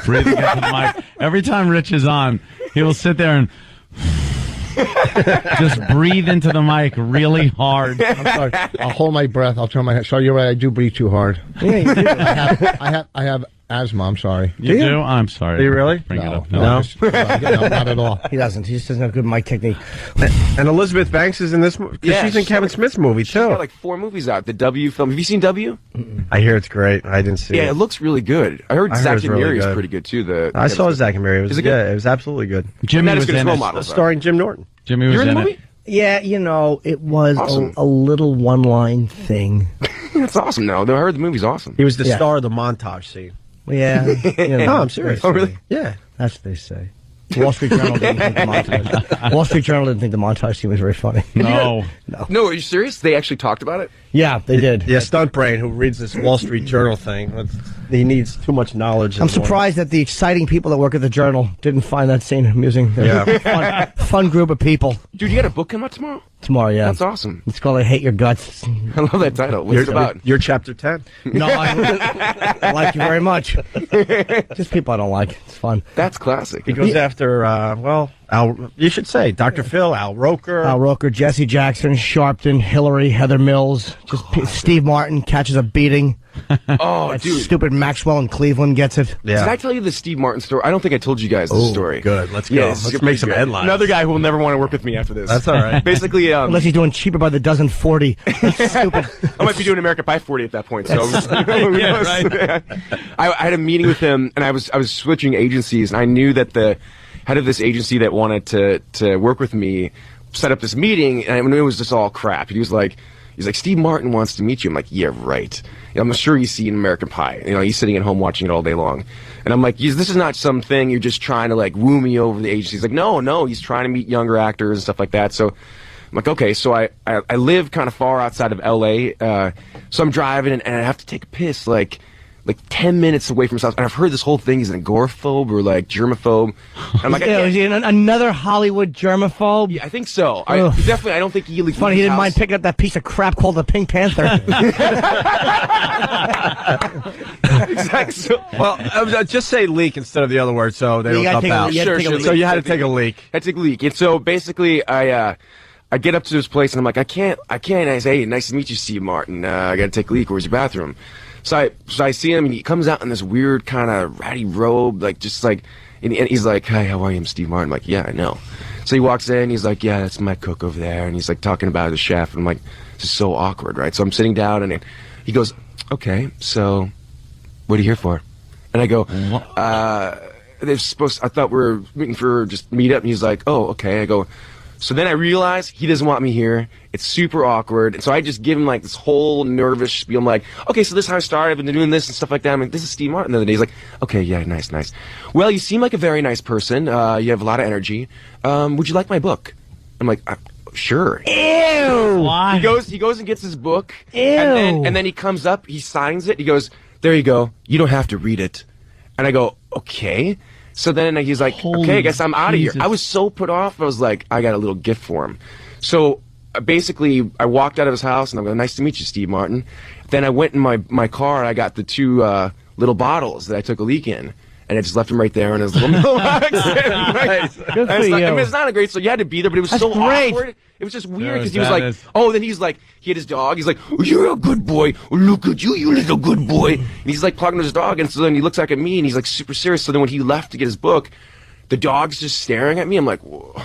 breathing into the mic. Every time Rich is on, he will sit there and Just breathe into the mic really hard. I'm sorry. I'll hold my breath. I'll turn my head. Sorry, you're right. I do breathe too hard. Yeah, you do. I have asthma. I'm sorry. You do? I'm sorry. Do you really? Bring it up. No. No, not at all. He doesn't. He just doesn't have good mic technique. And Elizabeth Banks is in this movie. Yeah, She's in Kevin Smith's movie, She's too. got like 4 movies out. The W film. Have you seen W? I hear it's great. I didn't see Yeah, it. it looks really good. I heard I heard Zach it's and really Miri is good. pretty good too. I saw Zach and Miri. It was, Is it good? Yeah, it was absolutely good. Jimmy Not as was good as in role it. models, though. Starring Jim Norton. Jimmy was You're in the in movie? it. Yeah, you know, it was Awesome. a little one-line thing. That's awesome. No, I heard the movie's awesome. He was the Yeah. star of the montage scene. Yeah. You know, No, I'm serious. Oh, really? Yeah. That's what they say. Wall Street Journal didn't think the montage. Wall Street Journal didn't think the montage scene was very funny. No. No, are you serious? They actually talked about it? Yeah, they did. Yeah, Stunt Brain, who reads this Wall Street Journal thing, he needs too much knowledge. I'm surprised that the exciting people that work at the Journal didn't find that scene amusing. They're Yeah. a fun group of people. Dude, you got a book come out tomorrow? Tomorrow, yeah. That's awesome. It's called I Hate Your Guts. I love that title. What's it about? You're chapter 10. No, I like you very much. Just people I don't like. It's fun. That's classic. He goes after, Al, you should say, Dr. Phil, Al Roker. Al Roker, Jesse Jackson, Sharpton, Hillary, Heather Mills. Steve Martin catches a beating. Oh, That dude. stupid Maxwell in Cleveland gets it. Yeah. Did I tell you the Steve Martin story? I don't think I told you guys this story. Good. Let's go. Yeah, Let's it's make some pretty good. headlines. Another guy who will never want to work with me after this. That's all right. Basically, Unless he's doing cheaper by the dozen 40. That's stupid. I might be doing American Pie 40 at that point. So Yeah, right. I had a meeting with him, and I was switching agencies, and I knew that the head of this agency that wanted to work with me set up this meeting, and I knew it was just all crap. He's like, Steve Martin wants to meet you. I'm like, yeah, right. I'm sure you've seen American Pie. You know, he's sitting at home watching it all day long. And I'm like, this is not something you're just trying to like woo me over the agency. He's like, no, he's trying to meet younger actors and stuff like that. So I'm like, okay, so I live kind of far outside of LA. So I'm driving and I have to take a piss like 10 minutes away from his house. And I've heard this whole thing is an agoraphobe or like germaphobe. And I'm like, Yeah, is he another Hollywood germaphobe? yeah, I think so. I don't think he leaves Funny, he his didn't mind house. picking up that piece of crap called the Pink Panther. Exactly. So, Well, just say leak instead of the other word so they You don't gotta dump take a- out. you gotta take a leak. So you had to take a leak. I take a leak. And so basically, I get up to this place and I'm like, I can't. I say, hey, nice to meet you, Steve Martin. I got to take a leak. Where's your bathroom? So I see him and he comes out in this weird kind of ratty robe, and he's like, hey, how are you? I'm Steve Martin. I'm like, yeah, I know. So he walks in, he's like, yeah, that's my cook over there. And he's like talking about the chef. And I'm like, this is so awkward, right? So I'm sitting down and he goes, okay, so what are you here for? And I go, I thought we were meeting for just meet up. And he's like, oh, okay. I go, so then I realize he doesn't want me here. It's super awkward. And so I just give him like this whole nervous spiel. I'm like, okay, so this is how I started. I've been doing this and stuff like that. I'm like, this is Steve Martin the other day. He's like, okay, yeah, nice. Well, you seem like a very nice person. You have a lot of energy. Would you like my book? I'm like, sure. Ew! Why? He goes and gets his book. Ew. And then he comes up, he signs it. He goes, there you go. You don't have to read it. And I go, okay. So then he's like, okay, I guess I'm out of here. Jesus. I was so put off. I was like, I got a little gift for him. So basically, I walked out of his house and I'm like, nice to meet you, Steve Martin. Then I went in my car and I got the 2 little bottles that I took a leak in. And I just left him right there in his little mailbox. Good for I you. mean, it's not a great, so you had to be there, but it was That's so great. awkward. It was just weird Yes, because he was that like, is. oh, then he's like, he had his dog. He's like, oh, you're a good boy. Oh, look at you, you little good boy. And he's like talking to his dog, and so then he looks back at me, and he's like super serious. So then when he left to get his book, the dog's just staring at me. I'm like, whoa.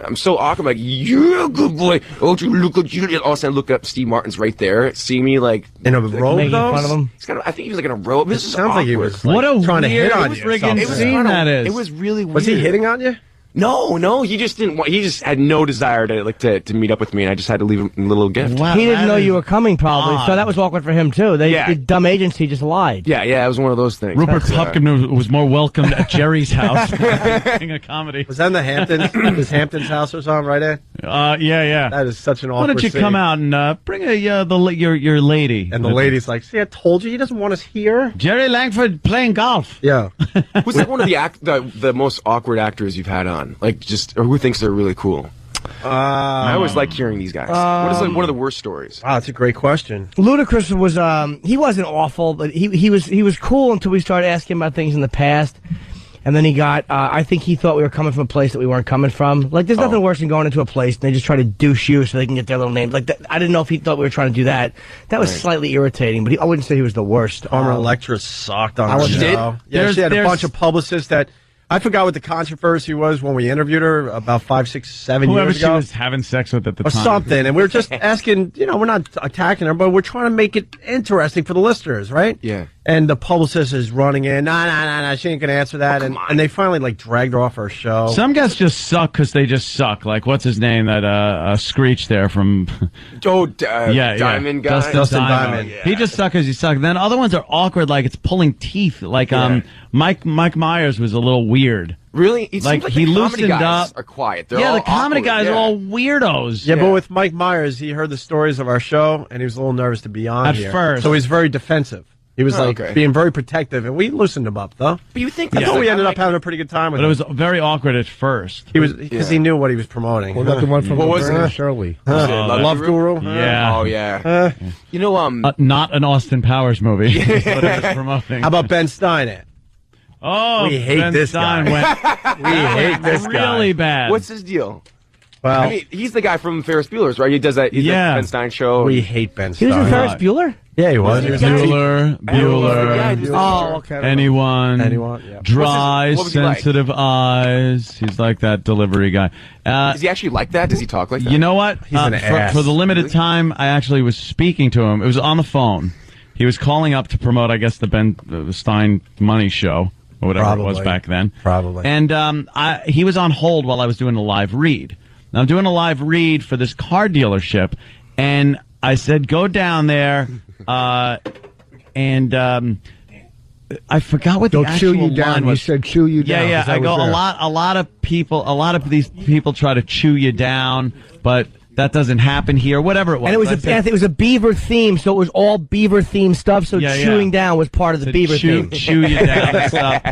I'm so awkward. I'm like, you're a good boy. Oh, you look at you. And all of a sudden, I look up. Steve Martin's right there. See me like In a robe, Making though? fun of him. he's kind of. I think he was like in a robe. This is Sounds like he awkward. was like, What a trying to weird hit on you. or friggin' something. It was scene kinda- that is. It was really weird. Was he hitting on you? No, he just didn't want. He just had no desire to meet up with me, and I just had to leave him a little gift. Wow, He didn't that know is you were coming, probably, odd. so that was awkward for him, too. Yeah. The dumb agency just lied. Yeah, it was one of those things. Rupert That's, Pupkin was more welcomed at Jerry's house. King of comedy. Was that in the Hamptons? His Hamptons house or something, right, Ed? Yeah. That is such an Why awkward don't you scene. come out and bring your lady? And the lady's like, see, I told you, he doesn't want us here. Jerry Langford playing golf. Yeah. Who's like one of the most awkward actors you've had on? Like, just or who thinks they're really cool? I always like hearing these guys. What is like one of the worst stories? Wow, that's a great question. Ludacris was he wasn't awful, but he was cool until we started asking about things in the past. And then he got, I think he thought we were coming from a place that we weren't coming from. Like, there's nothing worse than going into a place and they just try to douche you so they can get their little names. Like, I didn't know if he thought we were trying to do that. That was slightly irritating, but I wouldn't say he was the worst. Former lecturer sucked on the She show. did? Yeah, she had a bunch of publicists that... I forgot what the controversy was when we interviewed her about 5, 6, 7 Whoever years ago. she was having sex with at the or time. something. And we were just asking, we're not attacking her, but we're trying to make it interesting for the listeners, right? Yeah. And the publicist is running in, nah, she ain't going to answer that. And they finally, dragged her off our show. Some guys just suck because they just suck. Like, what's his name? That Screech there from... Diamond guy? Dustin Diamond. Yeah. He just suck because he suck. Then other ones are awkward, like it's pulling teeth. Like, Mike Myers was a little weird. Really? It Like, seems like he the comedy loosened guys up. are quiet. They're Yeah, all the comedy awkward. guys Yeah. are all weirdos. Yeah, but with Mike Myers, he heard the stories of our show, and he was a little nervous to be on At here. first. So he's very defensive. He was being very protective, and we loosened him up, though. But you think I that's thought we like- ended up having a pretty good time with But him. it was very awkward at first. He was because he knew what he was promoting. What about the one from What was Laverne it? Shirley? Love Guru? Yeah. Oh, yeah. You know, not an Austin Powers movie. is what it was promoting. How about Ben Stein? Oh, we hate Ben this Stein guy. We hate this guy. Really bad. what's his deal? Well, I mean, he's the guy from Ferris Bueller's, right? He does that. He's the Yeah. Ben Stein show. we hate Ben He Stein. was in Ferris Bueller? Yeah, he was. He was Bueller, Yeah, Bueller, he's Oh, okay. anyone, yeah. dry, what was he like? sensitive eyes. He's like that delivery guy. Is he actually like that? Does he talk like that? You know what? He's an ass. For the limited time, I actually was speaking to him. It was on the phone. He was calling up to promote, I guess, the Stein Money Show, or whatever it was Probably. back then. Probably. And he was on hold while I was doing a live read. Now, I'm doing a live read for this car dealership, and I said, go down there, and I forgot what They'll the actual chew you line down. You was. said chew you down. Yeah. 'cause I I go was there. a lot of these people try to chew you down, but that doesn't happen here. Whatever it was. And it was I said, it was a beaver theme, so it was all beaver themed stuff. So Yeah, chewing yeah. down was part of the to beaver chew theme. you down and stuff.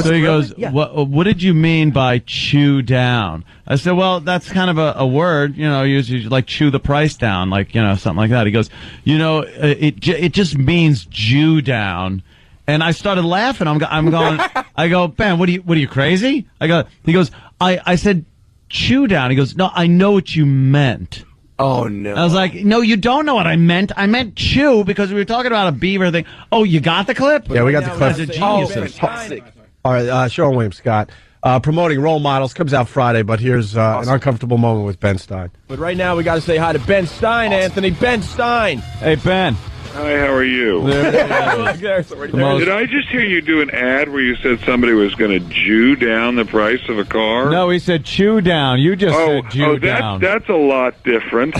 So he goes, Yeah. what did you mean by chew down? I said, well, that's kind of a word, usually like chew the price down, like, something like that. He goes, it just means Jew down. And I started laughing. I'm going, I go, Ben, what are you crazy? He goes, I said chew down. He goes, no, I know what you meant. Oh, no. I was like, no, you don't know what I meant. I meant chew because we were talking about a beaver thing. Oh, you got the clip? Yeah, we got the clip. As a geniuses. All right, Sean William Scott. Promoting Role Models comes out Friday, but here's an uncomfortable moment with Ben Stein. But right now, we got to say hi to Ben Stein, Anthony. Ben Stein. Hey, Ben. Hi, how are you? Did Did I just hear you do an ad where you said somebody was going to Jew down the price of a car? No, he said chew down. You just said Jew down. That's a lot different.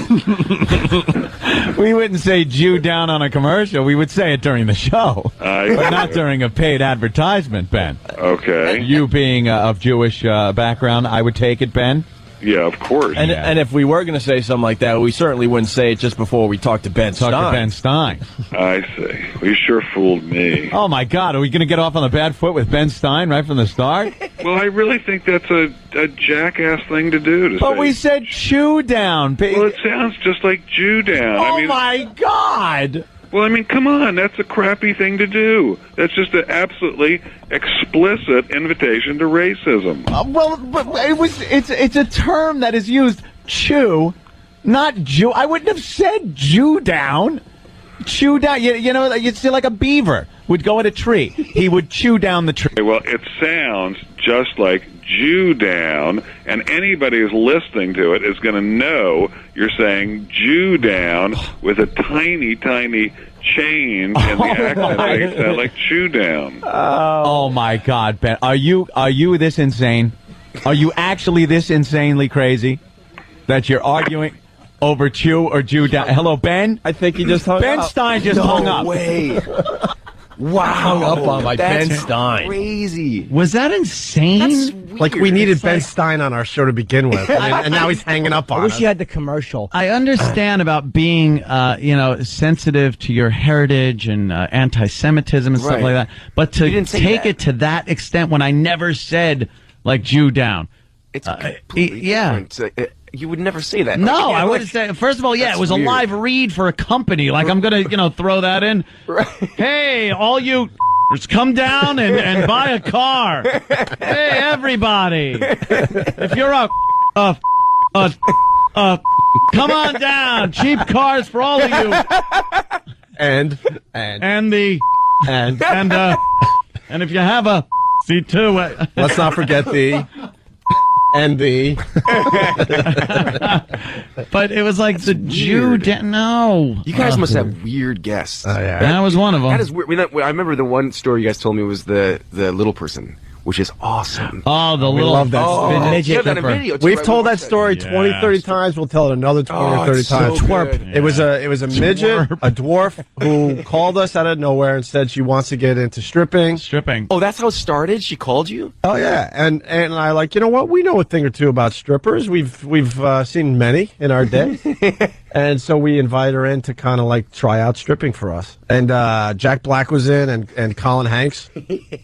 We wouldn't say Jew down on a commercial. We would say it during the show, but not during a paid advertisement, Ben. Okay. You being of Jewish background, I would take it, Ben. Yeah, of course. And if we were going to say something like that, we certainly wouldn't say it just before we talk to Ben Stein. Talk to Ben Stein. I see. Well, you sure fooled me. Oh, my God. Are we going to get off on the bad foot with Ben Stein right from the start? Well, I really think that's a jackass thing to do. To But say. we said chew down. Well, it sounds just like Jew down. Oh, my God. Well, I mean, come on. That's a crappy thing to do. That's just an absolutely explicit invitation to racism. Well, but it's a term that is used, chew, not Jew. I wouldn't have said Jew down. Chew down. You'd see like a beaver would go at a tree. He would chew down the tree. Well, it sounds just like Jew down, and anybody who's listening to it is going to know you're saying Jew down with a tiny, tiny change in the accent. Make it sound like chew down. Oh my God, Ben, are you this insane? Are you actually this insanely crazy that you're arguing over chew or Jew down? Hello, Ben. I think he just hung Ben up. Stein just hung up. No way. Wow. Hung up on my That's Ben Stein. Crazy. Was that insane? That's weird. Like we needed It's Ben like- Stein on our show to begin with, and now he's hanging up on I wish us. you had the commercial. I understand about being, sensitive to your heritage and anti-Semitism and stuff Right. like that, but You to didn't say take that. it to that extent when I never said like Jew down. It's completely yeah. different. You would never say that. No, Like, I wouldn't say. First of all, yeah, That's it was a weird. live read for a company. Like I'm gonna, throw that in. Right. Hey, all you Just come down and buy a car. Hey, everybody. If you're come on down. Cheap cars for all of you. And if you have a C2, let's not forget the but it was like the Jew. No, you guys must have weird guests. Yeah. That was one of them. That is weird. I remember the one story you guys told me was the little person, which is awesome. Oh, the we little love that midget. We've told that story 20, 30 times. We'll tell it another 20 or 30 times. Twerp. It was a midget, a dwarf, who called us out of nowhere and said she wants to get into stripping. Oh, that's how it started? She called you? Oh yeah, and I like, you know what? We know a thing or two about strippers. We've seen many in our day, and so we invite her in to kind of like try out stripping for us. And Jack Black was in, and Colin Hanks.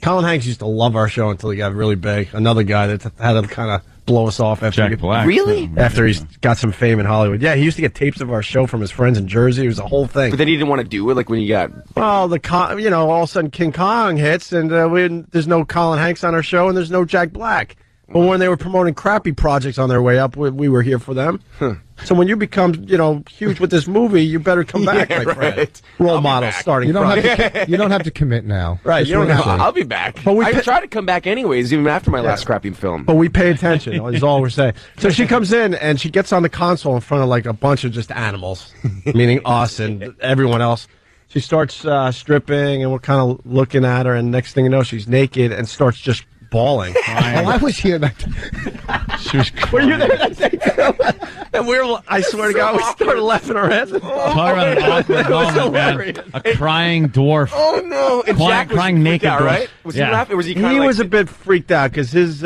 Colin Hanks used to love our show until he got really big. Another guy that had to kind of blow us off after Jack Black. Really? After he's got some fame in Hollywood. Yeah, he used to get tapes of our show from his friends in Jersey. It was a whole thing. But then he didn't want to do it, like when you got... Well, all of a sudden King Kong hits, and there's no Colin Hanks on our show, and there's no Jack Black. But when they were promoting crappy projects on their way up, we were here for them. So when you become, huge with this movie, you better come back, my friend. Role model starting. You don't have to commit now. Right. You don't have to. I'll be back. But I try to come back anyways, even after my last crappy film. But we pay attention, is all we're saying. So she comes in, and she gets on the console in front of like a bunch of just animals, meaning us and everyone else. She starts stripping, and we're kind of looking at her, and next thing you know, she's naked and starts just bawling. I was here that. She was crying. Were you there that day too? And I swear to God, we started laughing our heads off. Talk about an awkward moment, man. A crying dwarf. Oh no! And Jack was crying naked out, dwarf. right? Was he laughing? Or was he? He was a bit freaked out because his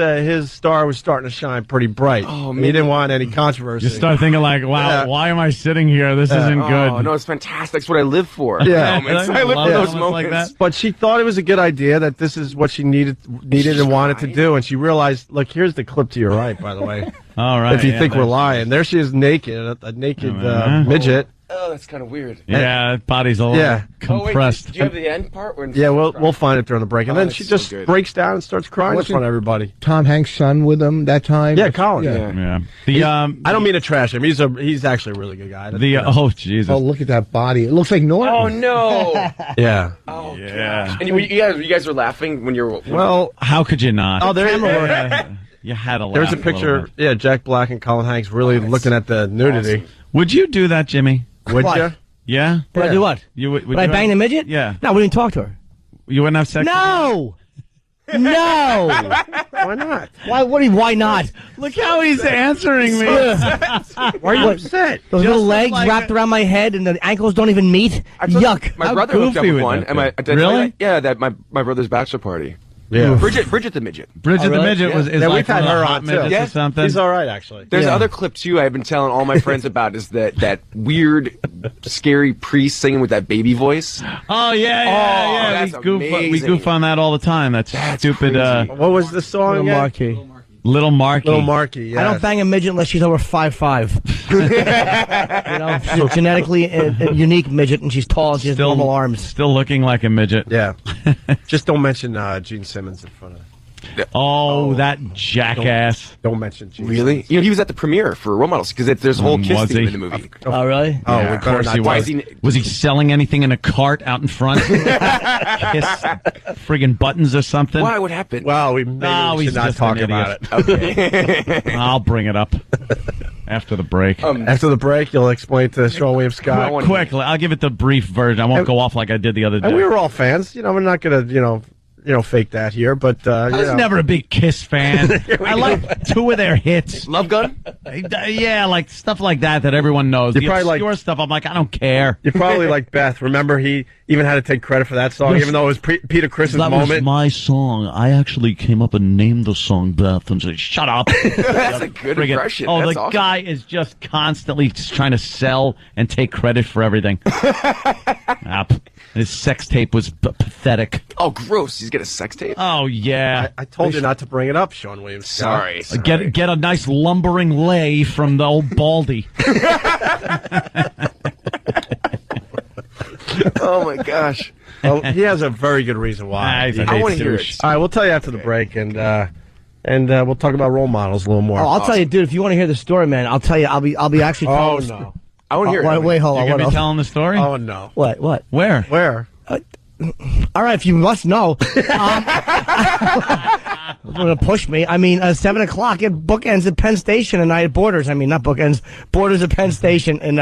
star was starting to shine pretty bright. Oh, He didn't want any controversy. You start thinking like, wow, why am I sitting here? This isn't good. Oh no, it's fantastic. That's what I live for. Yeah. I live for those moments. Like that. But she thought it was a good idea, that this is what she needed and wanted to do, and she realized. Look, here's the clip to your right, by the way. All right. If you think we're lying, there she is, naked, a naked midget. Oh, that's kind of weird. Yeah, that body's a little compressed. Do you have the end part? Yeah, we'll find it during the break, and then she just breaks down and starts crying in front of everybody. Tom Hanks' son with him that time? Yeah, Colin. Yeah. I don't mean to trash him. He's actually a really good guy. Oh Jesus! Oh, look at that body. It looks like Norton. Oh no! Yeah. Oh yeah. Gosh. And you guys were laughing when you're. Well, how could you not? Oh, there. You had a laugh. There's a picture. Yeah, Jack Black and Colin Hanks really looking at the nudity. Awesome. Would you do that, Jimmy? Would you? Yeah. Would I do what? Would I bang the midget? Yeah. No, we didn't talk to her. You wouldn't have sex? No. No. Why not? Why not? Look how he's answering me. Why are you upset? Those little legs wrapped around my head and the ankles don't even meet. Yuck. My brother hooked up with one. Really? Yeah, my brother's bachelor party. Yeah. Bridget the midget. Bridget the midget is yeah, like we've had her on too. Or something. He's all right, actually. There's another clip too I've been telling all my friends about, is that weird, scary priest singing with that baby voice. Oh yeah. That's We goof on that all the time. That's stupid. What was the song again? Marquee. Little Marky. Little Marky, yeah. I don't bang a midget unless she's over 5'5". She's a genetically unique midget, and she's tall. She has normal arms. Still looking like a midget. Yeah. Just don't mention Gene Simmons in front of her. Oh, that jackass. Don't mention Gene Really? Simmons. He was at the premiere for Role Models, because there's a whole kiss Was scene he? in the movie. Oh, really? Oh, Yeah, we of better course not. he Why was. is he- Was he selling anything in a cart out in front? Kiss friggin' buttons or something? Why? What happened? Well, we should not just talk an about it. Okay. I'll bring it up after the break. After the break, you'll explain to Sean William Scott. Quickly, I'll give it the brief version. I won't go off like I did the other day. And we were all fans. We're not going to, fake that here, but I was never a big Kiss fan. I like two of their hits. Love Gun? Yeah, like stuff like that everyone knows. You The probably obscure stuff, I'm like, I don't care. You probably like Beth. Remember, he even had to take credit for that song, even though it was Peter Chris's That moment. was my song. I actually came up and named the song Beth and said, shut up. That's a good impression. Oh, That's the awesome. guy is just constantly trying to sell and take credit for everything. His sex tape was pathetic. Oh, gross. He's got a sex tape? Oh, yeah. I told you not to bring it up, Sean William Scott. Sorry. Get a nice lumbering lay from the old Baldy. Oh my gosh. Well, he has a very good reason why. I want to hear it. All right, we'll tell you after the break, and we'll talk about role models a little more. Oh, I'll tell you, dude. If you want to hear the story, man, I'll tell you. I'll be actually. Oh telling no. I want to hear it. Wait, hold on. You're going to what be else? telling the story? Oh no. What? Where? Where? All right, if you must know. Going to push me. I mean, 7 o'clock at bookends at Penn Station tonight. Borders. I mean, not bookends. Borders at Penn Station and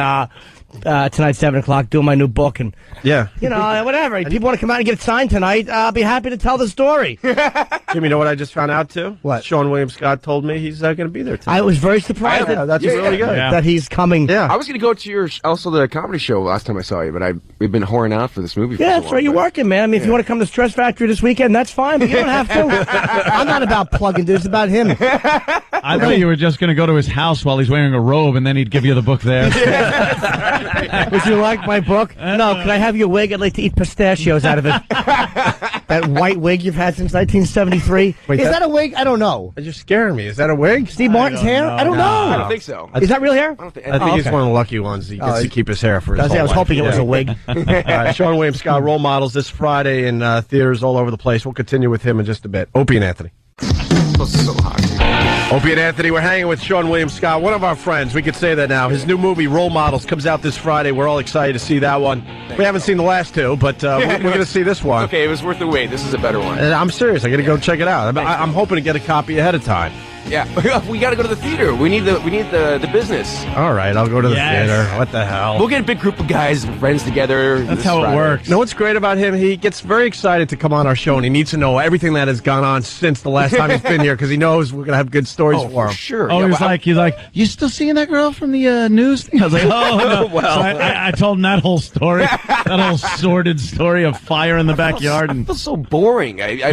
tonight 7 o'clock doing my new book and Yeah. you know whatever. People want to come out and get it signed tonight. I'll be happy to tell the story. Jimmy, you know what I just found out too? What? Sean William Scott told me he's going to be there tonight. I was very surprised. Yeah, that's really good. That he's coming. Yeah. I was going to go to your the comedy show last time I saw you, but we've been whoring out for this movie. For Yeah, so that's long, right. You're but- working, man. I mean, if you want to come to Stress Factory this weekend, that's fine, but you don't have to. I'm not about plugging dudes. It's about him. I thought you were just going to go to his house while he's wearing a robe, and then he'd give you the book there. Would you like my book? No. Could I have your wig? I'd like to eat pistachios out of it. That white wig you've had since 1973. Wait, Is that- that a wig? I don't know. You're scaring me. Is that a wig? Steve Martin's hair? I don't know. I don't think so. Is that real hair? I don't think. I think he's okay. one of the lucky ones. He gets to keep his hair for his whole I was life. hoping it was a wig. Sean William Scott, Role Models, this Friday in theaters all over the place. We'll continue with him in just a bit. Opie and Anthony. So hot. Opie and Anthony, we're hanging with Sean William Scott, one of our friends. We could say that now. His new movie, Role Models, comes out this Friday. We're all excited to see that one. We haven't seen the last two, but we're going to see this one. Okay, it was worth the wait. This is a better one. And I'm serious. I got to go check it out. I'm hoping to get a copy ahead of time. Yeah, we got to go to the theater. We need the business. All right, I'll go to the Yes. theater. What the hell? We'll get a big group of guys and friends together. That's this how it Friday. works. You know what's great about him? He gets very excited to come on our show, and he needs to know everything that has gone on since the last time he's been here, because he knows we're going to have good stories Oh, for for him. sure. Oh, Yeah, he's like, you still seeing that girl from the news thing? I was like, oh, no. Well. So I told him that whole story, that whole sordid story of fire in the backyard. I And feel so boring. I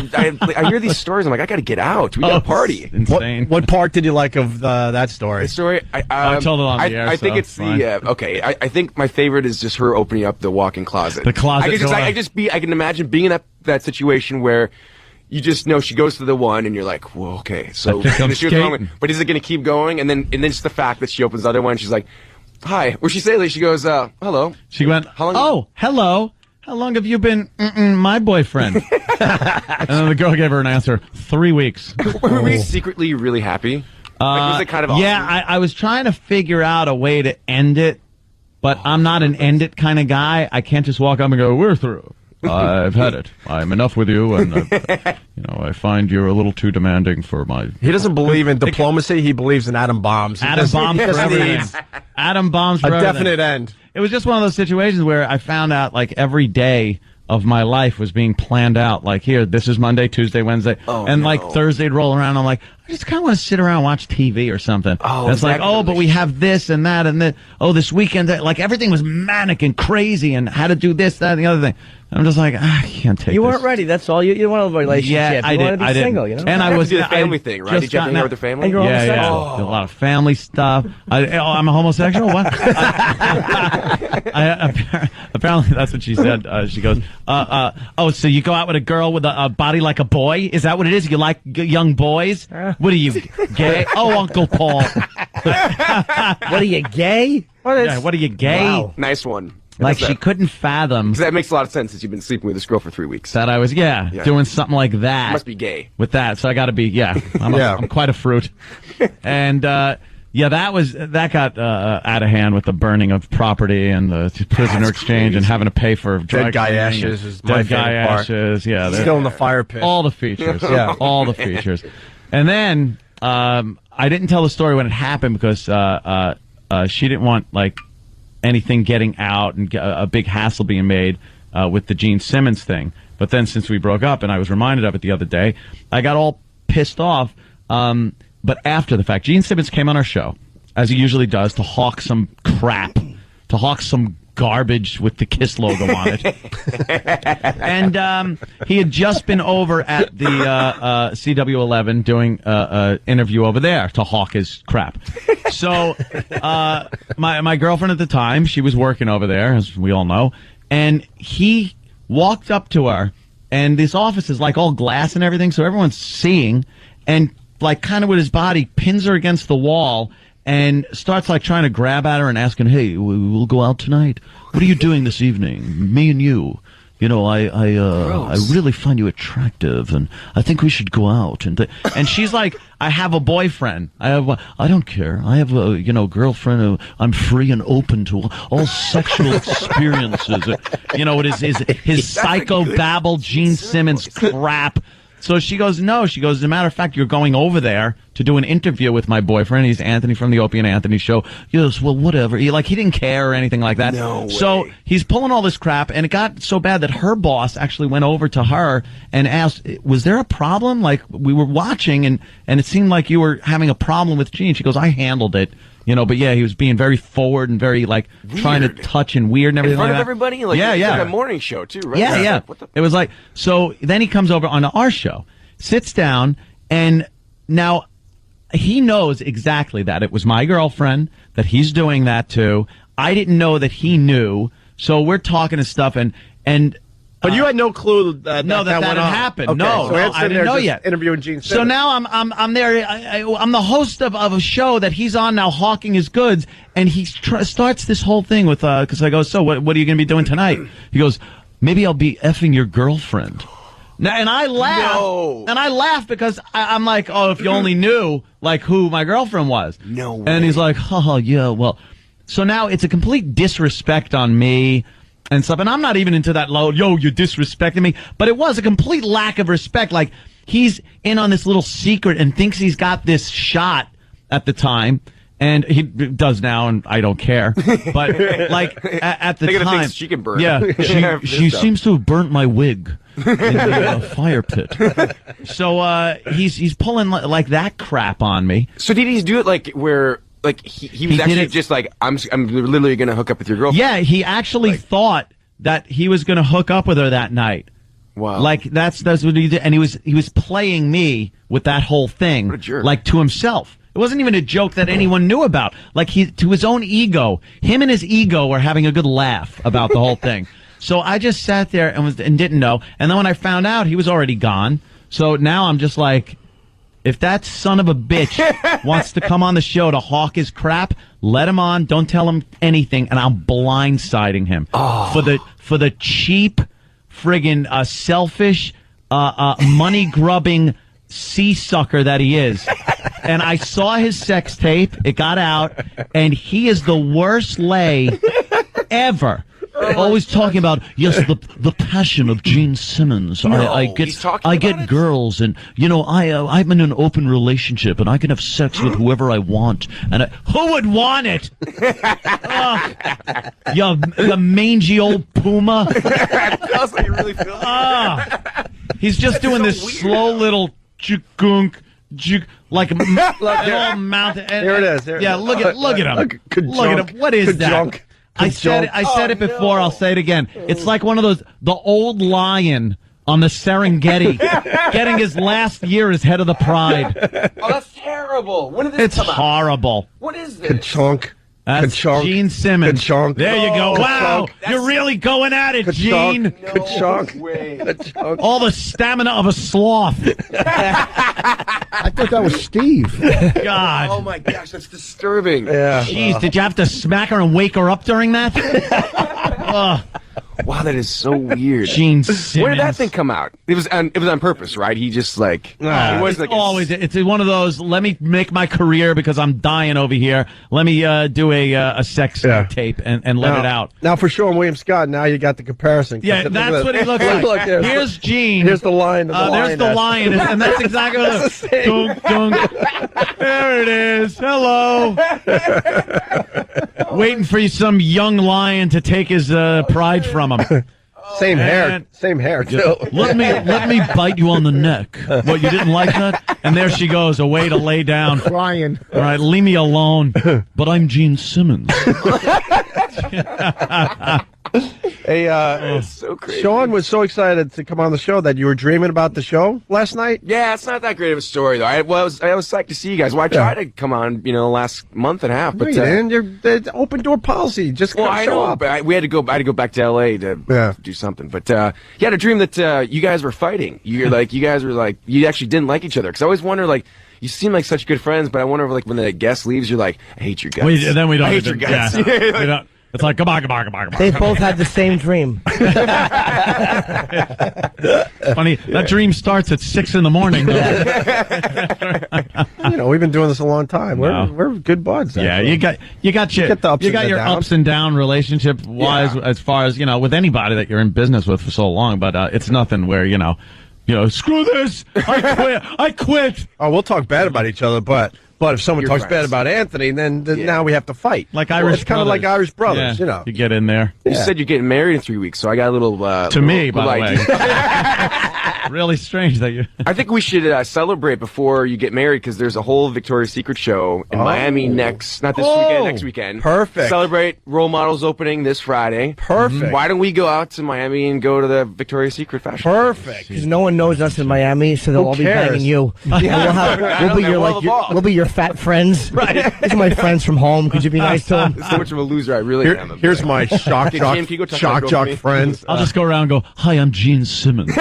hear these stories. I'm like, I got to get out. We got to party. it's insane. What part did you like of that story? The story. I told it on the air, I think so it's fine. okay. I think my favorite is just her opening up the walk-in closet. The closet I door. can imagine being in that situation where you just know she goes to the one and you're like, well, okay, so I think I'm she was wrong, skating. but is it going to keep going? And then just the fact that she opens the other one, she's like, hi. Where she say? Like, she goes, hello. She went, How long- oh, hello. How long have you been my boyfriend? And then the girl gave her an answer, 3 weeks. Were we secretly really happy? Like, was it kind of awesome? Yeah, I was trying to figure out a way to end it, but I'm not an end it kind of guy. I can't just walk up and go, we're through. I've had it. I'm enough with you, and I find you're a little too demanding for my. He doesn't believe in diplomacy. He believes in atom bombs. Atom bombs for everything. Atom bombs for A everything. definite end. It was just one of those situations where I found out like every day of my life was being planned out. Like, here, this is Monday, Tuesday, Wednesday, and like Thursday'd roll around. I'm like, I just kind of want to sit around and watch TV or something. Oh, and it's like, exactly. but we have this and that and this. Oh, this weekend, like everything was manic and crazy, and how to do this, that, and the other thing. I'm just like, I can't take. You this. weren't ready. That's all. You didn't want a relationship. Yeah, I you did. wanted to be I didn't. single. You know. And I You was have to do the family I thing, right? just Did you have to gotten hang out out- with the family? And you're Yeah, homosexual. yeah. A lot of family stuff. I'm a homosexual. What? Apparently, that's what she said. She goes, "Oh, so you go out with a girl with a body like a boy? Is that what it is? You like young boys? What are you, gay? Oh, Uncle Paul. What are you, gay? What are you, gay? Wow. Nice one. Like she couldn't fathom 'Cause that makes a lot of sense since you've been sleeping with this girl for 3 weeks. that I was, Yeah. doing something like that. You must be gay. With that, so I got to be, I'm quite a fruit. And that got out of hand with the burning of property and the prisoner exchange and having to pay for Dead guy ashes is my dead guy favorite part. ashes. Yeah, Still in the fire pit. all the features. Yeah. all the features. And then I didn't tell the story when it happened because she didn't want like anything getting out and a big hassle being made with the Gene Simmons thing. But then since we broke up and I was reminded of it the other day, I got all pissed off. But after the fact, Gene Simmons came on our show, as he usually does, to hawk some crap, to hawk some garbage with the KISS logo on it. And he had just been over at the CW11 doing an interview over there to hawk his crap. So my girlfriend at the time, she was working over there, as we all know, and he walked up to her, and this office is like all glass and everything, so everyone's seeing, and like kind of with his body pins her against the wall and starts like trying to grab at her and asking, "Hey, we'll go out tonight. What are you doing this evening? Me and you. You know, I really find you attractive, and I think we should go out." And she's like, "I have a boyfriend. I don't care. I have a girlfriend. Who I'm free and open to all sexual experiences." It is his psychobabble Gene Simmons crap. So she goes, "No." She goes, "As a matter of fact, you're going over there to do an interview with my boyfriend. He's Anthony from the Opie and Anthony Show." Yes, well, whatever. He didn't care or anything like that. No way. So he's pulling all this crap, and it got so bad that her boss actually went over to her and asked, "Was there a problem? Like, we were watching, and it seemed like you were having a problem with Gene." She goes, "I handled it." But yeah, he was being very forward and very weird. Trying to touch and weird and everything in front like of that. everybody. Yeah. Like a morning show too, right? Yeah. Like, what the? It was like, so then he comes over onto our show, sits down, and now he knows exactly that it was my girlfriend that he's doing that to. I didn't know that he knew, so we're talking and stuff, and. But you had no clue that that went had on. happened. Okay, No, so Ant's I sitting didn't there know just yet. Interviewing Gene So Simmons. now I'm there. I'm the host of a show that he's on now, hawking his goods, and he starts this whole thing with because I go, "So what are you going to be doing tonight?" He goes, "Maybe I'll be effing your girlfriend." Now, and I laugh, and I laugh because I'm like, "Oh, if you only knew like who my girlfriend was." No way. And he's like, "Oh yeah, well." So now it's a complete disrespect on me. And stuff, and I'm not even into that low, "Yo, you're disrespecting me," but it was a complete lack of respect. Like, he's in on this little secret and thinks he's got this shot at the time, and he does now, and I don't care. But like at the They're gonna time, think she can burn. yeah, she seems to have burnt my wig in the fire pit. So he's pulling like that crap on me. So did he do it like where? Like he was actually just like, I'm literally going to hook up with your girlfriend. Yeah, he actually thought that he was going to hook up with her that night. Wow. Like that's what he did, and he was playing me with that whole thing, What a jerk. like to himself. It wasn't even a joke that anyone knew about. Like to his own ego, him and his ego were having a good laugh about the whole thing. So I just sat there and didn't know, and then when I found out, he was already gone. So now I'm just like, if that son of a bitch wants to come on the show to hawk his crap, let him on. Don't tell him anything, and I'm blindsiding him for the cheap, friggin' selfish, money grubbing sea sucker that he is. And I saw his sex tape. It got out, and he is the worst lay ever. Always talking about the passion of Gene Simmons. I get girls, and I'm in an open relationship, and I can have sex with whoever I want. And who would want it? You mangy old puma. That's what you really feel. He's just doing this slow little jukunk. Like all mouth. Here it is. Yeah, look at him. Look at him. What is that? I said it before. No. I'll say it again. It's like one of those, the old lion on the Serengeti, getting his last year as head of the pride. Oh, that's terrible. When did this It's come out? horrible. What is this? Chunk. That's Gene Simmons. Ka-chunk. There you go. Oh, Wow, you're really going at it, Gene. All the stamina of a sloth. I thought that was Steve. God. Oh my gosh, that's disturbing. Yeah. Jeez, did you have to smack her and wake her up during that? Wow, that is so weird. Gene Simmons. Where did that thing come out? It was on purpose, right? He just like it wasn't like it's one of those. Let me make my career because I'm dying over here. Let me do a sex tape and let it out. Now for Sean William Scott, now you got the comparison. Yeah, that's what he looks like. Look, here's Gene. Here's the lion. There's the lion, and that's exactly what it is. Dunk, dunk. There it is. Hello. Waiting for some young lion to take his pride from him. Same hair too. Let me bite you on the neck. What, you didn't like that? And there she goes, away to lay down. Crying. All right, leave me alone. But I'm Gene Simmons. Hey, It's so crazy. Sean was so excited to come on the show that you were dreaming about the show last night. Yeah, it's not that great of a story though. I was psyched to see you guys. Well, I tried to come on, last month and a half, but No, you didn't. You're the open door policy. Just well, come I show know, up. but I had to go back to LA to do something. But I had a dream that you guys were fighting. You guys were like, you actually didn't like each other. Because I always wonder, like, you seem like such good friends, but I wonder if, like, when the guest leaves, you're like, I hate your guts. Then we don't. I hate your guts. Yeah. We don't. It's like, come on. They both had the same dream. Funny, that dream starts at 6 in the morning. We've been doing this a long time. No. We're good buds. Yeah, actually. you got Get the ups and the your downs. ups and down relationship wise as far as with anybody that you're in business with for so long, but it's nothing where screw this, I quit. Oh, we'll talk bad about each other, but if someone You're talks friends. bad about Anthony, then now we have to fight. Like Irish It's kind of like brothers. Irish brothers, Yeah, you get in there. You said you're getting married in 3 weeks, so I got a little To me, by the way. idea. Really strange that you. I think we should celebrate before you get married because there's a whole Victoria's Secret show in Miami next weekend. Perfect. Celebrate Role Models opening this Friday. Perfect. Why don't we go out to Miami and go to the Victoria's Secret fashion? Perfect. Because no one knows us in Miami, so they'll Who all be cares? banging you. Yeah. We'll be your fat friends. Right. These are my friends from home. Could you be nice to them? So much of a loser I really am. Here's my shock Hey, Jim, can you go talk to that girl jock for me? friends. I'll just go around and go, hi, I'm Gene Simmons.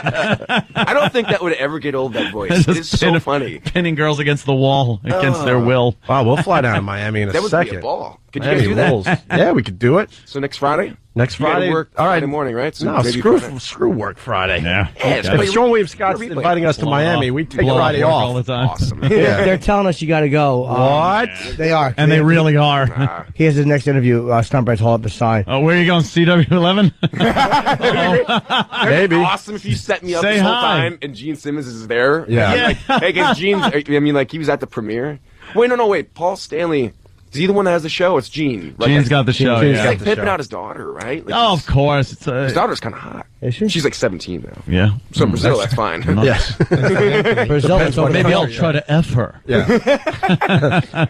I don't think that would ever get old, that voice. It's so funny. Pinning girls against the wall against their will. Wow, we'll fly down to Miami in a That would second. be a ball. Could you Miami guys do that? rules. Yeah, we could do it. So next Friday? Next You gotta Friday. work All right. Friday morning, right? So No, maybe screw Friday. work Friday. Yeah. If Sean William Scott's inviting us to Miami, we take Blow Friday work off. all the time. Awesome. They're telling us you got to go. What? They are. And they really are. He has his next interview. Stuntbright's hold up the sign. Oh, where are you going? CW11? Maybe. Awesome if you set me up Say this whole hi. time and Gene Simmons is there. Yeah. Like, hey, guys, Gene, he was at the premiere. Wait, Paul Stanley. Is he the one that has the show? It's Gene. Like, Gene's got the show. Gene's He's got like the pimping show. out his daughter, right? Like, Oh, of course. It's his daughter's kind of hot. Is she? She's like 17 now. yeah. So Brazil, that's fine. Yes. Brazil, that's over Maybe there. I'll try to F her. Yeah.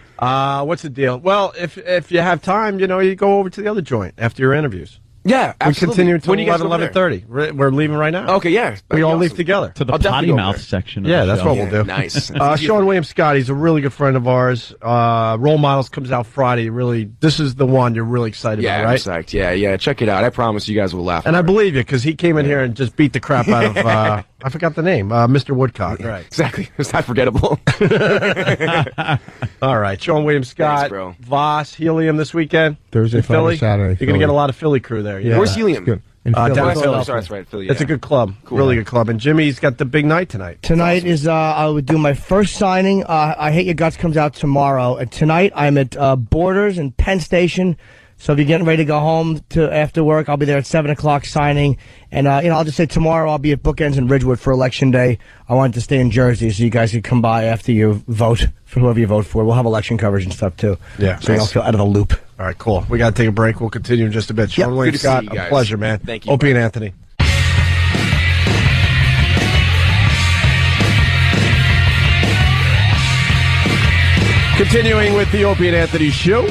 What's the deal? Well, if you have time, you go over to the other joint after your interviews. Yeah, We absolutely. continue until When do you guys 11, go over there? 11:30. We're leaving right now. Okay, yeah. We all That'd be leave awesome. together. To the I'll definitely potty go mouth over. section of Yeah, the that's show. what we'll do. Nice. Sean William Scott, he's a really good friend of ours. Role Models comes out Friday. Really, this is the one you're really excited Yeah, about, I'm right? psyched. Yeah. Check it out. I promise you guys will laugh. And I hard. believe you because he came in here and just beat the crap out of. I forgot the name. Mr. Woodcock. Right. Exactly. It's not forgettable. All right. Sean William Scott, Thanks, bro. Voss, Helium this weekend. Thursday, in Friday, Philly. Saturday, You're Philly. going to get a lot of Philly crew there. Yeah. Where's Helium? Good. In Philly. down Oh, in Philadelphia. sorry, that's right. Philly, It's a yeah. good club. Really good club. And Jimmy's got the big night tonight. Tonight is I would do my first signing. I Hate Your Guts comes out tomorrow. And tonight I'm at Borders in Penn Station. So if you're getting ready to go home to after work, I'll be there at 7 o'clock signing. And I'll just say tomorrow I'll be at Bookends in Ridgewood for Election Day. I wanted to stay in Jersey so you guys could come by after you vote for whoever you vote for. We'll have election coverage and stuff too. Yeah. So you don't feel out of the loop. All right, cool. We got to take a break. We'll continue in just a bit. Sean William Good to see Scott, you a guys. pleasure, man. Thank you. Opie and Anthony. Continuing with the Opie and Anthony show.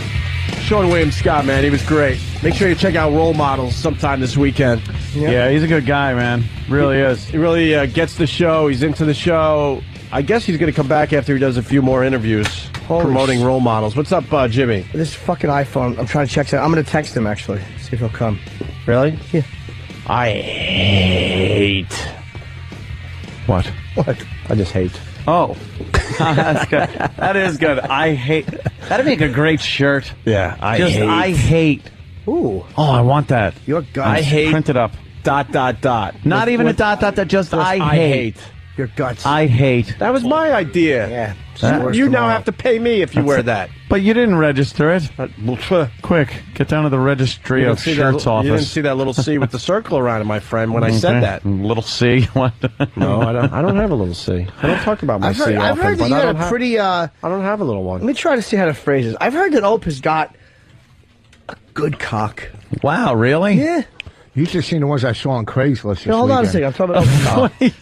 Sean William Scott, man, he was great. Make sure you check out Role Models sometime this weekend. Yeah, he's a good guy, man. Really is. He really gets the show. He's into the show. I guess he's going to come back after he does a few more interviews promoting Role Models. What's up, Jimmy? This fucking iPhone, I'm trying to check something. I'm going to text him actually. See if he'll come. Really? Yeah. I hate. What? I just hate. Oh, that's good. That is good. I hate. That'd make a great shirt. Yeah, I hate. Ooh. Oh, I want that. Your guts. I hate. Print it up. ... Not even a dot. Just I hate. Your guts. I hate. That was my idea. Yeah. You now have to pay me if you wear that. But you didn't register it. Quick, get down to the registry of shirts You office. didn't see that little C with the circle around it, my friend, when I said that. Little C. What? No, I don't have a little C. I don't talk about my C I've often, heard that but you I got don't a have. pretty. I don't have a little one. Let me try to see how to phrase this. I've heard that Ope has got a good cock. Wow, really? Yeah. You should have seen the ones I saw on Craigslist this Hold on a weekend. second. I'm talking about Ope's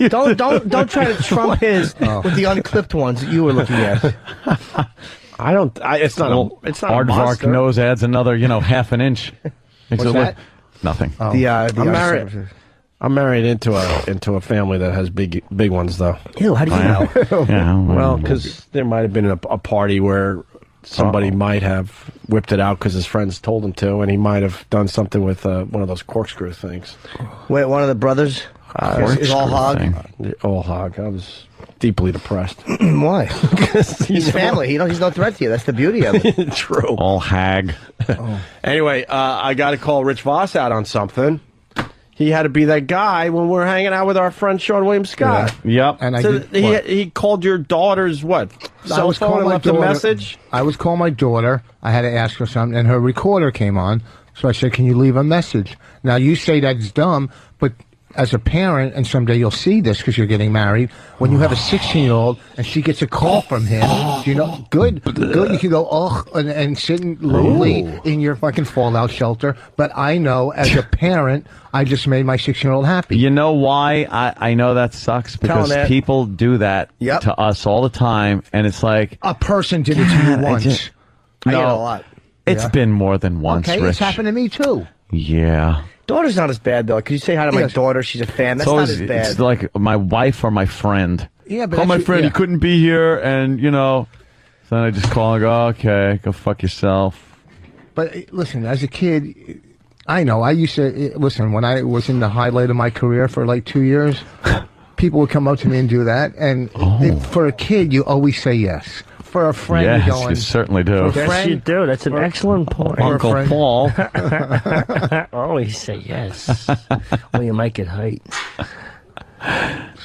cock. Don't try to trump his with the unclipped ones that you were looking at. I don't. It's not. It's not. A Aardvark monster. nose adds another, half an inch. Makes What's it that? nothing. I'm married into a family that has big ones, though. Ew, how do you know? Yeah, well, because there might have been a party where somebody might have whipped it out because his friends told him to, and he might have done something with one of those corkscrew things. Wait, one of the brothers is all hog? All hog. I was deeply depressed. Why? He's family. He's no threat to you. That's the beauty of it. True. All hag. Anyway, I got to call Rich Voss out on something. He had to be that guy when we were hanging out with our friend Sean William Scott. Yeah. Yep. And So he called your daughter's what? Cell phone and left a message? I was calling my daughter. I had to ask her something, and her recorder came on. So I said, can you leave a message? Now, you say that's dumb, but as a parent, and someday you'll see this because you're getting married, when you have a 16-year-old and she gets a call from him, good, you can go, and sit lonely in your fucking fallout shelter. But I know, as a parent, I just made my 16-year-old happy. You know why I know that sucks? Because people do that to us all the time, and it's like... A person did it to you once. I get it a lot. It's been more than once, Okay, Rich. it's happened to me, too. Yeah. Daughter's not as bad, though. Could you say hi to my daughter? She's a fan. That's not as bad. It's like my wife or my friend. Yeah, but call my that's- friend. yeah. He couldn't be here, and so then I just call and go, okay, go fuck yourself. But listen, as a kid, I know. I used to listen when I was in the highlight of my career for like 2 years. People would come up to me and do that, and for a kid, you always say yes. For a friend, Yes, you're going. you certainly do. For a Yes, friend, you do. That's an excellent point. Uncle friend. Paul. Always say yes. Or you might get hurt.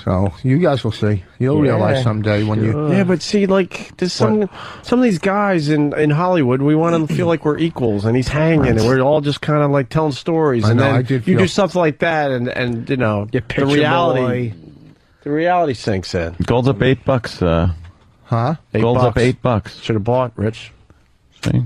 So you guys will see. You'll realize someday when you. Yeah, but see, like, there's some of these guys in Hollywood, we want to feel like we're equals, and he's hanging, and we're all just kind of like telling stories, I and know, then I did you feel- do something like that, and the picture reality, boy. the reality sinks in. Gold's up $8. Huh? Gold's up $8. Should have bought, Rich. See?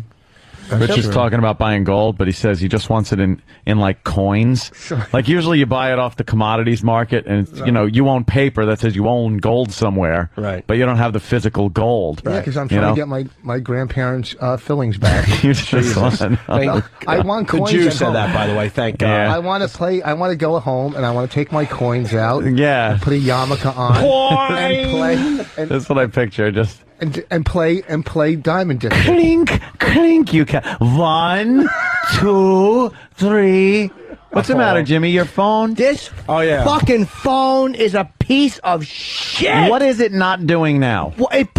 Rich is talking about buying gold, but he says he just wants it in like coins. Like usually you buy it off the commodities market, and it's, you own paper that says you own gold somewhere, right? But you don't have the physical gold. Yeah, because I'm trying to get my grandparents' fillings back. You just want I want coins. The Jew at said home. that, by the way. Thank God. Yeah. I want to play. I want to go home and I want to take my coins out. Yeah. And put a yarmulke on. And play. And, That's what I picture. Just and play diamond disc. clink, clink. You can 1, 2, 3. What's the matter, Jimmy? Your phone? This fucking phone is a piece of shit. What is it not doing now? Well, it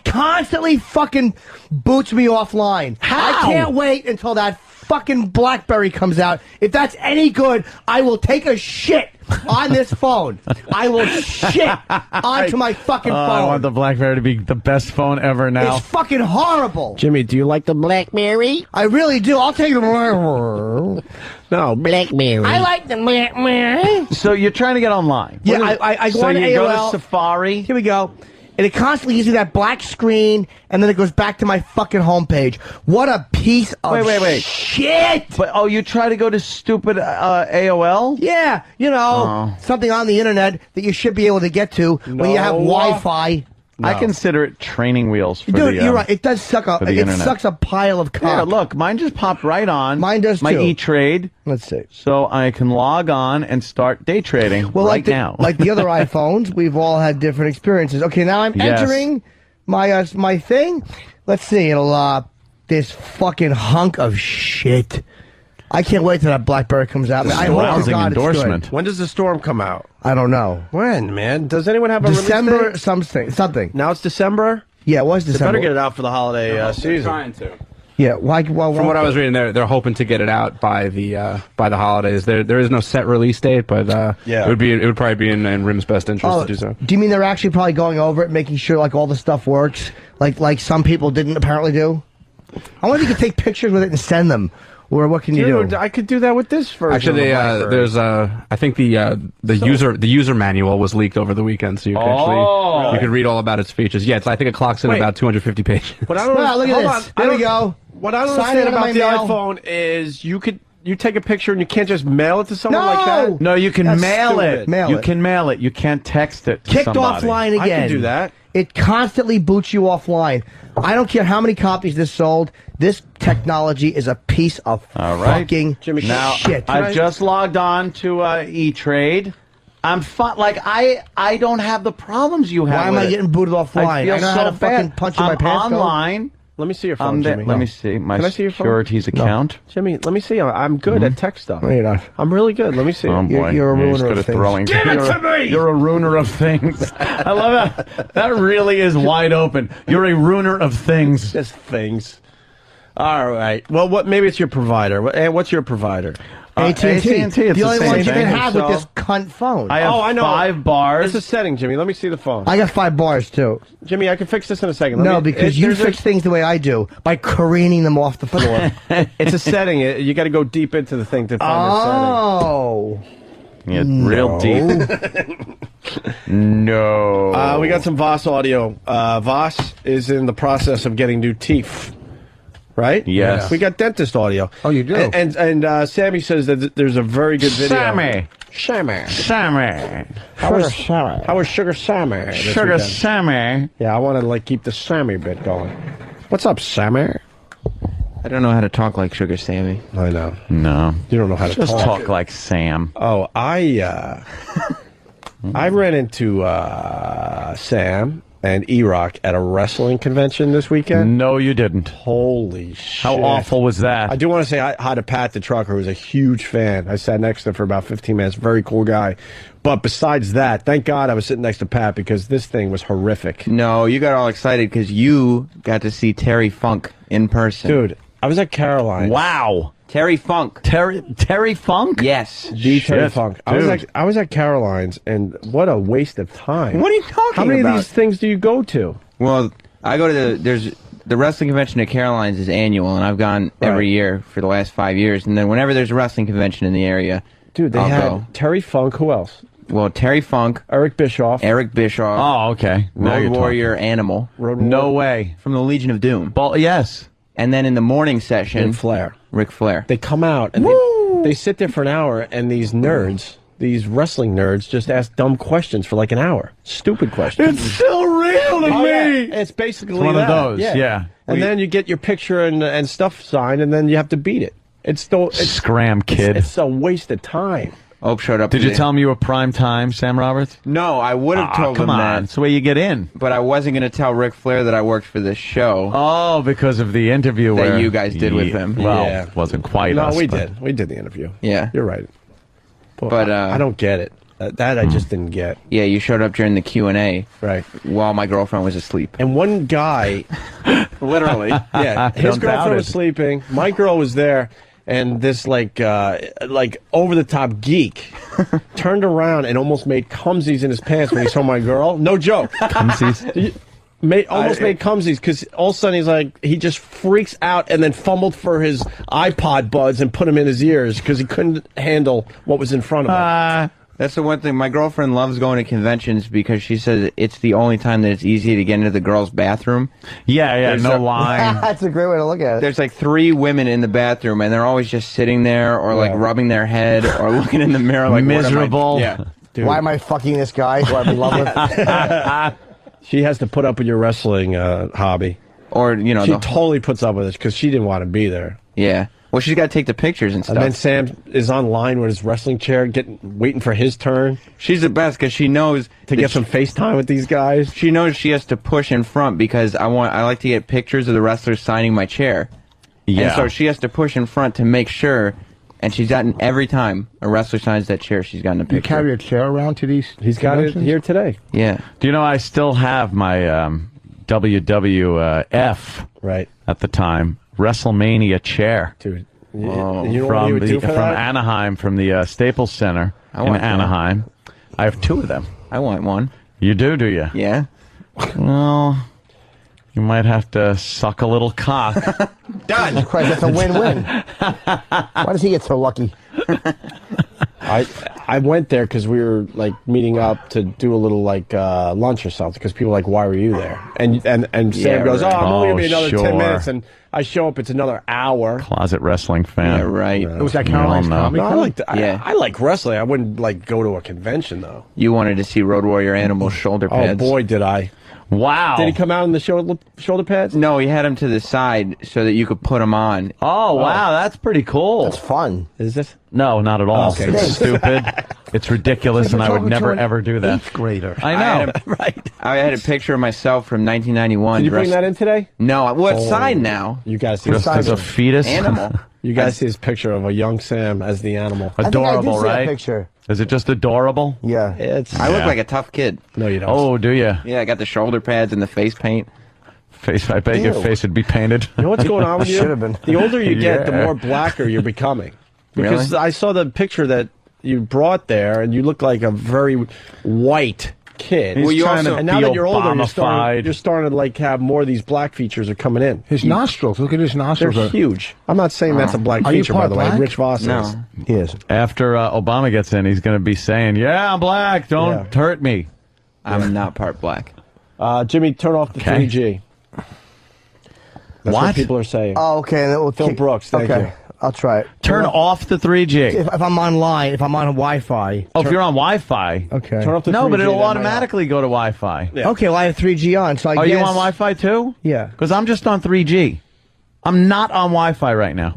constantly fucking boots me offline. How? I can't wait until that fucking BlackBerry comes out. If that's any good, I will take a shit on this phone. I will shit onto my fucking phone. I want the BlackBerry to be the best phone ever now. It's fucking horrible. Jimmy, do you like the BlackBerry? I really do. I'll take the No, BlackBerry. I like the BlackBerry. So you're trying to get online? Yeah, I go so on you AOL. go to Safari? Here we go. And it constantly gives me that black screen, and then it goes back to my fucking homepage. What a piece of Wait. shit! But you try to go to stupid AOL? Yeah, something on the internet that you should be able to get to when you have Wi-Fi. I consider it training wheels for Dude, the, you're right. It does suck up. It internet. sucks a pile of cock. Yeah, look, mine just popped right on. Mine does my too. E-Trade. Let's see. So I can log on and start day trading now. Like the other iPhones, we've all had different experiences. Okay, now I'm Yes. entering my thing. Let's see. It'll this fucking hunk of shit. I can't wait till that BlackBerry comes out. I hope to Rousing God it's good. endorsement. When does the storm come out? I don't know. When, man? Does anyone have a December release date? something. Now it's December? Yeah, it was They December. better get it out for the holiday season. Trying to. Yeah, why? From what I was reading, they're hoping to get it out by the holidays. There is no set release date, but Yeah. it would probably be in RIM's best interest to do so. Do you mean they're actually probably going over it, making sure like all the stuff works, like some people didn't apparently do? I wonder if you could take pictures with it and send them, or what can you Dude, do? I could do that with this version. Actually, there's I think the user manual was leaked over the weekend, so you could you could read all about its features. Yeah, I think it clocks in Wait. about 250 pages. What I don't Well, look at hold this. on. There we go. What I don't Sign understand into about my the mail. iPhone is you could you take a picture and you can't just mail it to someone like that? No, you can That's mail stupid. it. Mail you it. can mail it. You can't text it to Kicked somebody. offline again. I can do that. It constantly boots you offline. I don't care how many copies this sold. This technology is a piece of fucking Now, shit. I've just logged on to E-Trade. I'm fine. Like, I don't have the problems you have. Why am with I it. getting booted offline? I feel I know so how to bad. fucking punch in my I'm pants code. online. Let me see your phone, Jimmy. Let me see my Can I see your phone? securities account. Jimmy, let me see. I'm good at tech stuff. No, you're not. I'm really good. Let me see. Oh, boy. You're a He's ruiner good of at things. throwing. Give it to me! You're a ruiner of things. I love that. That really is wide open. You're a ruiner of things. Just things. All right. Well, maybe it's your provider. What's your provider? AT&T. AT&T, it's The only the one same you can thing. have with this cunt phone. I have I know. 5 bars. It's a setting, Jimmy. Let me see the phone. I got 5 bars, too. Jimmy, I can fix this in a second. No, because you fix things the way I do, by careening them off the floor. It's a setting. You got to go deep into the thing to find Oh. Yeah, real deep. No. We got some Voss audio. Voss is in the process of getting new teeth. Right? Yes. We got dentist audio. Oh, you do? And Sammy says that there's a very good video. Sammy. How was Sugar Sammy? this Sugar weekend? Sammy. Yeah, I want to keep the Sammy bit going. What's up, Sammy? I don't know how to talk like Sugar Sammy. I know. No. You don't know how to Just talk like Sam. Oh, I ran into Sam and E-Rock at a wrestling convention this weekend. No, you didn't. Holy shit. How awful was that? I do want to say hi to Pat the trucker, who's a huge fan. I sat next to him for about 15 minutes. Very cool guy. But besides that, thank God I was sitting next to Pat, because this thing was horrific. No, you got all excited because you got to see Terry Funk in person. Dude, I was at Caroline's. Wow. Terry Funk. Terry Funk? Yes. The Terry Shit, Funk. dude. I was at Caroline's, and what a waste of time. What are you talking How many about? of these things do you go to? Well, I go to the wrestling convention at Caroline's is annual, and I've gone every year for the last 5 years. And then whenever there's a wrestling convention in the area, Dude, they I'll had go. Terry Funk. Who else? Well, Terry Funk, Eric Bischoff. Oh, okay. Now Road you're Warrior Animal. No way. From the Legion of Doom. Yes. And then in the morning session, Ric Flair. Ric Flair. They come out and they sit there for an hour, and these nerds, these wrestling nerds, just ask dumb questions for like an hour. Stupid questions. It's so real to me. Yeah. It's basically It's one of that. those, yeah. And then you get your picture and stuff signed, and then you have to beat it. It's Scram, kid. It's a waste of time. Ope showed up. Did you tell him you were prime time, Sam Roberts? No, I would have told come him on. that. It's the way you get in. But I wasn't going to tell Ric Flair that I worked for this show. Oh, because of the interview That where you guys did with him. Well, Yeah. wasn't quite No, us. we but- did. We did the interview. Yeah. You're right. But I don't get it. That I just didn't get. Yeah, you showed up during the Q&A. Right. While my girlfriend was asleep. And one guy, literally, yeah, his Don't doubt girlfriend it. was sleeping. My girl was there, and this like over the top geek turned around and almost made cumsies in his pants when he saw my girl. No joke. Cumsies? Almost made cumsies, because all of a sudden he just freaks out and then fumbled for his iPod buds and put them in his ears because he couldn't handle what was in front of him. That's the one thing. My girlfriend loves going to conventions because she says it's the only time that it's easy to get into the girls' bathroom. Yeah, There's no a- line. That's a great way to look at it. There's like 3 women in the bathroom, and they're always just sitting there or like rubbing their head or looking in the mirror like, what am I- Miserable. Yeah. Dude. Why am I fucking this guy who I'm in love with? She has to put up with your wrestling hobby. Or, you know, she the- totally puts up with it because she didn't want to be there. Yeah. Well, she's got to take the pictures and stuff. And then Sam is online with his wrestling chair, waiting for his turn. She's the best because she knows to get some FaceTime with these guys. She knows she has to push in front because I like to get pictures of the wrestlers signing my chair. Yeah. And so she has to push in front to make sure. And she's gotten every time a wrestler signs that chair, she's gotten a picture. You carry a chair around to these? He's got it here today. Yeah. Do you know I still have my WWF right at the time WrestleMania chair, dude? from Anaheim, from the Staples Center in want that. Anaheim. I have 2 of them. I want one. You do you? Yeah. Well, you might have to suck a little cock. Done. Christ, that's a win-win. Why does he get so lucky? I went there because we were like meeting up to do a little like lunch or something. Because people were like, why were you there? And Sam goes, I'm only gonna be another 10 minutes, and I show up. It's another hour. Closet wrestling fan. Yeah, right. It was that Caroline's Comedy No, Club? I like wrestling. I wouldn't like go to a convention though. You wanted to see Road Warrior Animal's shoulder Oh pads. boy, did I! Wow. Did he come out in the shoulder pads? No, he had them to the side so that you could put them on. Oh, wow, that's pretty cool. That's fun. Is this? No, not at all. Okay. It's stupid. It's ridiculous, and I would never, ever do that. 8th grader. I know. I had a picture of myself from 1991. Did you bring that in today? No, well, it's signed now. You guys see Just as a fetus? Animal. You guys see his picture of a young Sam as the animal. Adorable, I think I did see right? that picture. Is it just adorable? Yeah. I look like a tough kid. No, you don't. Oh, do you? Yeah, I got the shoulder pads and the face paint. I bet your face would be painted. You know what's going on with you? Should have been. The older you get, the Yeah. more blacker you're becoming. Because Really? I saw the picture that you brought there, and you look like a very white kid. He's trying to and now be that you're older, Obama-fied. you're starting to like have more of these black features are coming in. His nostrils. Look at his They're nostrils. huge. I'm not saying that's a black Are you feature, by part the way. black? Rich Voss is. No. He is. After Obama gets in, he's going to be saying, yeah, I'm black. Don't hurt me. I'm not part black. Jimmy, turn off the Okay. 3G. That's what people are saying. Oh, okay. And then we'll Phil Brooks, thank okay. you. I'll try it. Turn off the 3G. If I'm online, if I'm on Wi-Fi. Oh, if you're on Wi-Fi. Okay. Turn off the No, 3G, but it'll that might automatically go to Wi-Fi. Yeah. Okay, well I have 3G on, so I Are guess. you on Wi-Fi too? Yeah. Because I'm just on 3G. I'm not on Wi-Fi right now.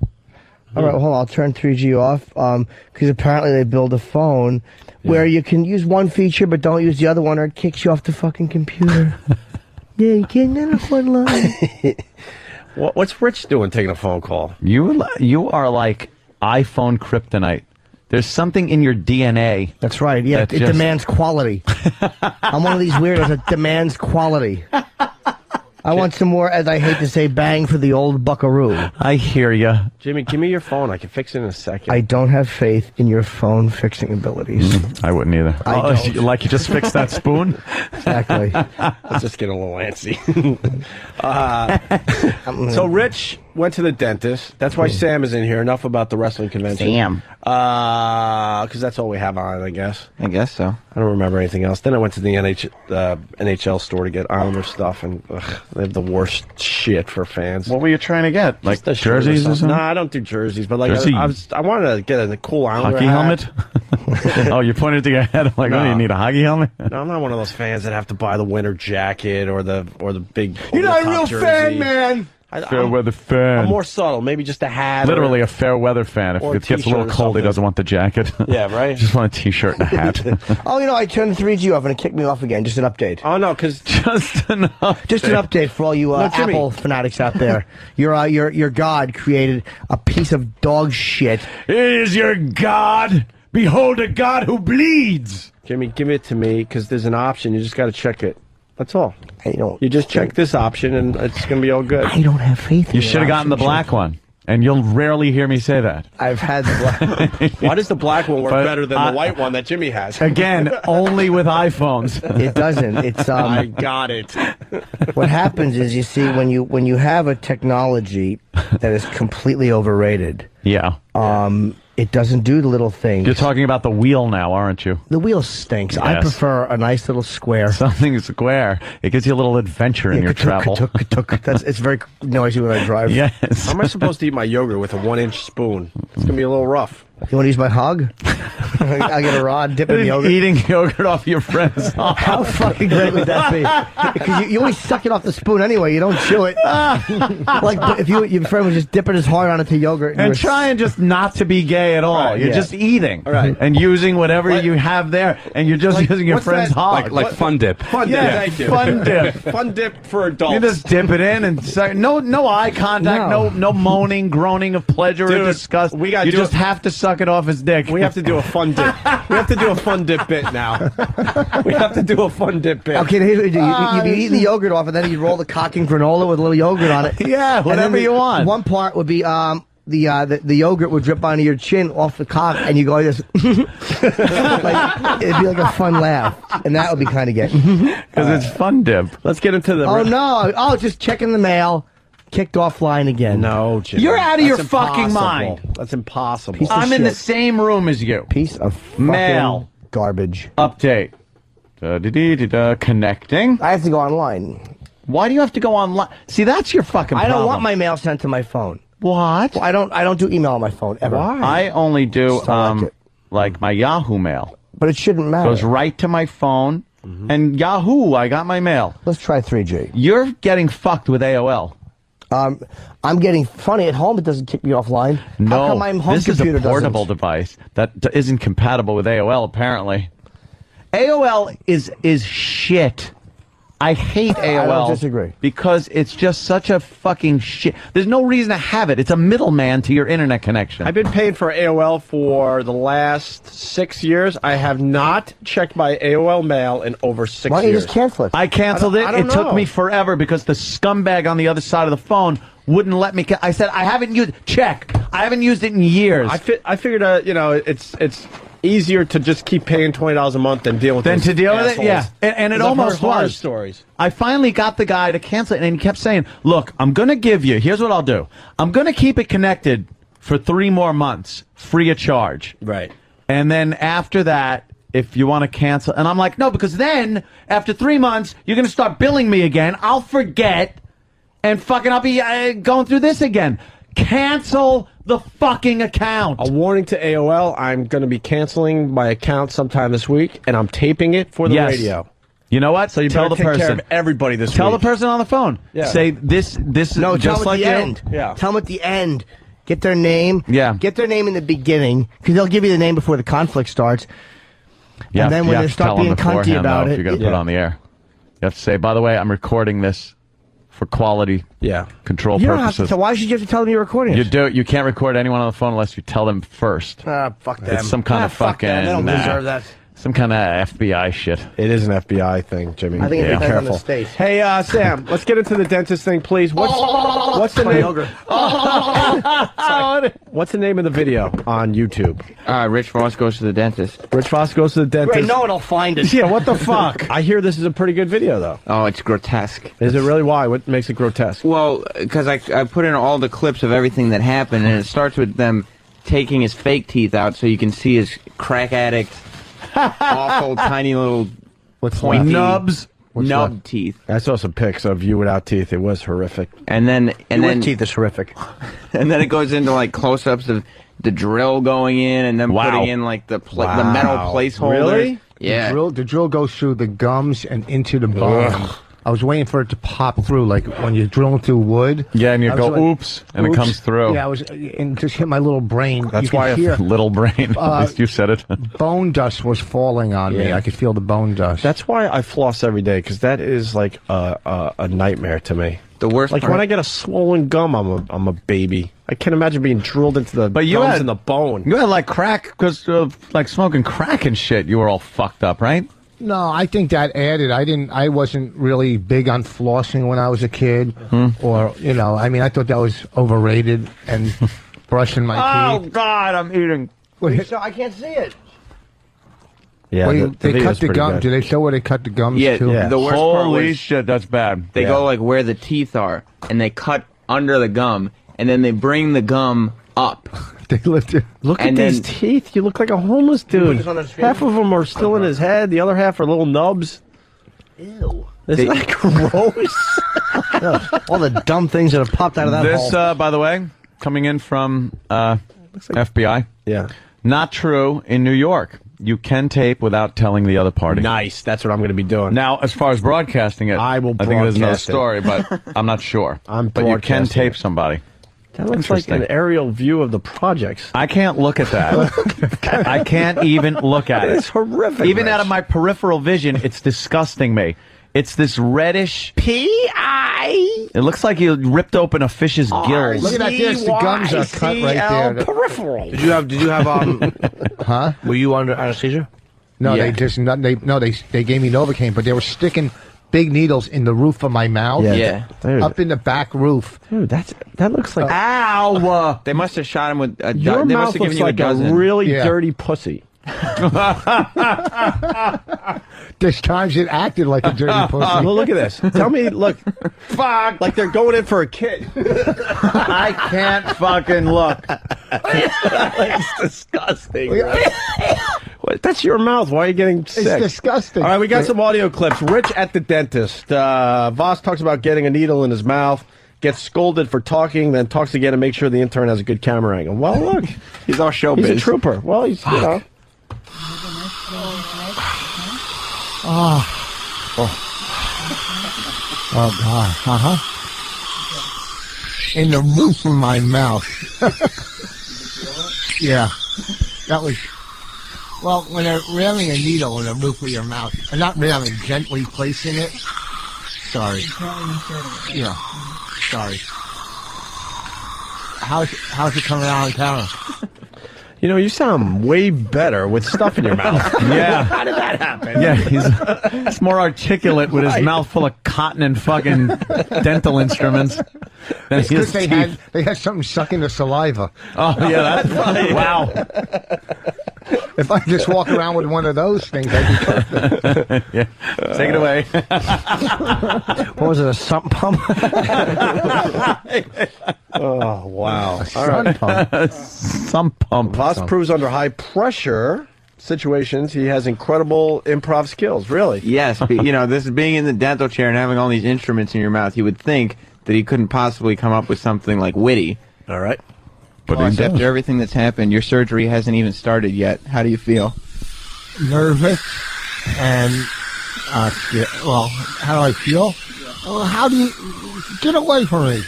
All right, well, hold on. I'll turn 3G off because apparently they build a phone where you can use one feature but don't use the other one or it kicks you off the fucking computer. Yeah, you can't get off one line. What's Rich doing taking a phone call? You are like iPhone kryptonite. There's something in your DNA. That's right. Yeah, it demands quality. I'm one of these weirdos that demands quality. I want some more, as I hate to say, bang for the old buckaroo. I hear you. Jimmy, give me your phone. I can fix it in a second. I don't have faith in your phone fixing abilities. I wouldn't either. I don't. Like you just fixed that spoon? Exactly. Let's just get a little antsy. So Rich went to the dentist. That's why Sam is in here. Enough about the wrestling convention. Sam. Because that's all we have on it, I guess. I guess so. I don't remember anything else. Then I went to the NHL store to get Islander stuff, and they have the worst shit for fans. What were you trying to get? Like Just a shirt jerseys or something? No, I don't do jerseys, but like Jersey. I wanted to get a cool Islander Hockey hat. helmet? Oh, you pointed to your head. I'm like, No. oh, you need a hockey helmet? No, I'm not one of those fans that have to buy the winter jacket or the big. You're not a over-the-top real fan, jersey. man. Fair weather fan. I'm more subtle. Maybe just a hat. Literally a fair weather fan. If or a it gets a little t-shirt or cold, he something. doesn't want the jacket. Yeah, right? Just want a t-shirt and a hat. Oh, I turned the 3G off and it kicked me off again. Just an update. Oh no, because Just an update. Just an update for all you No, Jimmy. Apple fanatics out there. Your God created a piece of dog shit. It is your God. Behold a God who bleeds. Jimmy, give it to me because there's an option. You just got to check it. That's all. I don't. You just check this option and it's going to be all good. I don't have faith in You your should have gotten the option black shit. one. And you'll rarely hear me say that. I've had the black. Why does the black one work But better than the white one that Jimmy has? Again, only with iPhones. It doesn't. It's I got it. what happens is you see when you have a technology that is completely overrated. Yeah. It doesn't do the little things. You're talking about the wheel now, aren't you? The wheel stinks. I Yes. prefer a nice little square. Something square. It gives you a little adventure in your travel. It's very noisy when I drive. Yes. How am I supposed to eat my yogurt with a 1-inch spoon? It's going to be a little rough. You want to use my hog? I get a rod, dip it in yogurt. Eating yogurt off your friend's hog. How fucking great would that be? Because you always suck it off the spoon anyway. You don't chew it. Like if your friend was just dipping his heart on it to yogurt. And you were trying just not to be gay at all. Right, You're yeah. just eating. Right. And using whatever you have there. And you're just using your what's friend's that? hog. Like Fun Dip. Fun Yeah, dip. Thank you. Fun Dip. Fun dip for adults. You just dip it in and no eye contact, no moaning, groaning of pleasure or Dude, disgust. we gotta you do just have to suck it off his dick. We have to do a fun dip. We have to do a fun dip bit now. We have to do a fun dip bit. Okay, here's what you do. You eat the yogurt off, and then you roll the cock and granola with a little yogurt on it. Yeah, And then whatever you want. One part would be the yogurt would drip onto your chin off the cock, and you go like this. Like, it'd be like a fun laugh, and that would be kind of gay. Because it's Fun Dip. Let's get into the. Oh no! Oh, just checking the mail. kicked offline again. No, Jimmy. You're out of your That's fucking impossible. mind. That's impossible. Piece of I'm in the shit. same room as you. Piece of fucking Mail. garbage. Update. Connecting. I have to go online. Why do you have to go online? See, that's your fucking I problem. don't want my mail sent to my phone. What? Well, I don't do email on my phone ever. Why? I only do Just don't like it. like my Yahoo mail. But it shouldn't matter. Goes right to my phone. And Yahoo, I got my mail. Let's try 3G. You're getting fucked with AOL. I'm getting funny at home. It doesn't kick me offline. How No, come my home this is computer a portable doesn't? device that isn't compatible with AOL, apparently. AOL is shit. I hate AOL. I don't disagree. Because it's just such a fucking shit. There's no reason to have it. It's a middleman to your internet connection. I've been paying for AOL for the last 6 years. I have not checked my AOL mail in over 6 years. Why don't you just cancel it? I canceled it. I don't It took know. me forever because the scumbag on the other side of the phone wouldn't let me. I said, I haven't used check. I haven't used it in years. I figured, it's easier to just keep paying $20 a month than deal with Than those to deal with it, assholes. yeah. And it 'Cause I've almost heard horror was. stories. I finally got the guy to cancel it, and he kept saying, look, I'm going to give you, here's what I'll do. I'm going to keep it connected for 3 more months, free of charge. Right. And then after that, if you want to cancel, and I'm like, no, because then, after 3 months, you're going to start billing me again. I'll forget, and fucking I'll be going through this again. Cancel the fucking account. A warning to AOL, I'm going to be canceling my account sometime this week, and I'm taping it for the Yes. radio. You know what? So you tell better the take care person. of everybody this Tell week. the person on the phone. Yeah. Say this No, is tell just them like at the you. end. Yeah. Tell them at the end. Get their name. Yeah. Get their name in the beginning, because they'll give you the name before the conflict starts. Yeah, And then you when have they to start tell them being cunty beforehand, about though, it, if you're going to put it on the air. You have to say, by the way, I'm recording this for quality control You don't have purposes. to. So why should you have to tell them you're recording it? You do. You can't record anyone on the phone unless you tell them first. Fuck them. It's some kind of fuck fucking. them. They don't deserve that. Some kind of FBI shit. It is an FBI thing, Jimmy. I think it Be depends on careful. the state. Hey, Sam, let's get into the dentist thing, please. What's the name? What's the name of the video on YouTube? Rich Voss goes to the dentist. Rich Voss goes to the dentist. Great, no one will find it. Yeah, what the fuck? I hear this is a pretty good video, though. Oh, it's grotesque. Is it really? Why? What makes it grotesque? Well, because I put in all the clips of everything that happened, and it starts with them taking his fake teeth out so you can see his crack addict, awful, tiny little pointy nubs. nub teeth. I saw some pics of you without teeth. It was horrific. And then Your teeth is horrific. and then it goes into like close-ups of the drill going in, and then putting in like the metal placeholder. Really? Yeah. The drill goes through the gums and into the bone. I was waiting for it to pop through, like when you're drilling through wood. Yeah, and you I go, was like, oops, and it comes through. Yeah, and just hit my little brain. That's You could why a hear little brain. At least you said it. bone dust was falling on me. Yeah. I could feel the bone dust. That's why I floss every day, because that is like a nightmare to me. The worst Like part. when I get a swollen gum, I'm a baby. I can't imagine being drilled into the But you gums had- in the bone. You had like crack because of like smoking crack and shit. You were all fucked up, right? No, I think that added. I wasn't really big on flossing when I was a kid, or I mean, I thought that was overrated. And brushing my teeth. God, I'm eating. So I can't see it. Yeah, Well, the they video's cut the pretty gum. good. Do they show where they cut the gums Yeah, too? the worst part Holy was shit, that's bad. they go like where the teeth are, and they cut under the gum, and then they bring the gum up. They lift it. Look at And these then- teeth. You look like a homeless put dude. this on the screen? Half of them are still in his head. The other half are little nubs. Ew. Isn't that gross? All the dumb things that have popped out of that This, hole. by the way, coming in from FBI. Yeah. Not true in New York. You can tape without telling the other party. Nice. That's what I'm going to be doing. Now, as far as broadcasting it, I will I think there's another broadcast it. story, but I'm not sure. I'm but you can broadcasting tape it. somebody. That looks like an Interesting. aerial view of the projects. I can't look at that. I can't even look at it. It's horrific. Even Rich. out of my peripheral vision, it's disgusting me. It's this reddish. P.I. It looks like you ripped open a fish's gills. Look at that. Yes, the gums are cut right there. Peripheral. Did you have Huh? Were you under anesthesia? No, Yeah. they gave me Novocaine, but they were sticking big needles in the roof of my mouth. Yeah. Dude, Up in the back roof. dude, that looks like Ow! They must have shot him with a your they mouth must have given looks you like a dozen. really Yeah. dirty pussy. There's times it acted like a dirty pussy. Well, look at this. Tell me, look. Fuck. Like they're going in for a kid. I can't fucking look. It's disgusting. What? That's your mouth. Why are you getting sick? It's disgusting. All right, we got some audio clips. Rich at the dentist. Voss talks about getting a needle in his mouth, gets scolded for talking, then talks again to make sure the intern has a good camera angle. Well, look. He's all showbiz. He's a trooper. Well, he's, you know. Oh, God. In the roof of my mouth. Yeah. That was... Well, when they're ramming a needle in the roof of your mouth, and not ramming, gently placing it. Sorry. Yeah. Sorry. How's it coming out on camera? You know, you sound way better with stuff in your mouth. Yeah. How did that happen? Yeah, he's more articulate with his mouth full of cotton and fucking dental instruments. It's because they had something sucking the saliva. Oh, yeah, that's right. Wow. If I just walk around with one of those things, I'd be perfect. Yeah. Take it away. What was it, a sump pump? Oh, wow. Sun pump. Sump pump. Voss proves under high pressure situations he has incredible improv skills, really. Yes, but, you know, this is being in the dental chair and having all these instruments in your mouth. You would think that he couldn't possibly come up with something like witty. All right. But after everything that's happened, your surgery hasn't even started yet. How do you feel? Nervous and well, how do I feel? Well, how do you get away from me?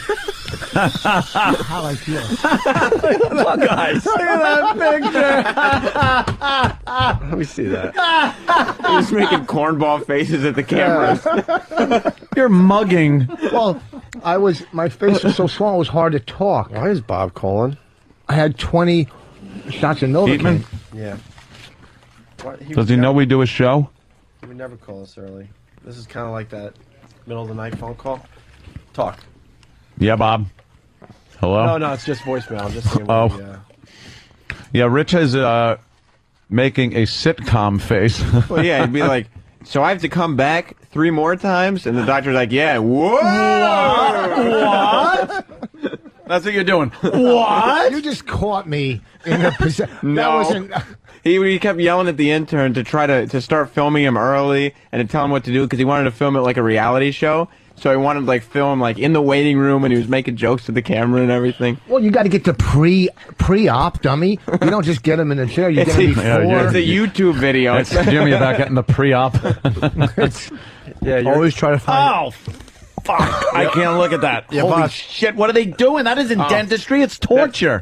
How do I feel? Look, guys. Look at that picture. Let me see that. He's making cornball faces at the cameras. You're mugging. Well, my face was so swollen it was hard to talk. Why is Bob calling? I had 20 shots of Novocaine. Yeah. Does he know we do a show? We never call us early. This is kind of like that middle of the night phone call. Talk. Yeah, Bob. Hello? No, it's just voicemail. I'm just saying. Yeah, Rich is making a sitcom face. Well, yeah, he'd be like, so I have to come back 3 more times? And the doctor's like, yeah, whoa! What? That's what you're doing. What? You just caught me in a position. No. He kept yelling at the intern to try to start filming him early and to tell him what to do because he wanted to film it like a reality show. So he wanted to film in the waiting room and he was making jokes to the camera and everything. Well, you got to get the pre-op, dummy. You don't just get him in a chair. You get him before. It's a YouTube video. It's Jimmy about getting the pre-op. Always try to find. Oh, fuck. I can't look at that. Yeah, Holy boss. shit, what are they doing? That isn't dentistry, it's torture.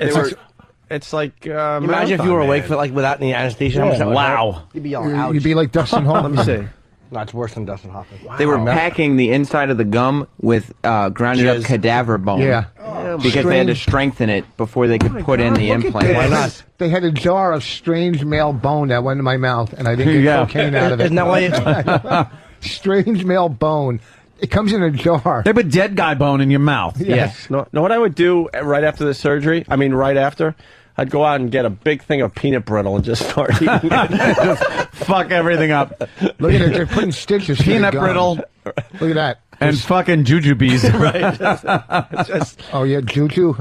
It's like imagine if you were awake for without any anesthesia. Yeah. Wow. You'd be yelling out. You'd be like Dustin Hoffman. Let me see. No, it's worse than Dustin Hoffman. Wow. They were packing the inside of the gum with grounded up cadaver bone. Yeah. Because they had to strengthen it before they could put in the implant. Why not? They had a jar of strange male bone that went in my mouth, and I didn't get cocaine out of it. Isn't that why strange male bone. It comes in a jar. They put dead guy bone in your mouth. Yes. No, what I would do right after the surgery, right after, I'd go out and get a big thing of peanut brittle and just start eating it. Just fuck everything up. Look at it. They're putting stitches. Peanut brittle. Look at that. And fucking jujubes. Right. Oh, yeah, juju.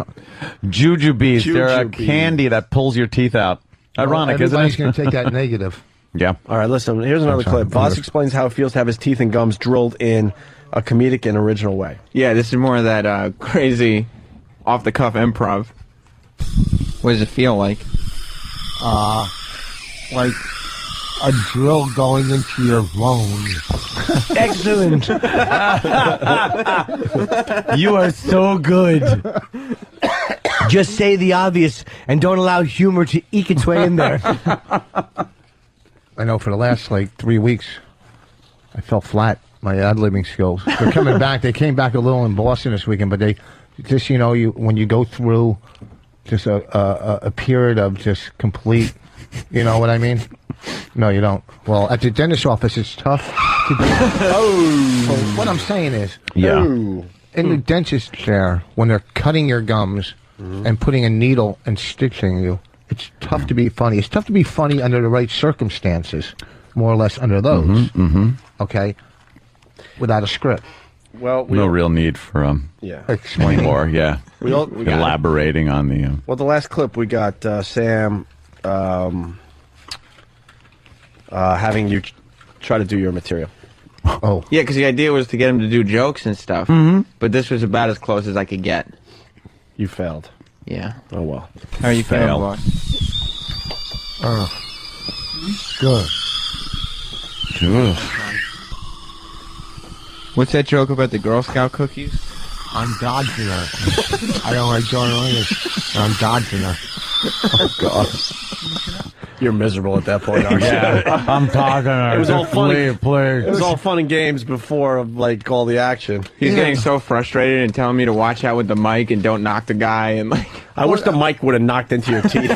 Jujubes. They're a Jujubes. candy that pulls your teeth out. Ironic, isn't it? Everybody's going to take that negative. Yeah. All right, listen, here's another clip. Voss explains how it feels to have his teeth and gums drilled in a comedic and original way. Yeah, this is more of that crazy, off-the-cuff improv. What does it feel like? Like a drill going into your bone. Excellent. You are so good. Just say the obvious and don't allow humor to eke its way in there. I know for the last 3 weeks, I fell flat. My ad-libbing skills. They're coming back. They came back a little in Boston this weekend, but they just, when you go through just a period of just complete, you know what I mean? No, you don't. Well, at the dentist's office, it's tough to do. So what I'm saying is, in the dentist chair, when they're cutting your gums and putting a needle and stitching you, it's tough to be funny. It's tough to be funny under the right circumstances. more or less under those. Mm-hmm. Okay, without a script. Well, No real need for explaining more. Yeah, We got elaborating on the. Well, the last clip we got Sam having you try to do your material. Oh. Yeah, because the idea was to get him to do jokes and stuff. But this was about as close as I could get. You failed. Yeah. Oh well. How are you feeling, Fail. boss? Good. What's that joke about the Girl Scout cookies? I'm dodging her. I don't like journalists. I'm dodging her. Oh God. You're miserable at that point, aren't you? I'm talking. It was all fun. Please. It was all fun and games before like all the action. He's getting so frustrated and telling me to watch out with the mic and don't knock the guy and like. I wish the mic would have knocked into your teeth.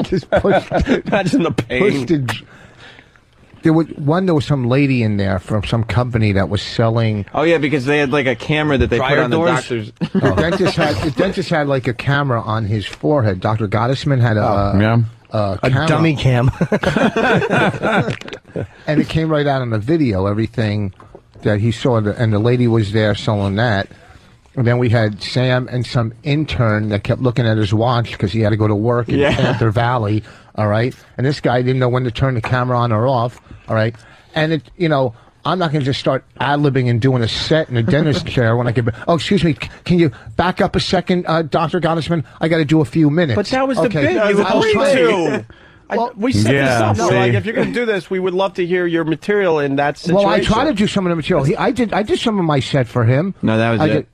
Just pushed. Imagine the pain. There was some lady in there from some company that was selling. Oh yeah, because they had like a camera that they put on the doctor's. The dentist had like a camera on his forehead. Dr. Gottesman had a camera. dummy cam. And it came right out on the video, everything that he saw, and the lady was there selling that. And then we had Sam and some intern that kept looking at his watch because he had to go to work in Panther Valley, all right? And this guy didn't know when to turn the camera on or off, all right? And, I'm not going to just start ad-libbing and doing a set in a dentist chair when I can... Oh, excuse me, can you back up a second, Dr. Gottesman? I got to do a few minutes. But that was the bit you agreed to. We set this up. No, like, if you're going to do this, we would love to hear your material in that situation. Well, I try to do some of the material. I did some of my set for him. No, that was it.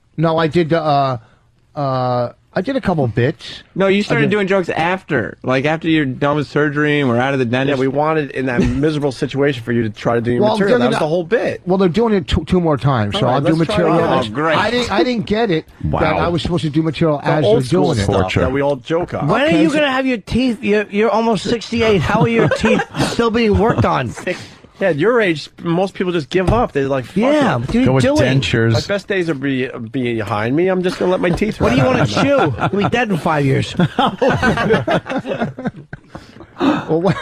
I did a couple bits. No, you started doing jokes after. Like after you're done with surgery and we're out of the dentist. Yeah, we wanted in that miserable situation for you to try to do your material. That was the whole bit. Well, they're doing it two more times, so I'll do material. Oh, great. I didn't get it that I was supposed to do material as old they're doing it. Stuff that we all joke on. When are you going to have your teeth? You're almost 68. How are your teeth still being worked on? Yeah, at your age, most people just give up. They're like, fuck Yeah, it. what are you Go with doing? dentures. My best days are behind me. I'm just going to let my teeth What do you rot want to out. chew? You'll be dead in 5 years. Well, what?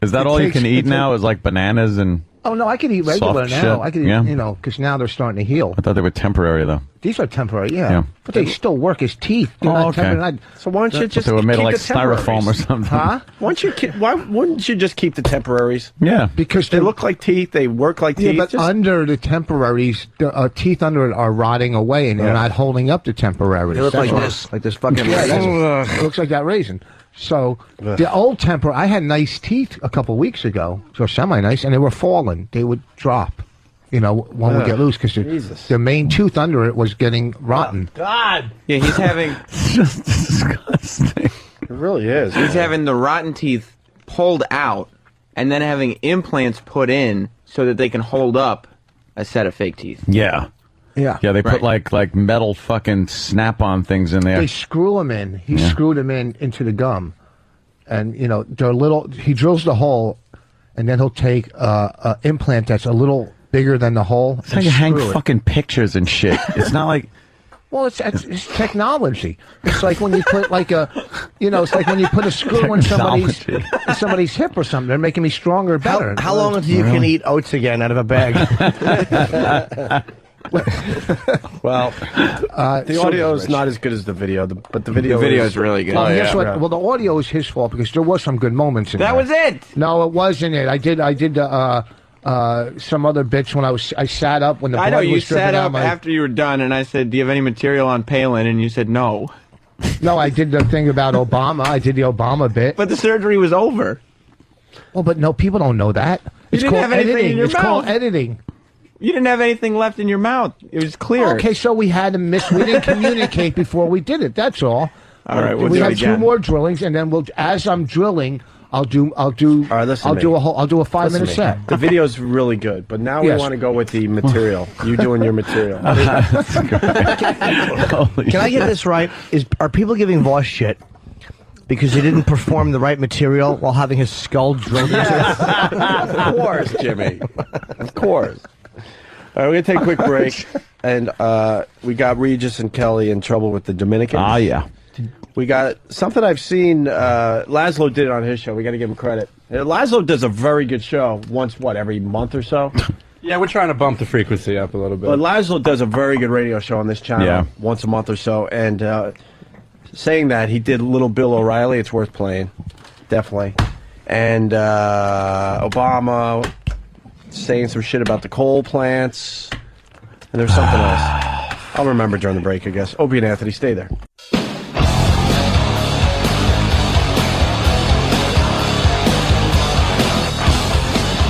Is that It all you takes- can it eat takes- now? Is like bananas and. Oh no, I can eat regular Soft now. shit, I can eat, yeah. because now they're starting to heal. I thought they were temporary though. These are temporary, Yeah. but they still work as teeth. They're Oh, not okay. temporary. So why don't you just they were made of keep like the temporaries? styrofoam or something. Huh? Why wouldn't you just keep the temporaries? Yeah. Because They look like teeth. They work like Yeah, teeth. but Just- under the temporaries, the teeth under it are rotting away, and they're not holding up the temporaries. They look That's like all. this, like this fucking. Yeah, it looks like that raisin. So the old temper, I had nice teeth a couple weeks ago, so semi-nice, and they were falling. They would drop. One would get loose because the main tooth under it was getting rotten. God. Yeah, he's having. It's just disgusting. It really is. He's having the rotten teeth pulled out and then having implants put in so that they can hold up a set of fake teeth. Yeah. Yeah. Yeah, they put like metal fucking snap-on things in there. They screw them in. He screwed them into the gum, and they're little. He drills the hole, and then he'll take an implant that's a little bigger than the hole. It's how you hang fucking pictures and shit. It's not like. Well, it's technology. It's like when you put it's like when you put a screw in somebody's hip or something. They're making me stronger, better. How long until you can eat oats again out of a bag? Well, the audio is not as good as the video, but the video is really good. Guess what? Well, the audio is his fault because there was some good moments in That there. was it. No, it wasn't it. I did some other bits when I sat up when the I blood know you was dripping sat out up my... after you were done, and I said, "Do you have any material on Palin?" And you said, "No." No, I did the thing about Obama. I did the Obama bit. But the surgery was over. Well, but no, people don't know that. It's didn't called have anything editing. in your It's called mouth. editing. You didn't have anything left in your mouth. It was clear. Okay, so we had to we didn't communicate before we did it. That's all. All right, we'll we do have it again. 2 more drillings, and then as I'm drilling, I'll do All right, listen to me. I'll do a 5-minute set. The video's really good, but now we Yes. want to go with the material. You doing your material. Can I get this right? Are people giving Voss shit because he didn't perform the right material while having his skull drilled into it? Of course, Jimmy. Of course. All right, we're going to take a quick break. And we got Regis and Kelly in trouble with the Dominicans. Ah, yeah. We got something I've seen. Laszlo did it on his show. We got to give him credit. Laszlo does a very good show once, every month or so? Yeah, we're trying to bump the frequency up a little bit. But Laszlo does a very good radio show on this channel once a month or so. And saying that, he did Little Bill O'Reilly. It's worth playing. Definitely. And Obama saying some shit about the coal plants. And there's something else. I'll remember during the break, I guess. Opie and Anthony, stay there.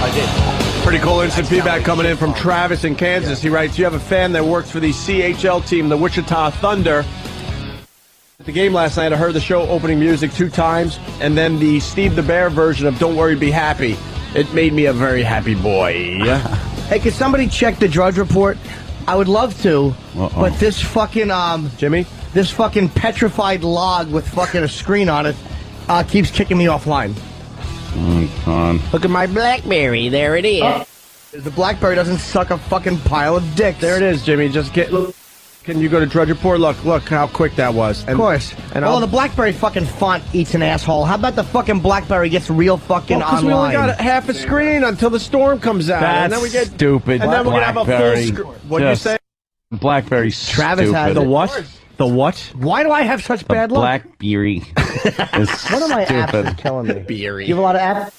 I did. Pretty cool instant feedback coming in from Travis in Kansas. He writes, you have a fan that works for the CHL team, the Wichita Thunder. At the game last night, I heard the show opening music 2 times, and then the Steve the Bear version of Don't Worry, Be Happy. It made me a very happy boy. Hey, could somebody check the Drudge Report? I would love to, but this fucking, Jimmy? This fucking petrified log with fucking a screen on it keeps kicking me offline. Look at my BlackBerry. There it is. The BlackBerry doesn't suck a fucking pile of dicks. There it is, Jimmy. Just get... Can you go to Drudge Report? Look how quick that was. And, of course. And the BlackBerry fucking font eats an asshole. How about the fucking BlackBerry gets real fucking online? We only got half a screen until the storm comes out. That's and then we get stupid. And then we're gonna have a full screen. What'd you say? BlackBerry's Travis stupid. has the what? The what? Why do I have such bad luck? BlackBerry. What are my apps killing me? Beery. You have a lot of apps?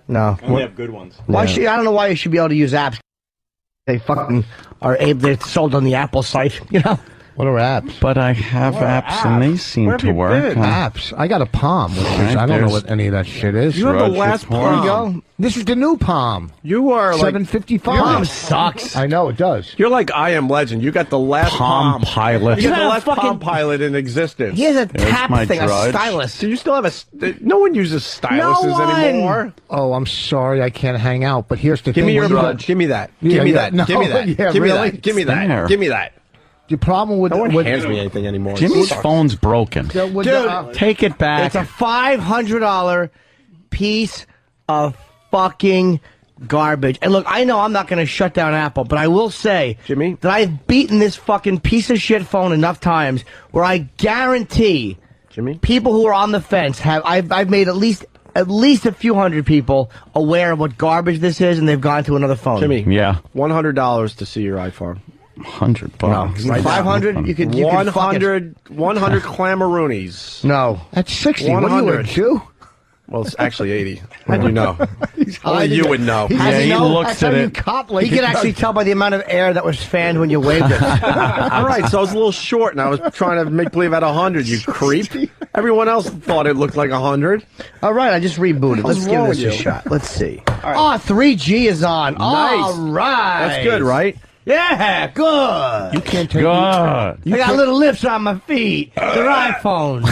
No. I only have good ones. Why should I don't know why you should be able to use apps. They fucking are able. They're sold on the Apple site. You know. What are apps? But I have apps and they seem to work. Apps. I got a Palm, which is, I don't know what any of that shit is. You have the last Palm. This is the new Palm. You are like 755. Palm sucks. I know it does. You're like I Am Legend. You got the last Palm Pilot. You got the last Palm Pilot in existence. He has a tap thing, a stylus. Do you still have a? No one uses styluses anymore. Oh, I'm sorry, I can't hang out. But here's the thing. Give me your Drudge. Give me that. Give me that. Give me that. Yeah, Give me really? that. Give me that. Give me that. The problem with no one hands me anything anymore. Jimmy's phone's broken. Dude, take it back. It's a $500 piece of fucking garbage. And look, I know I'm not going to shut down Apple, but I will say, Jimmy, that I've beaten this fucking piece of shit phone enough times where I guarantee, Jimmy, people who are on the fence have I've made at least a few hundred people aware of what garbage this is, and they've gone to another phone. Jimmy, yeah, $100 to see your iPhone. $100. No, right 500. You could 100 clamaroonies. No, that's 60. 100. What are you, a Jew? Well, it's actually 80. How do you know? Only you would know. He looks at it. He can actually tell by the amount of air that was fanned when you waved it. All right, so I was a little short, and I was trying to make believe I had 100. You creep. Everyone else thought it looked like 100. All right, I just rebooted. Let's give this a shot. Let's see. Oh, 3G is on. Nice. All right. That's good, right? Yeah, good. You can't take I got little lips on my feet. They're iPhones.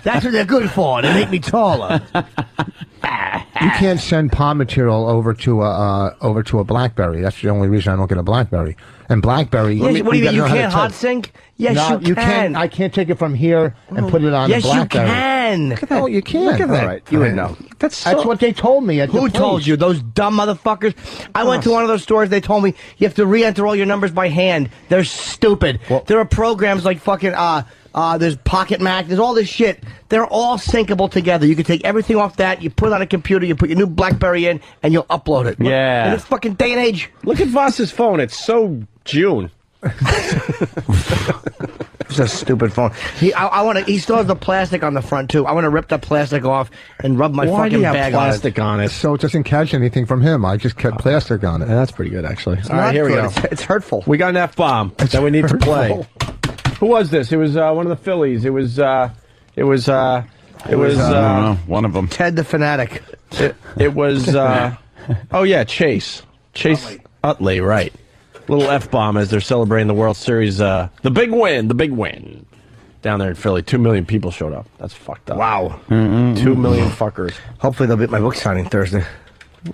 That's what they're good for. They make me taller. You can't send Palm material over to a BlackBerry. That's the only reason I don't get a BlackBerry. And BlackBerry. Yes, what do you mean? You can't hot sync? Yes, no, you can. I can't take it from here and put it on the Yes, BlackBerry. you can. Look at that. Oh, you can. Look at that. All right. You would know. That's what they told me. At Who the told place. you? Those dumb motherfuckers. I went to one of those stores. They told me you have to re-enter all your numbers by hand. They're stupid. There are programs like fucking there's Pocket Mac. There's all this shit. They're all syncable together. You can take everything off that. You put it on a computer. You put your new BlackBerry in, and you'll upload it. Yeah. In this fucking day and age. Look at Voss's phone. It's so June. It's a stupid phone. I want to. He still has the plastic on the front too. I want to rip the plastic off and rub my Why do fucking you have bag plastic on it? So it doesn't catch anything from him. I just kept plastic on it. Yeah, that's pretty good, actually. All right, not here we good. go. It's hurtful. We got an F-bomb that we need to play. Who was this? It was one of the Phillies. It was one of them. Ted the Fanatic. It was oh yeah, Chase Utley, right? Little F-bomb as they're celebrating the World Series, the big win down there in Philly. 2 million people showed up. That's fucked up. Wow. 2 million fuckers. Hopefully they'll be at my book signing Thursday.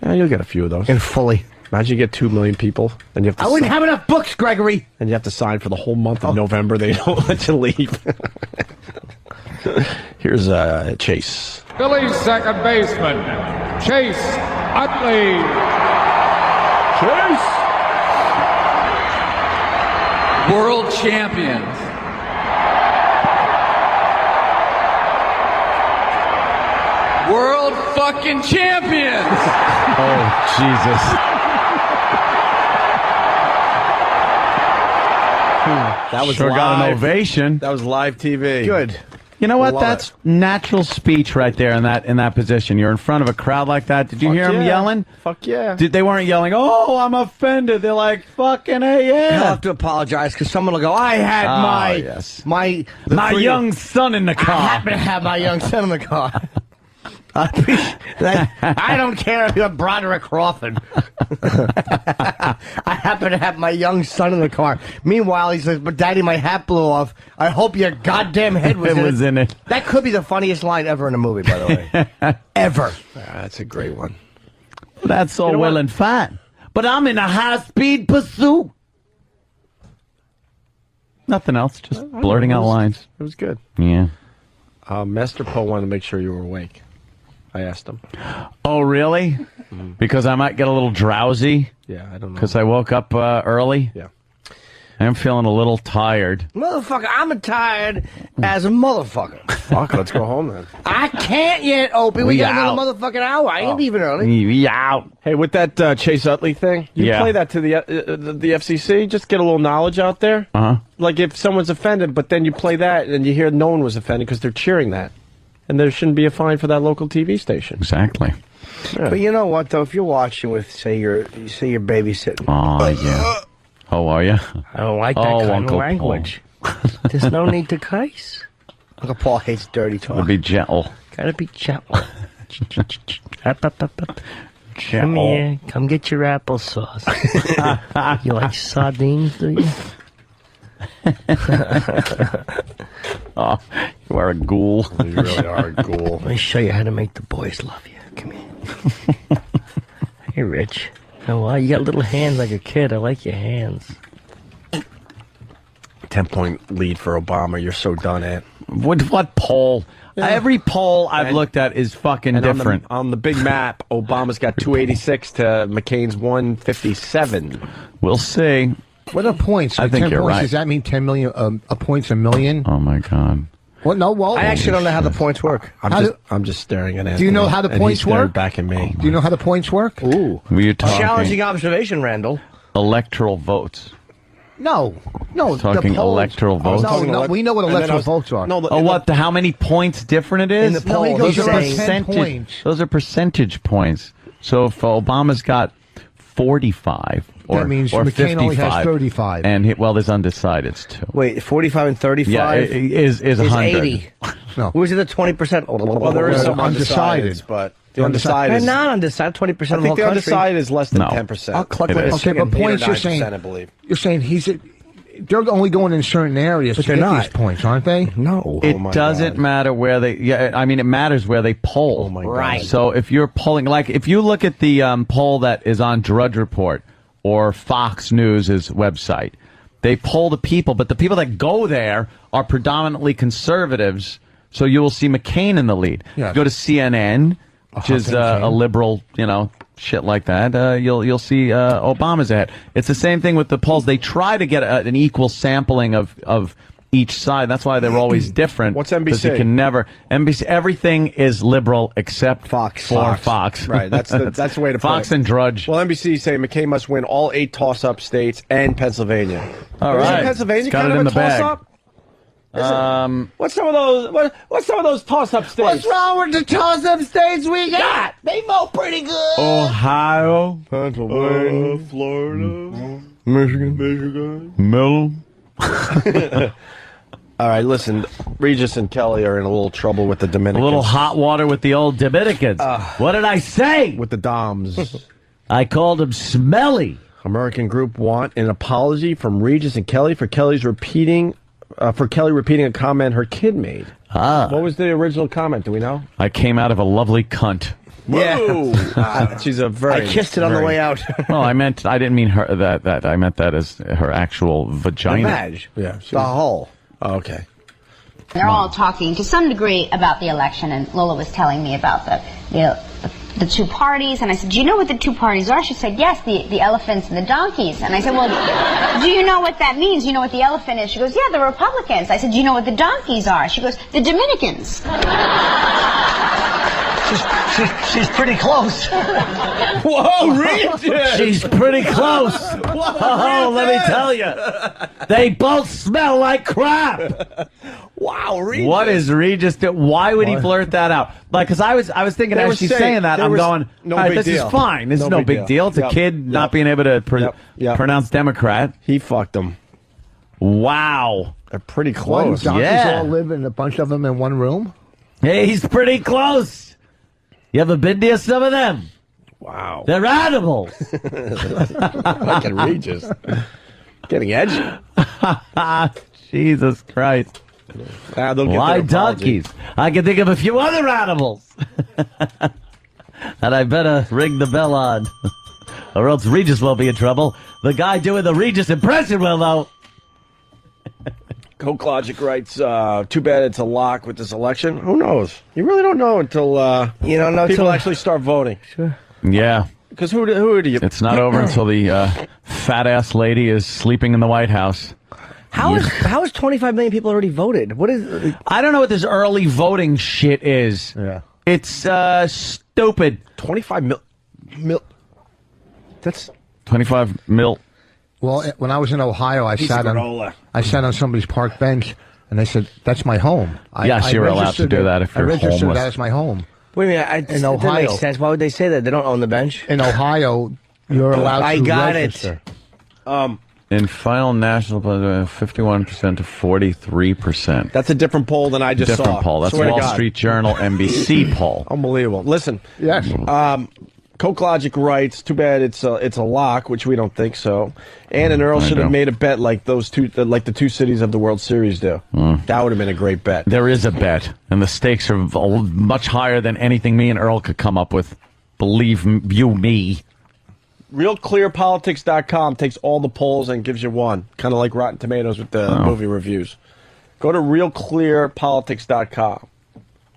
Yeah, you'll get a few of those. In fully. Imagine you get 2 million people, and you have to. I wouldn't have enough books, Gregory. And you have to sign for the whole month of November. They don't let you leave. Here's Chase. Phillies second baseman, Chase Utley. Chase. World champions. World fucking champions. Oh, Jesus. That was Sure live. got an ovation. That was live TV. Good. You know what? Love That's natural speech right there in that position. You're in front of a crowd like that. Did you Fuck hear them yeah. yelling? Fuck yeah. They weren't yelling, "Oh, I'm offended." They're like, "Fucking hey, He'll yeah." have to apologize because someone will go, I had my young son in the car. I happen to have my young son in the car. I don't care if you're Broderick Crawford. I happen to have my young son in the car. Meanwhile, he says, but Daddy, my hat blew off. I hope your goddamn head was in it. That could be the funniest line ever in a movie, by the way. Ever. That's a great one. That's all well and fine. But I'm in a high-speed pursuit. Nothing else, just blurting out lines. It was good. Yeah. Master Poe wanted to make sure you were awake. I asked him. Oh, really? Because I might get a little drowsy? Yeah, I don't know. Because I woke up early? Yeah. I'm feeling a little tired. Motherfucker, I'm tired as a motherfucker. Fuck, let's go home then. I can't yet, Opie. We got out. another motherfucking hour. I ain't leaving early. We out. Hey, with that Chase Utley thing, you Yeah. play that to the FCC, just get a little knowledge out there. Uh-huh. Like if someone's offended, but then you play that and you hear no one was offended because they're cheering that. And there shouldn't be a fine for that local TV station. Exactly. Yeah. But you know what, though? If you're watching with, say you're babysitting. Oh, yeah. Oh, are you? I don't like that kind Uncle of language. There's no need to cuss. Uncle Paul hates dirty talk. Gotta be gentle. Gotta be gentle. Come here. Come get your applesauce. You like sardines, do you? Oh, you are a ghoul. You really are a ghoul. Let me show you how to make the boys love you. Come here. Hey, Rich. Oh, wow, you got little hands like a kid. I like your hands. 10-point lead for Obama. You're so done at. What poll? Yeah. Every poll I've looked at is fucking different. On the big map, Obama's got 286 to McCain's 157. We'll see. What are points? I think 10 you're points, right. Does that mean 10 million? A point's a million? Oh my God. What? No, well, I actually don't know how the points work. I'm just staring at it. Do you know how the points work? Back at me. Do you know how the points work? Ooh. We're talking Challenging observation, Randall. electoral votes. No. Talking the polls. electoral votes. No, we know what electoral votes are. How many points different it is? In the poll, those he's are saying 10 points. Those are percentage points. So if Obama's got 45 or That means or McCain 55, only has 35. and there's undecideds too. Wait, 45 and 35 Yeah, is 100. 80. No. Who's it the 20%? Well, there is some Undecided. undecideds, but the undecided They're is... not undecided. 20% I of the think whole the country. undecided is less than No. 10%. I'll collect It my is. Okay, but 8 or points you're 9%, saying. I believe. You're saying they're only going in certain areas But to they're get not. these points, aren't they? No. It my doesn't God. matter where they. Yeah, I mean, it matters where they poll. Oh my God. Right. So if you're polling, like if you look at the poll that is on Drudge Report or Fox News' website, they poll the people, but the people that go there are predominantly conservatives. So you will see McCain in the lead. Yes. Go to CNN, which is a liberal, shit like that. You'll see Obama's ahead. It's the same thing with the polls. They try to get an equal sampling of each side. That's why they're always different. What's 'Cause you NBC? can never NBC. Everything is liberal except Fox. Fox. Right, that's the way to put Fox it. and Drudge. Well, NBC say McCain must win all 8 toss-up states and Pennsylvania. All Isn't right. Pennsylvania Got kind it of in a the bag. toss-up? What's some of those? What's some of those toss-up states? What's wrong with the toss-up states we got? They vote pretty good. Ohio, Pennsylvania, Florida, Michigan. Middle. All right, listen. Regis and Kelly are in a little trouble with the A Dominicans. little hot water with the old Dominicans. What did I say? with the Doms. I called them smelly. American group want an apology from Regis and Kelly for Kelly repeating a comment her kid made. What was the original comment? Do we know? I came out of a lovely cunt. Yeah, she's a very. I kissed it on the way out. Well, I didn't mean her that. I meant that as her actual vagina. Vag. Yeah, The hole. Oh, okay. They're all talking to some degree about the election, and Lola was telling me about the two parties, and I said, do you know what the two parties are? She said, yes, the elephants and the donkeys. And I said, well, do you know what that means? Do you know what the elephant is? She goes, yeah, the Republicans. I said, do you know what the donkeys are? She goes, the Dominicans. She's pretty close. Whoa, Regis! She's pretty close. Whoa, let me tell you, they both smell like crap. Wow, Regis. What is Regis do? Why would he blurt that out? Like, because I was thinking They as were she's saying- saying that, there I'm was going, no all right, big this deal. is fine. This is no big deal. It's a kid not being able to pronounce Democrat. He fucked them. Wow. They're pretty One close. donkeys all live in a bunch of them in one room. Hey, he's pretty close. You ever been near some of them? Wow. They're animals. Fucking Regis. Getting edgy. Jesus Christ. They'll get Why their apology. donkeys? I can think of a few other animals. And I better ring the bell on. Or else Regis will be in trouble. The guy doing the Regis impression will, though. Coke Logic writes, too bad it's a lock with this election. Who knows? You really don't know until you don't know people till- actually start voting. Sure. Yeah. Because who do you... It's not over until the fat-ass lady is sleeping in the White House. How is 25 million people already voted? What is? I don't know what this early voting shit is. Yeah. It's stupid. 25 mil... That's... 25 mil. Well, when I was in Ohio, I Piece sat of on somebody's park bench, and they said, "That's my home." Yes, you're allowed to do that if you're I registered homeless. that as my home. Wait a minute. In That Ohio. makes sense. Why would they say that? They don't own the bench. In Ohio, you're allowed I to got register. In final national, 51% to 43%. That's a different poll than I just saw. Different poll. That's Swear to Wall God. Street Journal, NBC poll. Unbelievable. Listen. Yes. Coke Logic writes, too bad it's a lock, which we don't think so. Ann and Earl I should have know. made a bet like those two, like the two cities of the World Series do. That would have been a great bet. There is a bet, and the stakes are much higher than anything me and Earl could come up with. Believe you me. RealClearPolitics.com takes all the polls and gives you one. Kind of like Rotten Tomatoes with the movie reviews. Go to RealClearPolitics.com.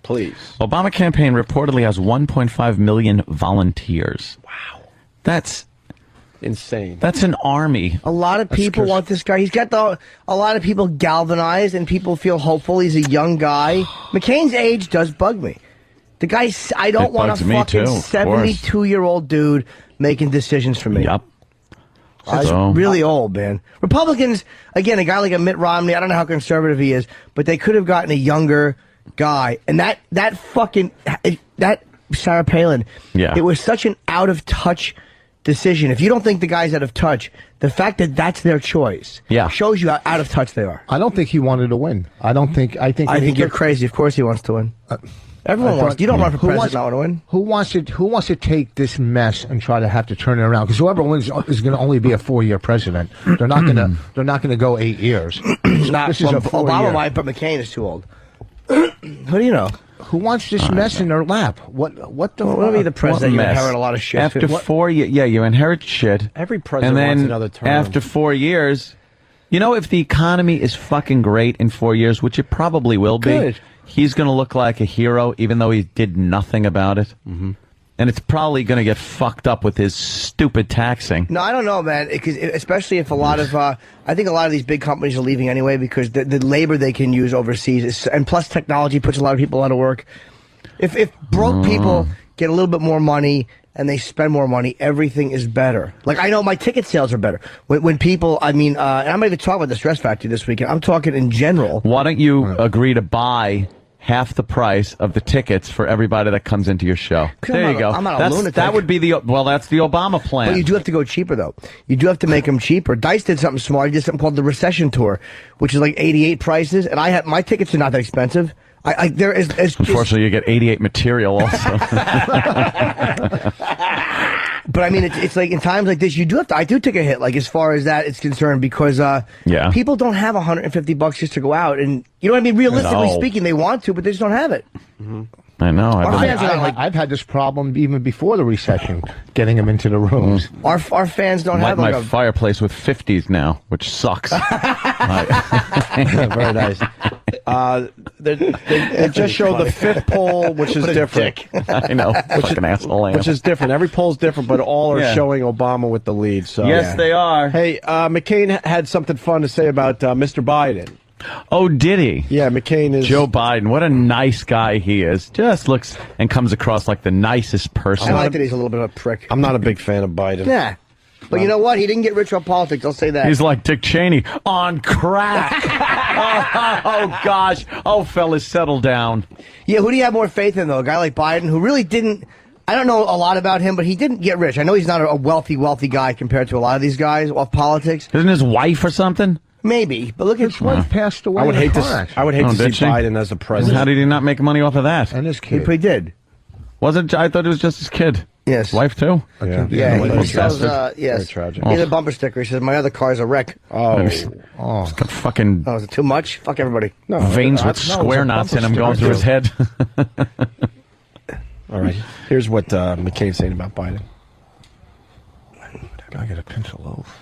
Please. Obama campaign reportedly has 1.5 million volunteers. Wow. That's insane. That's an army. A lot of people want this guy. He's got a lot of people galvanized, and people feel hopeful. He's a young guy. McCain's age does bug me. The guy, I don't want a bugs me fucking too, of 72-year-old dude making decisions for me. Yep. That's really old, man. Republicans, again, a guy like a Mitt Romney, I don't know how conservative he is, but they could have gotten a younger guy. And that Sarah Palin, it was such an out-of-touch decision. If you don't think the guy's out of touch, the fact that that's their choice shows you how out of touch they are. I don't think he wanted to win. I think you're crazy. Of course he wants to win. Everyone wants. You don't run for president not want to win. Who wants to take this mess and try to have to turn it around? Because whoever wins is going to only be a 4-year president. They're not going to. They're not going to go 8 years. This is a Obama might, but McCain is too old. Who do you know? Who wants this mess in their lap? What the? Well, be the president. You inherit a lot of shit. After 4 years, you inherit shit. Every president and then wants another term. After 4 years, if the economy is fucking great in 4 years, which it probably will be, he's going to look like a hero, even though he did nothing about it. Mm-hmm. And it's probably going to get fucked up with his stupid taxing. No, I don't know, man. Because especially if a lot of, I think a lot of these big companies are leaving anyway because the labor they can use overseas is, and plus technology puts a lot of people out of work. If broke people get a little bit more money and they spend more money, everything is better. Like, I know my ticket sales are better. When people, and I'm not even talking about the Stress Factory this weekend. I'm talking in general. Why don't you agree to buy half the price of the tickets for everybody that comes into your show? There you go. I'm not a lunatic. That would be that's the Obama plan. But you do have to go cheaper, though. You do have to make them cheaper. Dice did something smart. He did something called the Recession Tour, which is like 88 prices, and my tickets are not that expensive. Unfortunately, you get 88 material also. But I mean, it's like in times like this, I do take a hit, like as far as that is concerned, because people don't have $150 just to go out, and you know what I mean. Realistically speaking, they want to, but they just don't have it. Mm-hmm. I know. I've had this problem even before the recession, getting them into the rooms. Our fans don't have my fireplace with 50s now, which sucks. Very nice. They just showed the fifth poll, which is different. I know. Fucking asshole. Which is different. Every poll's different, but all are showing Obama with the lead. So yes, they are. Hey, McCain had something fun to say about Mr. Biden. Oh, did he? Yeah, McCain is... Joe Biden, what a nice guy he is. Just looks and comes across like the nicest person. I like that he's a little bit of a prick. I'm not a big fan of Biden. Yeah. But you know what? He didn't get rich on politics. I'll say that. He's like Dick Cheney on crack. Oh, gosh. Oh, fellas, settle down. Yeah, who do you have more faith in, though? A guy like Biden who really didn't... I don't know a lot about him, but he didn't get rich. I know he's not a wealthy guy compared to a lot of these guys off politics. Isn't his wife or something? Maybe, but look at his wife passed away. I would hate to see did she? Biden as a president. How did he not make money off of that? And his kid. He did. Wasn't? I thought it was just his kid. Yes. Wife, too? Yeah, he sells, yes. Very tragic. He had a bumper sticker. He says, my other car's a wreck. He's got fucking Oh, is it too much? Fuck everybody. No, veins with no, square knots in him going through his head. All right. Here's what McCain's saying about Biden. I got a pinch of loaf.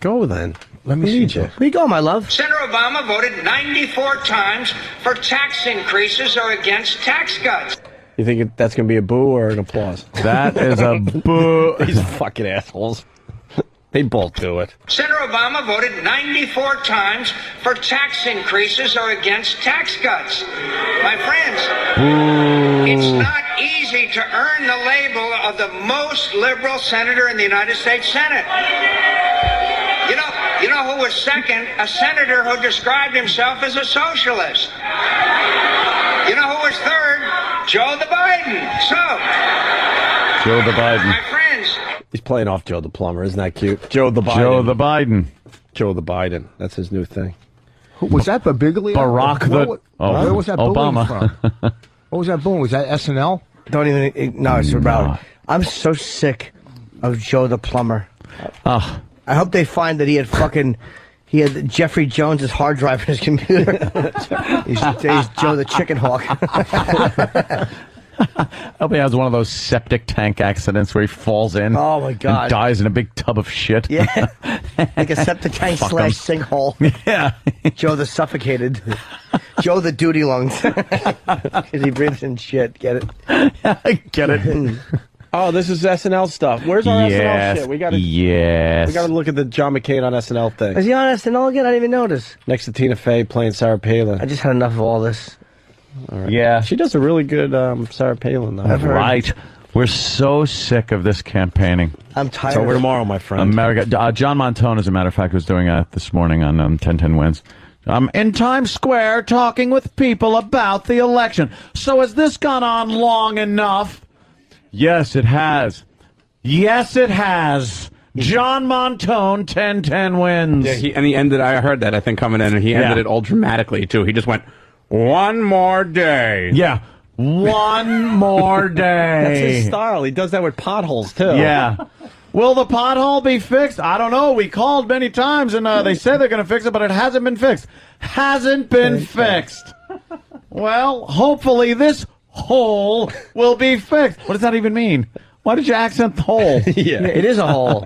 Go then. Let me see you. Where you go, my love? Senator Obama voted 94 times for tax increases or against tax cuts. You think that's going to be a boo or an applause? That is a boo. These fucking assholes. They both do it. Senator Obama voted 94 times for tax increases or against tax cuts. My friends, it's not easy to earn the label of the most liberal senator in the United States Senate. You know who was second? A senator who described himself as a socialist. You know who was third? Joe the Biden. Joe the Biden. My friends. He's playing off Joe the Plumber. Isn't that cute? Joe the Biden. Joe the Biden. Joe the Biden. That's his new thing. Was that Babiglia? Barack the... Where was that Obama. from? What was that booing? Was that SNL? Don't even... No, it's about... I'm so sick of Joe the Plumber. I hope they find that he had Jeffrey Jones's hard drive in his computer. he's Joe the Chicken Hawk. I hope he has one of those septic tank accidents where he falls in. Oh, my God. And dies in a big tub of shit. Yeah. Like a septic tank Fuck / sinkhole. Yeah. Joe the suffocated. Joe the duty lungs. Because he breathes in shit. Get it? I get it. Oh, this is SNL stuff. Where's our SNL shit? We got to look at the John McCain on SNL thing. Is he on SNL again? I didn't even notice. Next to Tina Fey playing Sarah Palin. I just had enough of all this. All right. Yeah. She does a really good Sarah Palin, though. Right. We're so sick of this campaigning. I'm tired. It's over tomorrow, my friend. America. John Montone, as a matter of fact, was doing that this morning on 1010 Wins. I'm in Times Square talking with people about the election. So has this gone on long enough? Yes, it has. Yes, it has. John Montone, 1010 Wins. Yeah, he ended, I heard that, I think, coming in, and he ended it all dramatically, too. He just went, one more day. Yeah. One more day. That's his style. He does that with potholes, too. Yeah. Will the pothole be fixed? I don't know. We called many times, and they said they're going to fix it, but it hasn't been fixed. Hasn't been fixed. Well, hopefully this hole will be fixed. What does that even mean? Why did you accent the hole? Yeah, it is a hole.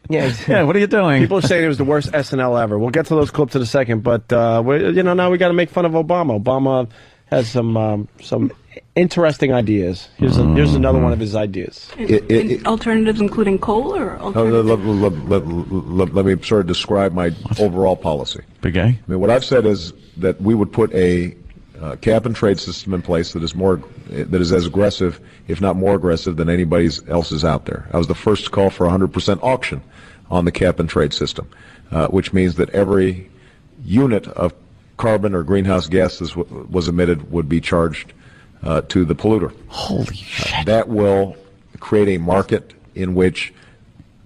Yeah, what are you doing? People are saying it was the worst SNL ever. We'll get to those clips in a second, but now we got to make fun of Obama. Obama has some interesting ideas. Here's another one of his ideas. Alternatives including coal or alternatives? Let me sort of describe my overall policy. Big A? I mean, what I've said is that we would put a cap and trade system in place that is as aggressive, if not more aggressive, than anybody else's out there. I was the first to call for 100% auction on the cap and trade system, which means that every unit of carbon or greenhouse gases was emitted would be charged to the polluter. Holy shit. That will create a market in which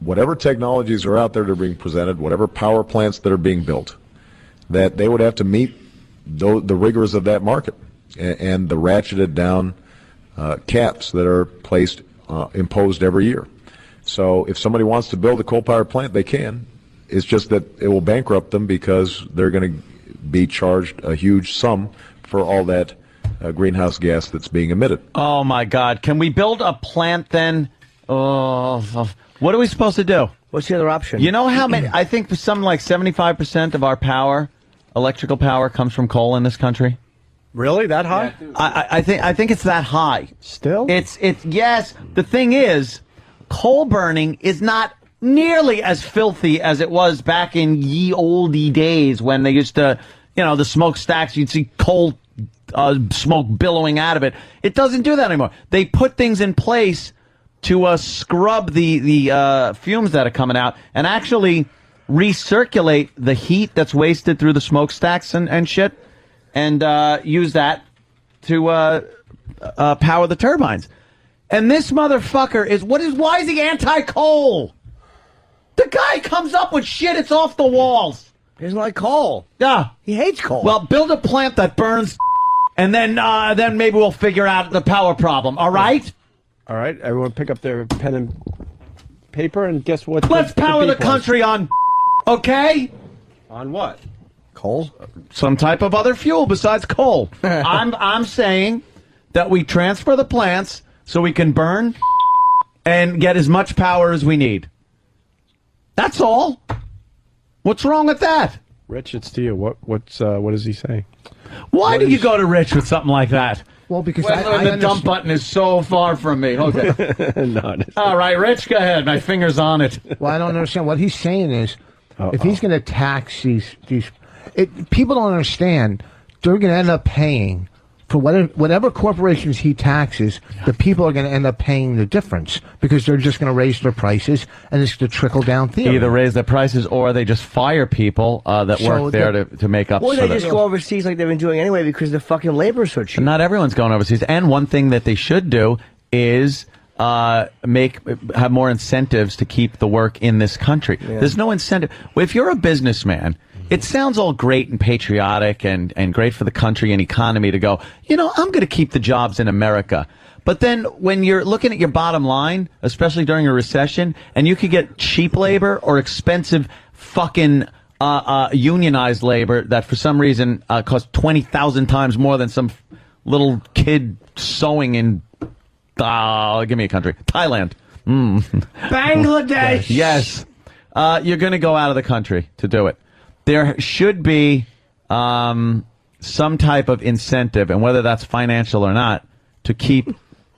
whatever technologies are out there that are being presented, whatever power plants that are being built, that they would have to meet the rigors of that market and the ratcheted down caps that are imposed every year. So if somebody wants to build a coal-powered plant, they can. It's just that it will bankrupt them because they're going to be charged a huge sum for all that greenhouse gas that's being emitted. Oh, my God. Can we build a plant then? Oh, what are we supposed to do? What's the other option? You know how many? I think something like 75% of our power, electrical power, comes from coal in this country. Really? That high? I think it's that high. Still? It's yes. The thing is, coal burning is not nearly as filthy as it was back in ye olde days when they used to, the smokestacks. You'd see coal smoke billowing out of it. It doesn't do that anymore. They put things in place to scrub the fumes that are coming out and actually recirculate the heat that's wasted through the smokestacks and shit, and use that to power the turbines. And this motherfucker why is he anti-coal? The guy comes up with shit, it's off the walls. He doesn't like coal. Yeah. He hates coal. Well, build a plant that burns, and then maybe we'll figure out the power problem, all right? All right, everyone pick up their pen and paper, and guess what? Let's power the country on, okay? On what? Coal? Some type of other fuel besides coal. I'm saying that we transfer the plants so we can burn and get as much power as we need. That's all. What's wrong with that? Rich, it's to you. What does he say? Why do you go to Rich with something like that? Well, because the dump button is so far from me. Okay. No, all right, Rich, go ahead. My finger's on it. Well, I don't understand. What he's saying is, if he's going to tax these people don't understand. They're going to end up paying for whatever corporations he taxes. The people are going to end up paying the difference because they're just going to raise their prices, and it's the trickle down theory. Either raise their prices or they just fire people that work there to make up. Or they just go overseas like they've been doing anyway because the fucking labor is so cheap. Not everyone's going overseas. And one thing that they should do is have more incentives to keep the work in this country. Yeah. There's no incentive. If you're a businessman, it sounds all great and patriotic and great for the country and economy to go, I'm going to keep the jobs in America. But then when you're looking at your bottom line, especially during a recession, and you could get cheap labor or expensive fucking unionized labor that for some reason costs 20,000 times more than some little kid sewing in, give me a country, Thailand. Bangladesh. Yes. You're going to go out of the country to do it. There should be some type of incentive, and whether that's financial or not, to keep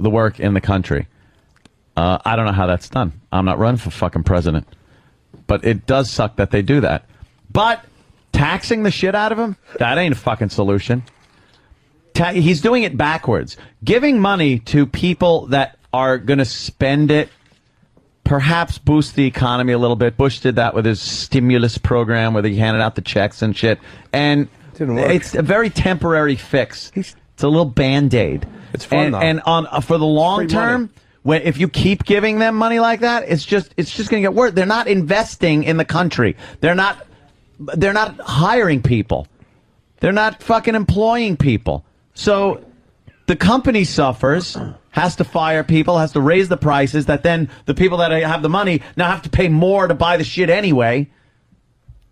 the work in the country. I don't know how that's done. I'm not running for fucking president. But it does suck that they do that. But taxing the shit out of him, that ain't a fucking solution. He's doing it backwards. Giving money to people that are going to spend it, perhaps boost the economy a little bit. Bush did that with his stimulus program where he handed out the checks and shit. And it's a very temporary fix. It's a little Band-Aid. It's fun, though. And for the long term, if you keep giving them money like that, it's just going to get worse. They're not investing in the country. They're not hiring people. They're not fucking employing people. So the company suffers, has to fire people, has to raise the prices, that then the people that have the money now have to pay more to buy the shit anyway.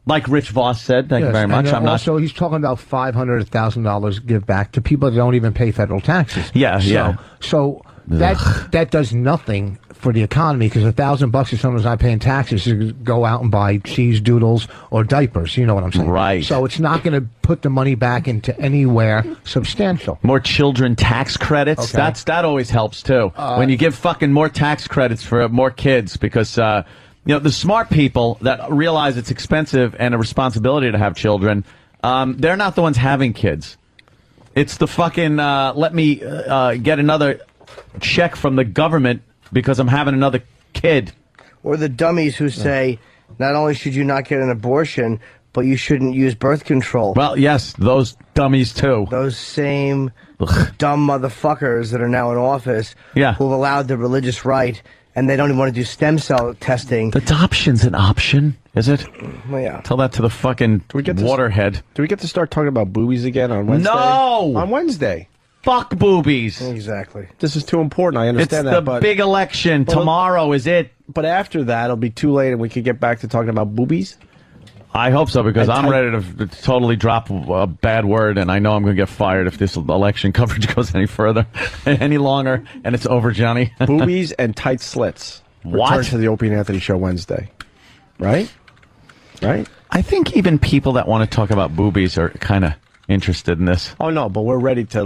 Like Rich Voss said, thank you very much. Also, he's talking about $500, $1,000 give back to people that don't even pay federal taxes. Yeah. So that does nothing for the economy because $1,000 if someone's not paying taxes to go out and buy cheese doodles or diapers. You know what I'm saying? Right. So it's not going to put the money back into anywhere substantial. More children tax credits. Okay. That always helps too. When you give fucking more tax credits for more kids, because the smart people that realize it's expensive and a responsibility to have children, they're not the ones having kids. It's the fucking let me get another check from the government because I'm having another kid. Or the dummies who say, not only should you not get an abortion, but you shouldn't use birth control. Well, yes, those dummies too. Those same dumb motherfuckers that are now in office who've allowed the religious right, and they don't even want to do stem cell testing. Adoption's an option, is it? Well, yeah. Tell that to the fucking waterhead. Do we get to start talking about boobies again on Wednesday? No! On Wednesday. Fuck boobies. Exactly. This is too important. I understand it's the big election. Tomorrow is it. But after that, it'll be too late and we could get back to talking about boobies. I hope so, because I'm ready to totally drop a bad word, and I know I'm going to get fired if this election coverage goes any further, any longer, and it's over, Johnny. Boobies and tight slits. What? Return to the Opie and Anthony Show Wednesday. Right? I think even people that want to talk about boobies are kind of interested in this. Oh, no, but we're ready to,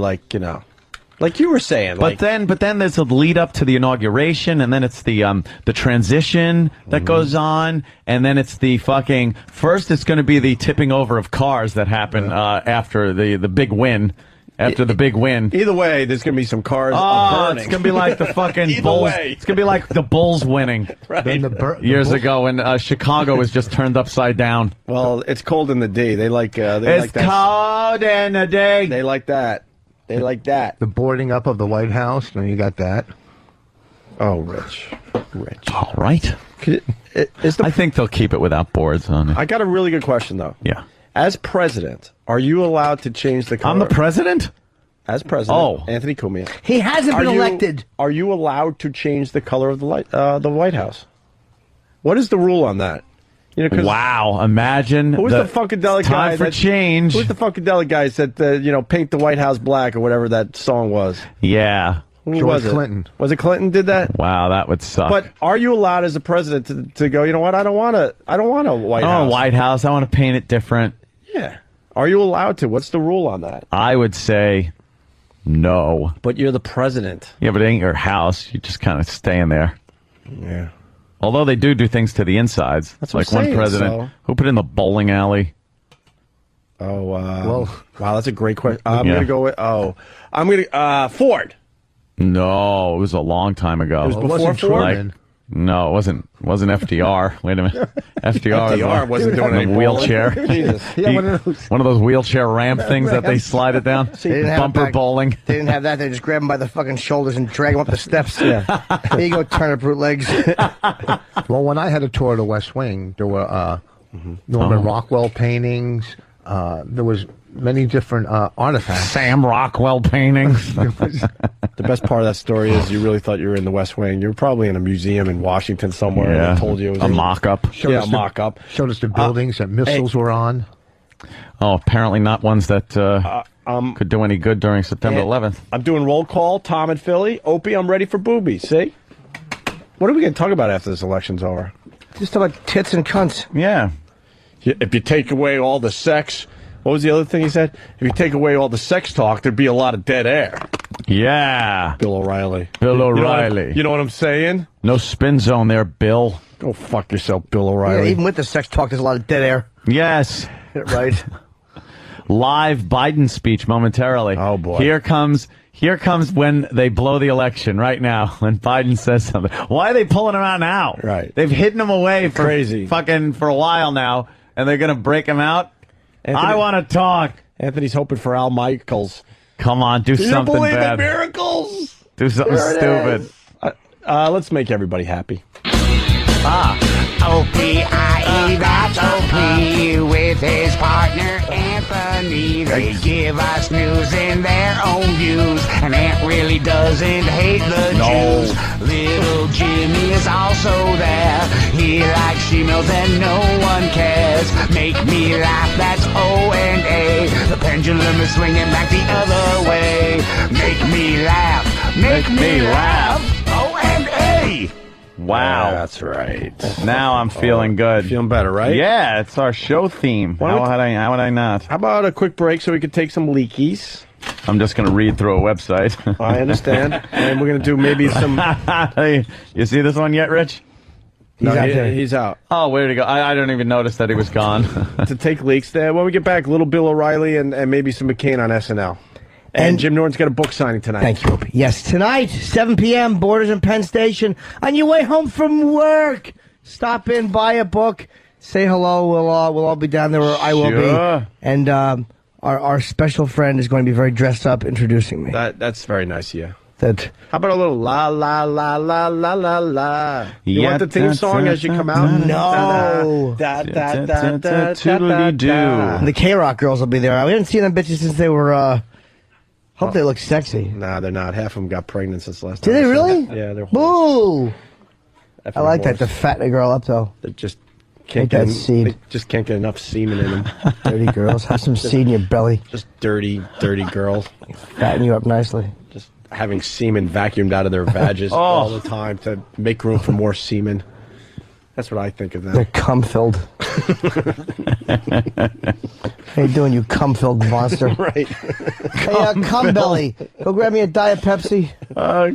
Like you were saying. But then there's a lead up to the inauguration, and then it's the transition that goes on, and then it's the fucking first. It's going to be the tipping over of cars that happen after the big win. After the big win. Either way, there's going to be some cars burning. It's going to be like the fucking Bulls. It's going to be like the Bulls winning years ago when Chicago was just turned upside down. Well, it's cold in the D. They like it's like that. cold in the day. They like that. They like that. The boarding up of the White House. No, you got that. Oh, Rich. All right. I think they'll keep it without boards on it. I got a really good question, though. Yeah. As president, are you allowed to change the color? I'm the president? As president, Oh. Anthony Cumming. He hasn't been elected. Are you allowed to change the color of the White House? What is the rule on that? You know, 'cause wow! Imagine who's the funkadelic guy? Time for change. Who's the funkadelic guy that said, paint the White House black or whatever that song was? Yeah. Who was it? Clinton. Was it Clinton did that? Wow, that would suck. But are you allowed as a president to go, you know what, I don't want a White House. White House. I want to paint it different. Yeah. Are you allowed to? What's the rule on that? I would say no. But you're the president. Yeah, but it ain't your house. You just kind of stay in there. Yeah. Although they do things to the insides. That's like what I'm one saying, president so. who put in the bowling alley. Oh, well, wow, that's a great question. I'm going to go with, I'm going to, Ford. No, it was a long time ago. It was before Ford? No, it wasn't FDR. Wait a minute. FDR wasn't doing a any wheelchair. Jesus. One of those wheelchair ramp things that they slide it down. They didn't have Bumper it back- bowling. They didn't have that. They just grab him by the fucking shoulders and drag him up the steps. Yeah. Here you go, turnip root legs. Well, when I had a tour of the West Wing, there were Norman Rockwell paintings. There was many different artifacts. Sam Rockwell paintings. The best part of that story is you really thought you were in the West Wing. You were probably in a museum in Washington somewhere. And they told you it was a mock-up. Yeah, a mock-up. Showed us the buildings that missiles were on. Oh, apparently not ones that could do any good during September 11th. I'm doing roll call. Tom and Philly. Opie, I'm ready for boobies. See? What are we going to talk about after this election's over? Just about tits and cunts. Yeah. If you take away all the sex... What was the other thing he said? If you take away all the sex talk, there'd be a lot of dead air. Yeah. Bill O'Reilly. Bill O'Reilly. You know what I'm saying? No spin zone there, Bill. Go fuck yourself, Bill O'Reilly. Yeah, even with the sex talk, there's a lot of dead air. Yes. Right. Live Biden speech momentarily. Oh, boy. Here comes when they blow the election right now, when Biden says something. Why are they pulling him out now? Right. They've hidden him away for crazy. Fucking for a while now, and they're going to break him out? I want to talk. Anthony's hoping for Al Michaels. Come on, do something believe bad. in miracles? Do something stupid. Let's make everybody happy. O-P-I-E, that's O-P with his partner Anthony. They give us news in their own views, and Ant really doesn't hate the Jews. Little Jimmy is also there. He likes females and no one cares. Make me laugh, that's O&A. The pendulum is swinging back the other way. Make me laugh, make me laugh. O&A. Wow. Yeah, that's right. Now I'm feeling good. Feeling better, right? Yeah, it's our show theme. How would I not? How about a quick break so we could take some leakies? I'm just going to read through a website. I understand. And we're going to do maybe some... You see this one yet, Rich? He's out. Oh, where did he go? I don't even notice that he was gone. To take leaks there. When we get back, little Bill O'Reilly and maybe some McCain on SNL. And Jim Norton's got a book signing tonight. Thank you. Yes, tonight, 7 p.m., Borders and Penn Station. On your way home from work, stop in, buy a book, say hello. We'll all be down there, or I will be. And our special friend is going to be very dressed up, introducing me. That's very nice, yeah. How about a little la la la la la la la? You want the theme song as you come out? No. Toodly-doo. The K-Rock girls will be there. We haven't seen them bitches since they were... Hope they look sexy. Nah, they're not. Half of them got pregnant since last time. Did they really? Yeah, they're Boo! I like that. To fatten a girl up, though. They just can't get seed. They just can't get enough semen in them. Dirty girls. Have some seed in your belly. Just dirty girls. Fatten you up nicely. Just having semen vacuumed out of their vages all the time to make room for more semen. That's what I think of them. They're cum-filled. How you doing, you cum-filled monster? Right. Hey, cum belly, go grab me a Diet Pepsi.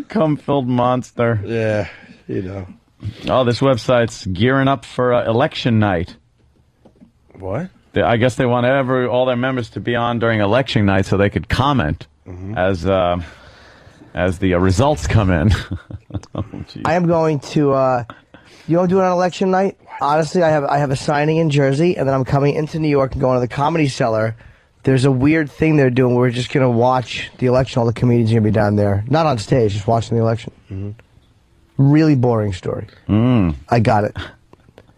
Cum-filled monster. Yeah, you know. Oh, this website's gearing up for election night. What? I guess they want all their members to be on during election night so they could comment as the results come in. I am going to. You want to do it on election night? Honestly, I have a signing in Jersey, and then I'm coming into New York and going to the Comedy Cellar. There's a weird thing they're doing where we're just going to watch the election. All the comedians are going to be down there. Not on stage, just watching the election. Really boring story. I got it.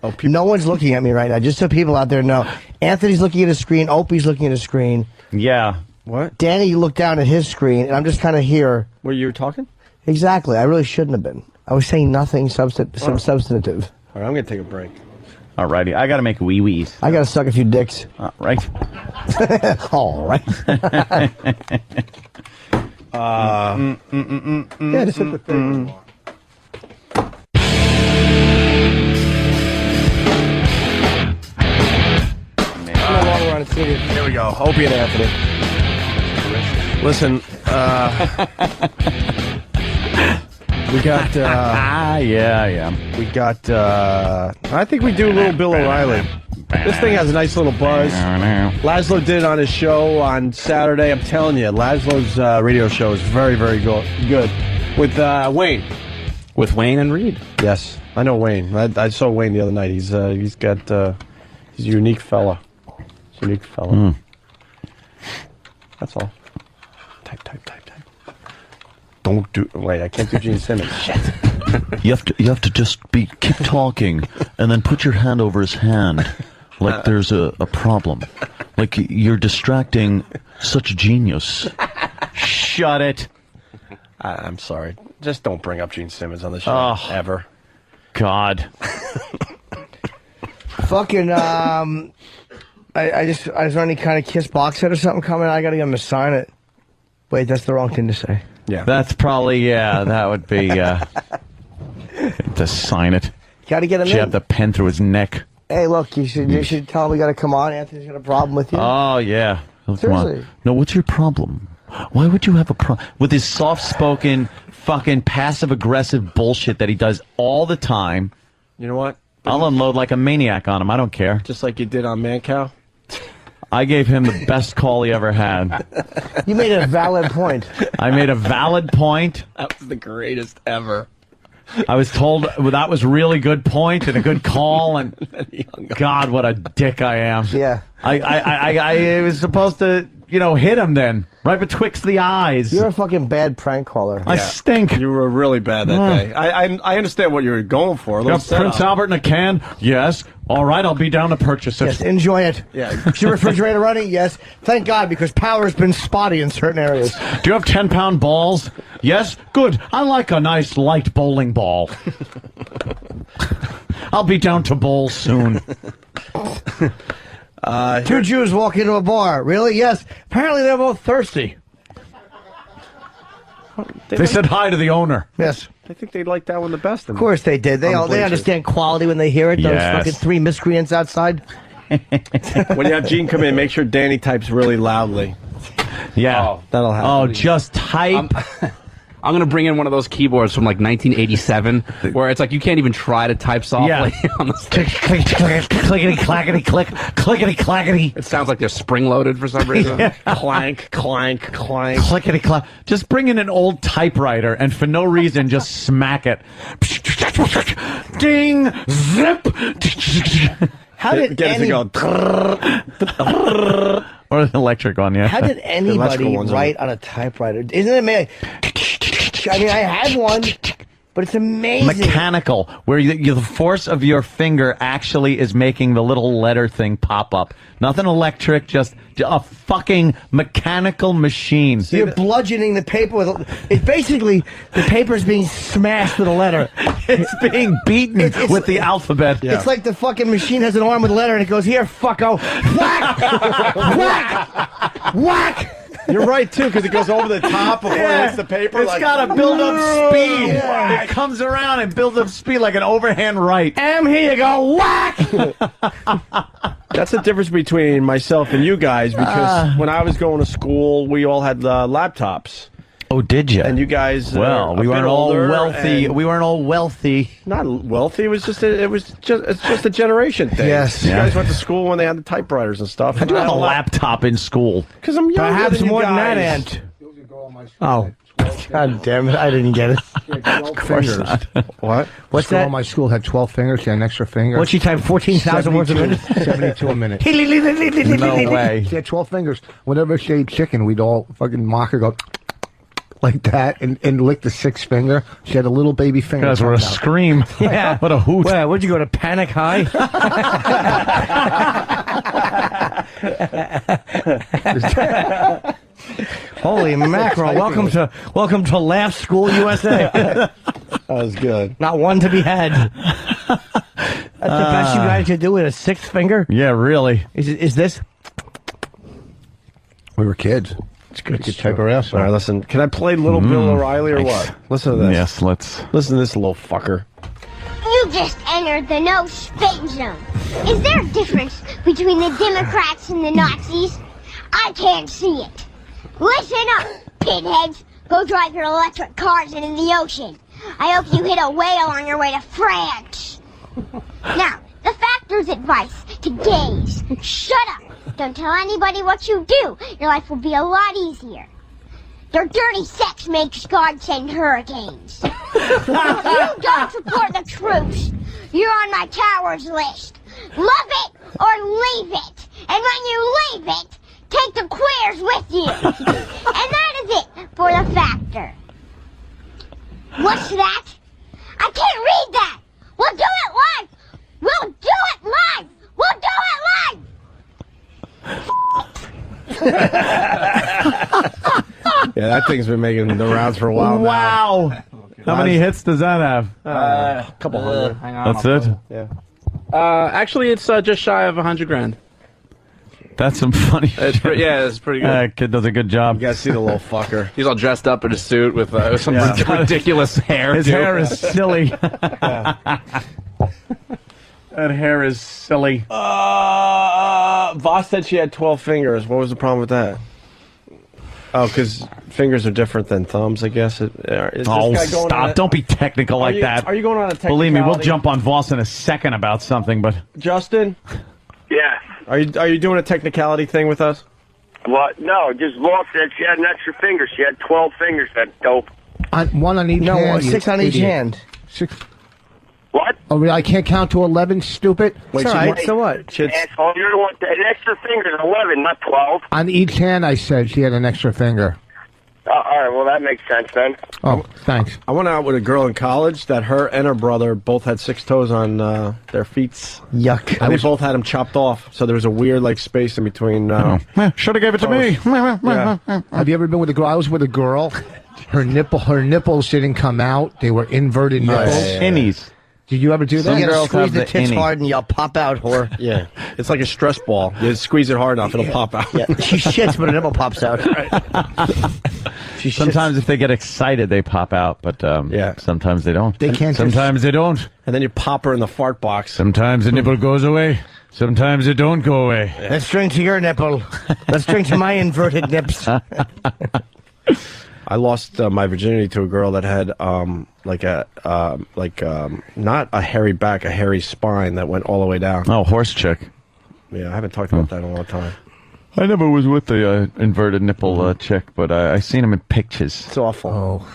Oh, no one's looking at me right now. Just so people out there know. Anthony's looking at his screen. Opie's looking at his screen. Yeah. What? Danny, you look down at his screen, and I'm just kind of here. Were you talking? Exactly. I really shouldn't have been. I was saying nothing substantive. All right, I'm going to take a break. Alrighty, I got to make wee-wees. I got to suck a few dicks. Right. All right. Yeah, just hit the thing. Here we go. Opie and Anthony. Listen, we got. We got. I think we do a little Bill O'Reilly. This thing has a nice little buzz. Laszlo did it on his show on Saturday. I'm telling you, Laszlo's radio show is very, very good. With Wayne. With Wayne and Reed. Yes, I know Wayne. I saw Wayne the other night. He's a unique fella. Unique fella. That's all. Type. Don't do. Wait, I can't do Gene Simmons. Shit. You have to just keep talking, and then put your hand over his hand, like there's a problem, like you're distracting such genius. Shut it. I'm sorry. Just don't bring up Gene Simmons on the show ever. God. Fucking is there any kind of Kiss box set or something coming? I gotta get him to sign it. Wait, that's the wrong thing to say. Yeah. That's probably, that would be, to sign it. Gotta get him in. Jab the pen through his neck. Hey, look, you should tell him we gotta come on. Anthony's got a problem with you. Oh, yeah. Seriously. Come on. No, what's your problem? Why would you have a problem? With his soft-spoken, fucking passive-aggressive bullshit that he does all the time. You know what? I'll unload like a maniac on him. I don't care. Just like you did on Mancow. I gave him the best call he ever had. You made a valid point. I made a valid point. That was the greatest ever. I was told that was really good point and a good call, and God, what a dick I am. Yeah. I was supposed to, hit him then, right betwixt the eyes. You're a fucking bad prank caller. I stink. You were really bad that day. I understand what you were going for. Prince Albert in a can? Yes. All right, I'll be down to purchase it. Yes, enjoy it. Yeah. Is your refrigerator running? Yes. Thank God, because power's been spotty in certain areas. Do you have 10-pound balls? Yes. Good. I like a nice light bowling ball. I'll be down to bowl soon. Two Jews walk into a bar. Really? Yes. Apparently they're both thirsty. They said hi to the owner. Yes. I think they liked that one the best. Of course they did. They understand quality when they hear it. Those fucking three miscreants outside. When you have Gene come in, make sure Danny types really loudly. Yeah. Oh, that'll happen. Oh, just type. I'm going to bring in one of those keyboards from like 1987 where it's like you can't even try to type softly on the click, clickety, clackety, click, clickety, clackety. It sounds like they're spring-loaded for some reason. Clank, clank, clank. Clickety, clack. Just bring in an old typewriter and for no reason just smack it. Ding! Zip! How did any... Or an electric one, yeah. How did anybody write on a typewriter? Isn't it amazing? I mean, I had one, but it's amazing. Mechanical, where the force of your finger actually is making the little letter thing pop up. Nothing electric, just a fucking mechanical machine. You're bludgeoning the paper with... It's basically, the paper's being smashed with a letter. It's being beaten with the alphabet. Yeah. It's like the fucking machine has an arm with a letter and it goes, here, fucko. Whack! Whack! Whack! You're right, too, because it goes over the top before it hits the paper. It's like, got to build up speed. Yeah. It comes around and builds up speed like an overhand right. Here you go, whack! That's the difference between myself and you guys, because when I was going to school, we all had laptops. Oh, did you? And you guys, well, we weren't all wealthy. We weren't all wealthy. Not wealthy. It was just it's just a generation thing. Yes. You guys went to school when they had the typewriters and stuff. How'd you have a laptop in school? Because I'm younger Perhaps than you more than that, guys. Ant. Oh, God damn it! I didn't get it. Of course not. What? What's that? My school had 12 fingers. She had an extra finger. What'd she type? 14,000 words a minute. 72 a minute. No way. She had 12 fingers. Whenever she ate chicken, we'd all fucking mock her, go like that, and lick the sixth finger. She had a little baby finger. Guys were a scream. Yeah. What a hoot. Well, where'd you go to Panic High? Holy mackerel! Welcome to Laugh School USA. That was good. Not one to be had. That's the best you guys could do with a sixth finger. Yeah, really. Is this? We were kids. It's good. Good type of ass. All right, listen. Can I play Little Bill O'Reilly or what? Listen to this. Yes, let's. Listen to this little fucker. You just entered the no spin zone. Is there a difference between the Democrats and the Nazis? I can't see it. Listen up, pinheads. Go drive your electric cars into the ocean. I hope you hit a whale on your way to France. Now, the factor's advice to gays. Shut up. Don't tell anybody what you do. Your life will be a lot easier. Your dirty sex makes God send hurricanes. You don't support the troops. You're on my cowards list. Love it or leave it. And when you leave it, take the queers with you. And that is it for the factor. What's that? I can't read that. We'll do it live. We'll do it live. We'll do it live. Yeah, that thing's been making the rounds for a while now. Wow. How many hits does that have? A couple hundred. Hang on. That's it? Yeah. Actually, it's just shy of $100,000. That's some funny It's shit. it's pretty good. That kid does a good job. You guys see the little fucker. He's all dressed up in a suit with some Yeah. ridiculous hair. His too. hair is silly. That hair is silly. Voss said she had 12 fingers. What was the problem with that? Oh, because fingers are different than thumbs, I guess. Is this Oh, guy going on stop. Don't be technical like that. Are you going on a technicality? Believe me, we'll jump on Voss in a second about something, but... Justin? Yeah. Are you doing a technicality thing with us? What? No, just Walt said she had an extra finger. She had 12 fingers. That's dope. One on each hand. No, you 6 on each idiot. hand. 6. What? Oh, really? I can't count to 11, stupid? Wait, It's all right. So what? Asshole, you're the one. An extra finger is 11, not 12. On each hand, I said she had an extra finger. All right, well, that makes sense then. Oh, thanks. I went out with a girl in college that her and her brother both had 6 toes on their feet. Yuck. And they both had them chopped off, so there was a weird space in between. Should have gave it to me. Yeah. Have you ever been with a girl? I was with a girl. Her nipples didn't come out. They were inverted nipples. Innies. Did you ever do that? You gotta girls squeeze have the the tits innie. hard and you'll pop out, whore. Yeah, it's like a stress ball. You squeeze it hard enough, it'll pop out. Yeah. She shits, but a nipple pops out. She Sometimes if they get excited, they pop out, but sometimes they don't. They can't. Sometimes they don't. And then you pop her in the fart box. Sometimes the nipple goes away. Sometimes it don't go away. Let's drink to your nipple. Let's drink to my inverted nips. I lost my virginity to a girl that had not a hairy back, a hairy spine that went all the way down. Oh, horse chick. Yeah, I haven't talked about that in a long time. I never was with the inverted nipple chick, but I seen them in pictures. It's awful. Oh.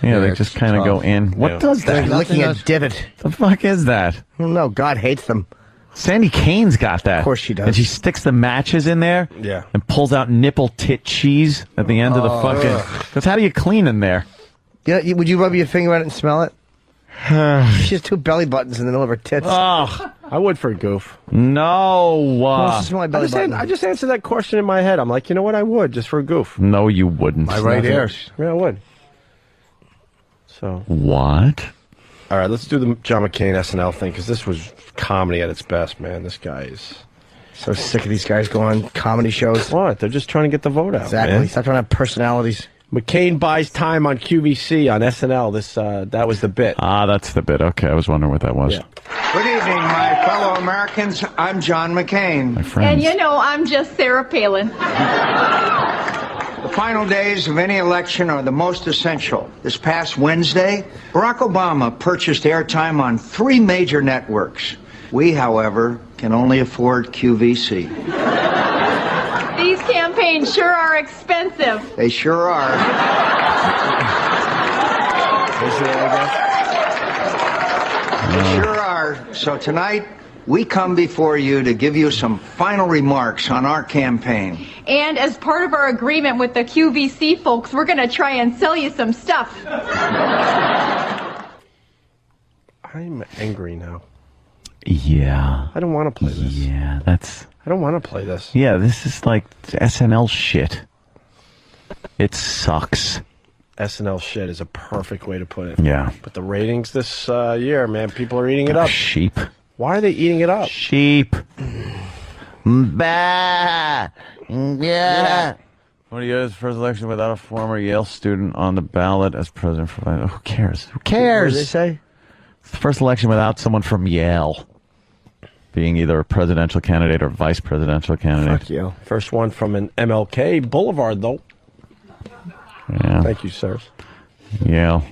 Yeah, they it's just kind of go in. What does They're that? licking a divot. The fuck is that? I don't know. God hates them. Sandy Kane's got that. Of course she does. And she sticks the matches in there. Yeah. And pulls out nipple tit cheese at the end of the fucking... Because how do you clean in there? Yeah, would you rub your finger on it and smell it? She has 2 belly buttons in the middle of her tits. Oh, I would for a goof. no. Wants to smell my belly button. I just answered that question in my head. I'm like, you know what? I would just for a goof. No, you wouldn't. My right ear. Yeah, I would. So. What? All right, let's do the John McCain SNL thing because this was comedy at its best, man. This guy is. So sick of these guys going on comedy shows. What? They're just trying to get the vote out. Exactly. Man. Stop trying to have personalities. McCain buys time on QVC on SNL. That was the bit. Ah, that's the bit. Okay, I was wondering what that was. Yeah. Good evening, my fellow Americans. I'm John McCain. My friends. And I'm just Sarah Palin. The final days of any election are the most essential. This past Wednesday, Barack Obama purchased airtime on 3 major networks. We, however, can only afford QVC. These campaigns sure are expensive. They sure are. They sure are. So tonight, we come before you to give you some final remarks on our campaign. And as part of our agreement with the QVC folks, we're going to try and sell you some stuff. I'm angry now. Yeah. I don't want to play this. Yeah, that's... I don't want to play this. Yeah, this is like SNL shit. It sucks. SNL shit is a perfect way to put it. Yeah. But the ratings this year, man, people are eating it up. Sheep. Why are they eating it up? Sheep. Bah. Yeah. What do you guys' first election without a former Yale student on the ballot as president? Who cares? Who cares? What did they say? It's the first election without someone from Yale being either a presidential candidate or vice presidential candidate. Fuck you. First one from an MLK Boulevard, though. Yeah. Thank you, sirs. Yale.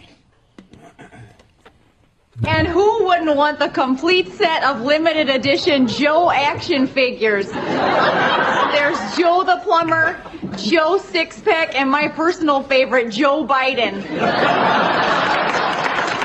And who wouldn't want the complete set of limited edition Joe action figures? There's Joe the Plumber, Joe Sixpack, and my personal favorite, Joe Biden.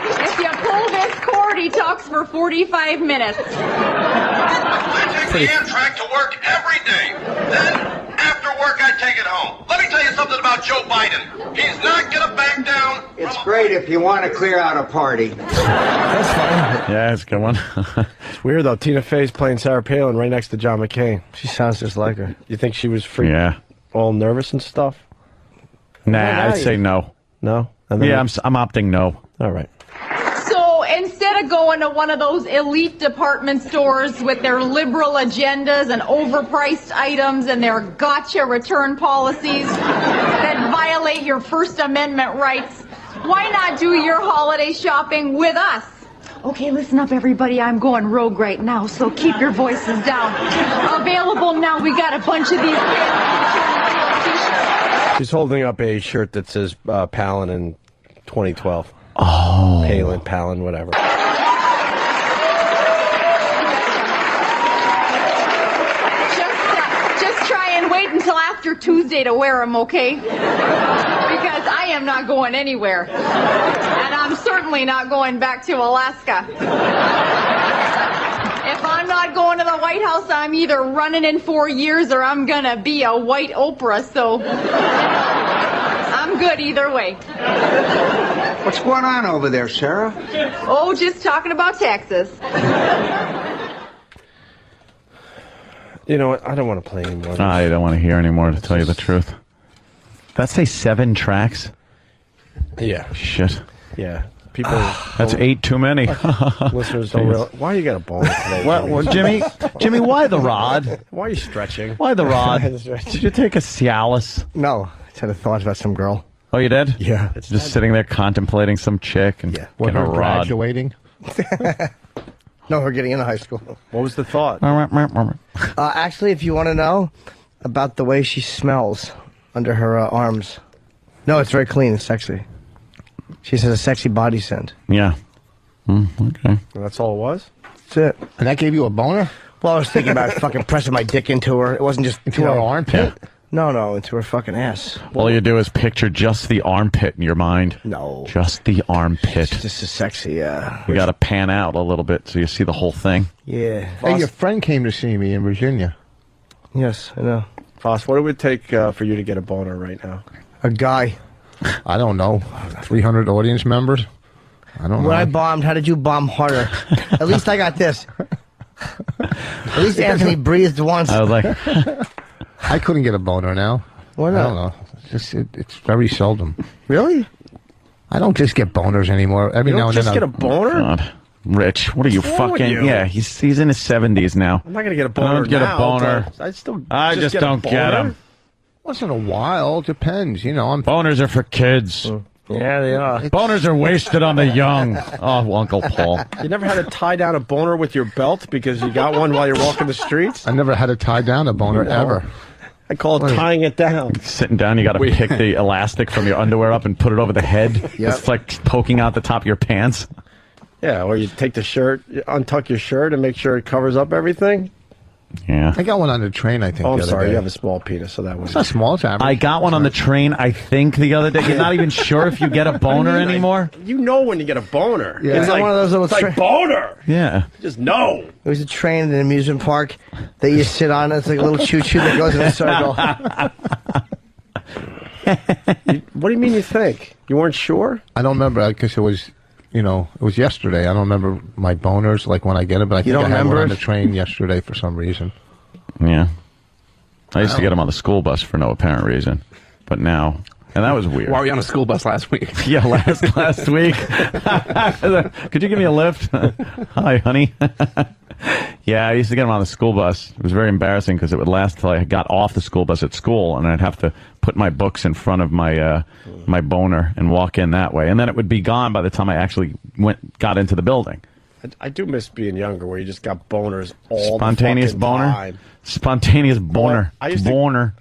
If you pull this cord, he talks for 45 minutes. I take the Amtrak to work every day. Then, after work, I take it home. Let me tell you something about Joe Biden. He's not going to back down. It's great if you want to clear out a party. That's fine. Yeah, it's a good one. It's weird, though. Tina Fey's playing Sarah Palin right next to John McCain. She sounds just like her. You think she was all nervous and stuff? Nah, I'd say no. No? Yeah, I'm opting no. All right. So instead of going to one of those elite department stores with their liberal agendas and overpriced items and their gotcha return policies that violate your First Amendment rights, why not do your holiday shopping with us? Okay, listen up, everybody. I'm going rogue right now, so keep your voices down. Available now. We got a bunch of these. She's holding up a shirt that says Palin in 2012. Oh. Palin, whatever. Just try and wait until after Tuesday to wear them, okay? Because I am not going anywhere. And I'm certainly not going back to Alaska. If I'm not going to the White House, I'm either running in 4 years or I'm gonna be a white Oprah, so I'm good either way. What's going on over there, Sarah? Oh, just talking about taxes. You know what? I don't want to play anymore. I don't want to hear anymore, to tell you the truth. Did that say 7 tracks? Yeah. Shit. Yeah. People. That's 8 too many. Listeners don't realize. Why you got a bone today? Well, Jimmy, why the rod? Why are you stretching? Why the rod? Did you take a Cialis? No. I just had a thought about some girl. Oh, you did? Yeah. It's just sitting there contemplating some chick and getting a rod. Graduating? No, we're getting into high school. What was the thought? Actually, if you want to know about the way she smells under her arms. No, it's very clean and sexy. She has a sexy body scent. Yeah. Okay. That's all it was? That's it. And that gave you a boner? Well, I was thinking about fucking pressing my dick into her. It wasn't just into her armpit. Yeah. No, into her fucking ass. All you do is picture just the armpit in your mind. No. Just the armpit. It's just a sexy, You got to pan out a little bit so you see the whole thing. Yeah. Hey, your friend came to see me in Virginia. Yes, I know. Foss, what it would take for you to get a boner right now? A guy. I don't know. 300 audience members? I don't know. When I bombed, how did you bomb harder? At least I got this. At least Anthony breathed once. I was like... I couldn't get a boner now. Why not? I don't know. It's very seldom. Really? I don't just get boners anymore. Every You now don't and just then get a boner? God. Rich, what are you wrong with fucking? you? Yeah, he's in his 70s now. I'm not gonna get a boner I don't get now, a boner. but I just get a don't get boner? them. Once in a while, depends. Boners are for kids. Yeah, they are. Boners are wasted on the young. Oh, Uncle Paul. You never had to tie down a boner with your belt because you got one while you're walking the streets? I never had to tie down a boner ever. I call it tying it down. Sitting down, you got to pick the elastic from your underwear up and put it over the head. Yep. It's like poking out the top of your pants. Yeah, or you take the shirt, you untuck your shirt and make sure it covers up everything. Yeah. I got one on the train, I think. Oh, I'm the other sorry. day. You have a small penis, so that was. It's not small, it's average. I got one on the train, I think, the other day. You're not even sure if you get a boner anymore? You know when you get a boner. Yeah. It's like one of those little it's like boner. Yeah. Just know. There's a train in an amusement park that you sit on. It's like a little choo-choo that goes in a circle. What do you mean you think? You weren't sure? I don't remember because it was, it was yesterday. I don't remember my boners like when I get it, but I think don't I had one remember on it? the train yesterday for some reason. Yeah. I used to get them on the school bus for no apparent reason. But now, and that was weird. Why were you on a school bus last week? Yeah, last week. Could you give me a lift? Hi, honey. Yeah, I used to get them on the school bus. It was very embarrassing because it would last till I got off the school bus at school, and I'd have to put my books in front of my my boner and walk in that way, and then it would be gone by the time I actually got into the building. I do miss being younger, where you just got boners all Spontaneous the fucking boner. time. Spontaneous boner. I used boner.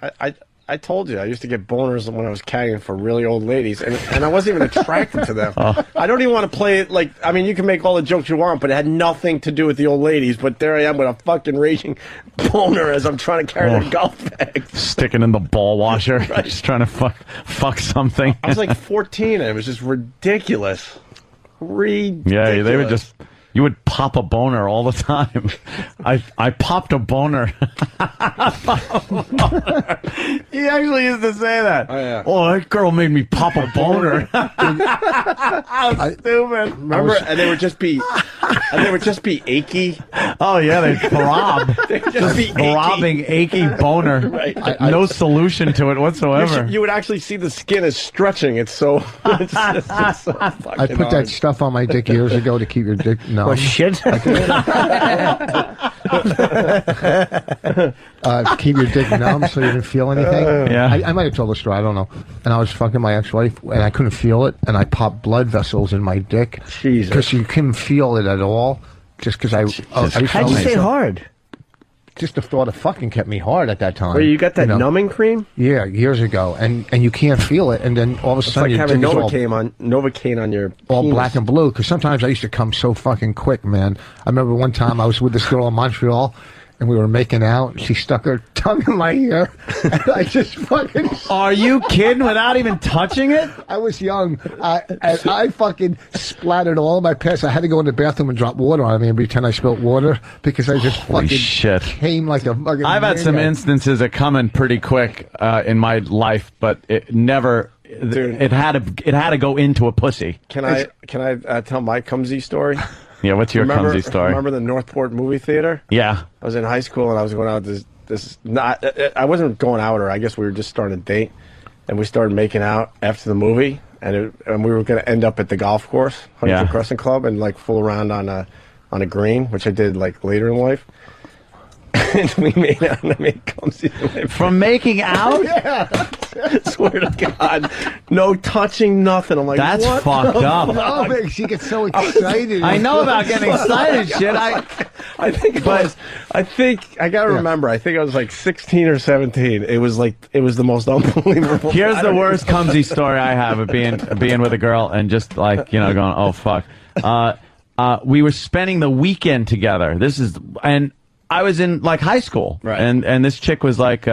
I told you I used to get boners when I was caddying for really old ladies, and I wasn't even attracted to them. I don't even want to play it like. I mean, you can make all the jokes you want, but it had nothing to do with the old ladies. But there I am with a fucking raging boner as I'm trying to carry their golf bag, sticking in the ball washer, just trying to fuck something. I was like 14, and it was just ridiculous. Yeah, they would just. You would pop a boner all the time. I popped a boner. He actually used to say that. Oh, yeah. Oh, that girl made me pop a boner. How stupid. Remember, and they would just be achy. Oh yeah, they throb. They'd just Just be throbbing, achy boner. Right. No solution to it whatsoever. You would actually see the skin is stretching. It's so. It's so fucking I put that hard. stuff on my dick years ago to keep your dick numb. Or shit. Keep your dick numb so you didn't feel anything. Yeah. I might have told the story. I don't know. And I was fucking my ex-wife, and I couldn't feel it, and I popped blood vessels in my dick. Jesus. Because you couldn't feel it at all. Just because I How'd you say hard? Just the thought of fucking kept me hard at that time. Wait, you got that numbing cream? Yeah, years ago, and you can't feel it, and then all of a It's sudden like your having dick is all Novocaine on your all penis. black and blue. Because sometimes I used to come so fucking quick, man. I remember one time I was with this girl in Montreal, and we were making out, and she stuck her tongue in my ear, and I just fucking... Are you kidding? Without even touching it? I was young, and I fucking splattered all my pants. I had to go in the bathroom and drop water on me and pretend I spilled water, because I just Holy fucking shit. came like a fucking... I've had some maniac. instances that come in pretty quick in my life, but it never. Dude. It had to go into a pussy. Can I tell my Cumsy story? Yeah, what's your remember, clumsy story? Remember the Northport movie theater? Yeah. I was in high school and I was going out with I wasn't going out, or I guess we were just starting to date, and we started making out after the movie, and we were going to end up at the golf course, Huntington Crescent Club, and like fool around on a green, which I did like later in life. And we made out, and I made Cumsy from making out. Yeah, swear to God, no touching, nothing. I'm like, that's what fucked the up. Oh, man, she gets so excited. I know about getting excited, shit. I think I gotta remember. I think I was like 16 or 17. It was the most unbelievable. Here's the worst Cumsy story I have of being with a girl and just like going, oh fuck. We were spending the weekend together. And I was in like high school, right? And this chick was like,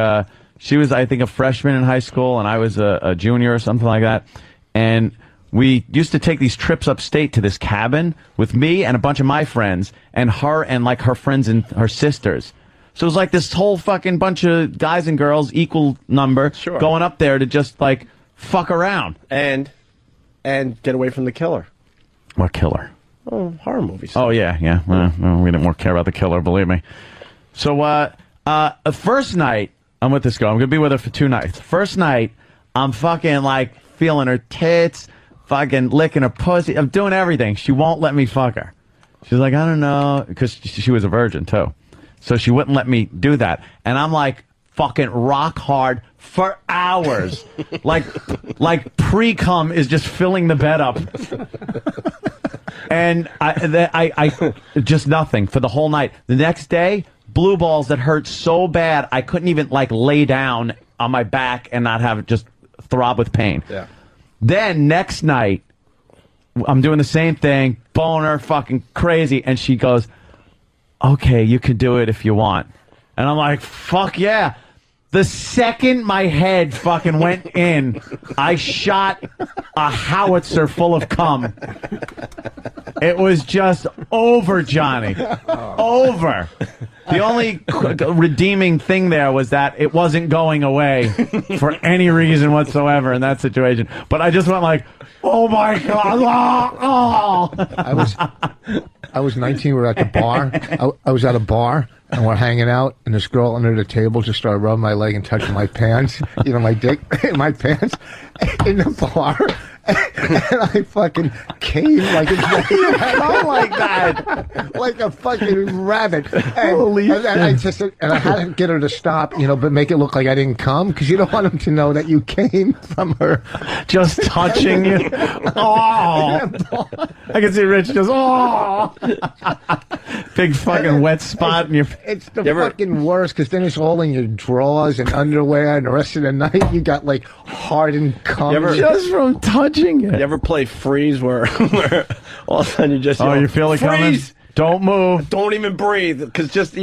she was I think a freshman in high school, and I was a junior or something like that. And we used to take these trips upstate to this cabin with me and a bunch of my friends, and her and like her friends and her sisters. So it was like this whole fucking bunch of guys and girls, equal number, going up there to just like fuck around and get away from the killer. What killer? Oh, horror movies. Oh yeah. Well, we didn't more care about the killer, believe me. So, first night I'm with this girl. I'm gonna be with her for 2 nights. First night, I'm fucking like feeling her tits, fucking licking her pussy. I'm doing everything. She won't let me fuck her. She's like, I don't know, because she was a virgin too, so she wouldn't let me do that. And I'm like, fucking rock hard for hours, like pre-cum is just filling the bed up, and I just nothing for the whole night. The next day, blue balls that hurt so bad I couldn't even like lay down on my back and not have it just throb with pain. Yeah. Then next night, I'm doing the same thing, boner, fucking crazy, and she goes, okay, you can do it if you want. And I'm like, fuck yeah. The second my head fucking went in, I shot a howitzer full of cum. It was just over, Johnny. Over. The only redeeming thing there was that it wasn't going away for any reason whatsoever in that situation. But I just went like, oh my God. Oh. I was 19. We were at the bar. I was at a bar, and we're hanging out, and this girl under the table just started rubbing my leg and touching my pants, my dick in my pants in the bar. And I fucking came like not like that, like a fucking rabbit. And I had to get her to stop, but make it look like I didn't come, because you don't want them to know that you came from her just touching you. Oh, I can see Rich just big fucking wet spot in your. It's the fucking worst, because then it's all in your drawers and underwear, and the rest of the night you got like hardened cum just from touching it. You ever play freeze where all of a sudden you just you feel it coming? Don't move. Don't even breathe, because just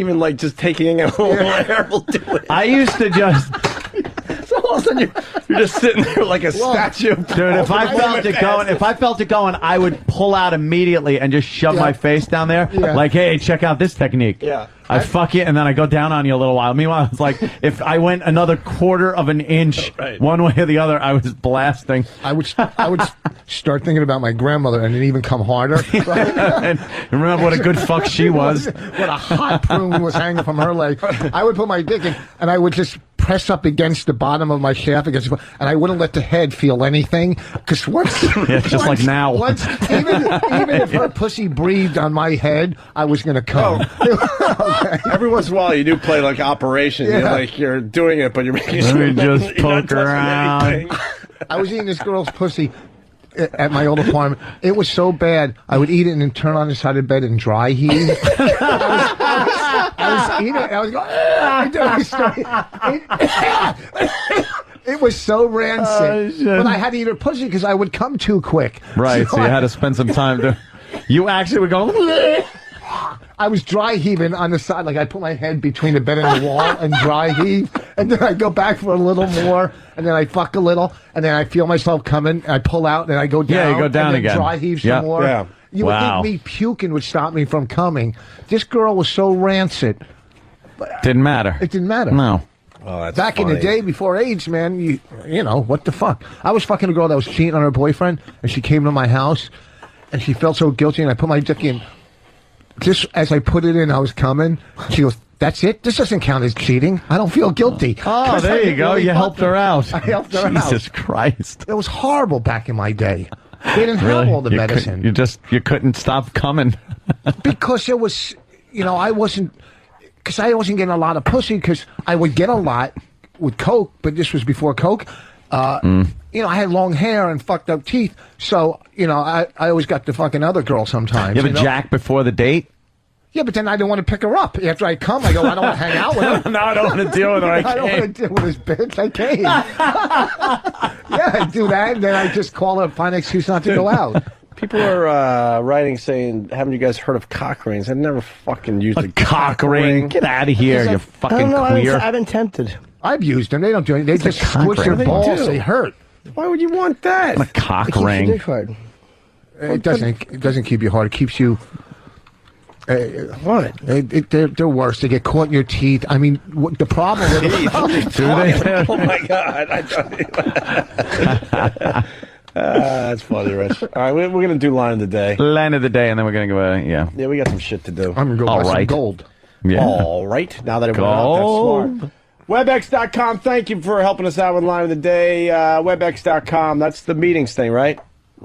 taking a little air will do it. I used to just. So all of a sudden you're just sitting there like a statue. Dude, if I felt it going, I would pull out immediately and just shove my face down there. Yeah. Like, hey, check out this technique. Yeah. I fuck you, and then I go down on you a little while. Meanwhile, it's like, if I went another quarter of an inch one way or the other, I was blasting. I would start thinking about my grandmother, and it even come harder. And remember what a good fuck she was. What a hot prune was hanging from her leg. I would put my dick in, and I would just press up against the bottom of my shaft, and I wouldn't let the head feel anything, because once, like now. Even if her pussy breathed on my head, I was going to come. Every once in a while, you do play like Operation. Yeah. You're doing it, but you're making Let sure me just poke around. I was eating this girl's pussy at my old apartment. It was so bad, I would eat it and then turn on the side of the bed and dry heave. I was eating it, and I was going, it was so rancid. But I had to eat her pussy because I would come too quick. Right, so you had to spend some time to. You actually would go. I was dry heaving on the side, like I put my head between the bed and the wall and dry heave, and then I go back for a little more, and then I fuck a little, and then I feel myself coming, and I pull out, and I go down. Yeah, you go down and then again. Dry heave some more. Yeah. You would think me puking would stop me from coming. This girl was so rancid. Didn't matter. It didn't matter. No. Oh, that's Back in the day before AIDS, man, you know, what the fuck? I was fucking a girl that was cheating on her boyfriend, and she came to my house, and she felt so guilty, and I put my dick in. Just as I put it in, I was coming. She goes, "That's it? This doesn't count as cheating. I don't feel guilty." Oh, there you go. You helped her out. I helped her out. Jesus Christ. It was horrible back in my day. They didn't have all the medicine. You couldn't stop coming. Because it was, I wasn't getting a lot of pussy, because I would get a lot with Coke, but this was before Coke. I had long hair and fucked up teeth, so, I always got the fucking other girl sometimes. You have a jack before the date? Yeah, but then I didn't want to pick her up. After I come, I go, I don't want to hang out with her. No, I don't want to deal with her. I don't want to deal with this bitch. I can't. Yeah, I do that, and then I just call her, find an excuse not to go out. People are writing saying, haven't you guys heard of cock rings? I've never fucking used a cock ring. Get out of here, you fucking I don't know, queer. I've been tempted. I've used them. They don't do anything. They just squish your balls. They hurt. Why would you want that? A cock It keeps your ring. dick hard. It doesn't keep you hard. It keeps you. What? They're worse. They get caught in your teeth. I mean, the problem with Do they? Oh my God! That's funny, Rich. All right, we're gonna do line of the day. Line of the day, and then we're gonna go. Yeah, we got some shit to do. I'm gonna go buy some gold. Yeah. All right. Now that everyone's out, that's smart. WebEx.com. Thank you for helping us out with line of the day. WebEx.com. That's the meetings thing, right?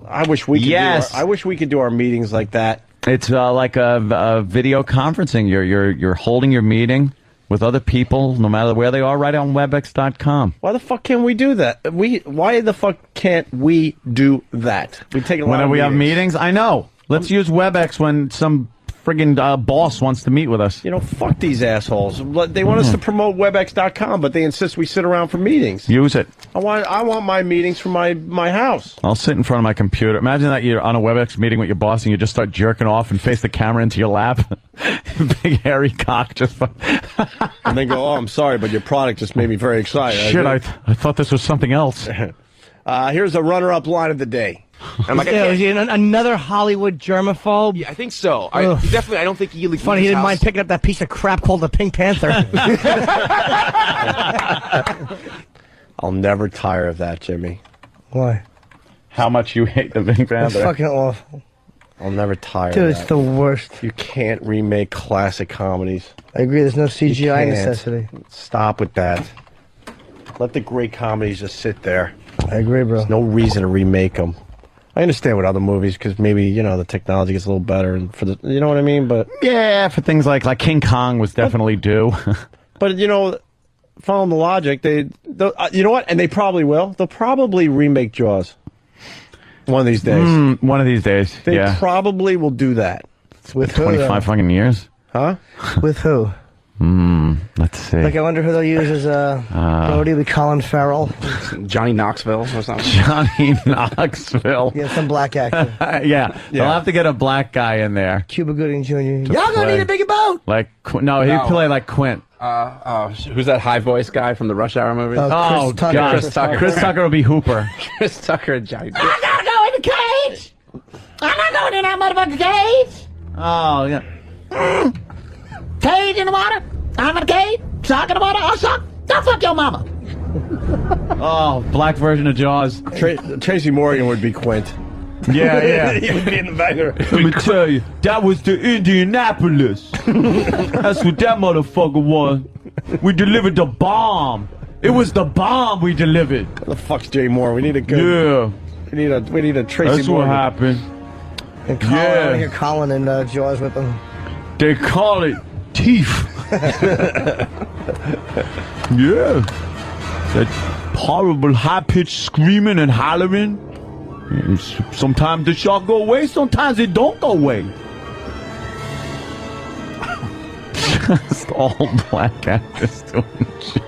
I wish we could. Yes. I wish we could do our meetings like that. It's like a video conferencing. You're holding your meeting with other people, no matter where they are, right on WebEx.com. Why the fuck can't we do that? Why the fuck can't we do that? We take a lot When of we have meetings. meetings, I know. Let's use WebEx when some friggin' boss wants to meet with us. You know, fuck these assholes. They want us to promote WebEx.com, but they insist we sit around for meetings. Use it. I want my meetings from my house. I'll sit in front of my computer. Imagine that you're on a WebEx meeting with your boss and you just start jerking off and face the camera into your lap. Big hairy cock just... And then go, oh, I'm sorry, but your product just made me very excited. Shit, I thought this was something else. Here's a runner-up line of the day. I'm like, is he another Hollywood germaphobe? Yeah, I think so. I don't think he. Funny, he didn't mind picking up that piece of crap called the Pink Panther. I'll never tire of that, Jimmy. Why? How much you hate the Pink Panther? It's fucking awful. I'll never tire Dude, of it's that. the worst. You can't remake classic comedies. I agree, there's no You CGI can't. necessity. Stop with that. Let the great comedies just sit there. I agree, bro. There's no reason to remake them. I understand with other movies because maybe, you know, the technology gets a little better and for the, you know what I mean? But yeah, for things like King Kong was definitely due. But you know, following the logic, you know what? And they probably will. They'll probably remake Jaws one of these days. One of these days. They yeah. probably will do that. With who? 25 fucking years. Huh? With who? Let's see. Like, I wonder who they'll use as Brody, with Colin Farrell. Johnny Knoxville or something. Johnny Knoxville. Yeah, some black actor. Yeah, they'll have to get a black guy in there. Cuba Gooding Jr. Y'all play. gonna need a bigger boat. Like, no, he'd play like Quint. Who's that high voice guy from the Rush Hour movies? Oh, Tucker. God. Chris Tucker. Chris Tucker will be Hooper. Chris Tucker and Johnny. I'm not going in the cage. I'm not going in that motherfucking cage. Oh, yeah. Cage in the water. I'm in the cage. Sock in the water. I'll suck. Don't fuck your mama. Oh, black version of Jaws. Tracy Morgan would be Quint. Yeah. He would be in the background. Let me tell you, that was the Indianapolis. That's what that motherfucker was. We delivered the bomb. It was the bomb we delivered. What the fuck's Jay Moore? We need a good. Yeah. We need a Tracy That's Morgan. what happened. And Colin, I want to hear Colin and Jaws with them. They call it teeth. Yeah. That horrible high-pitched screaming and hollering. And sometimes the shark go away, sometimes it don't go away. Just all black actors doing shit.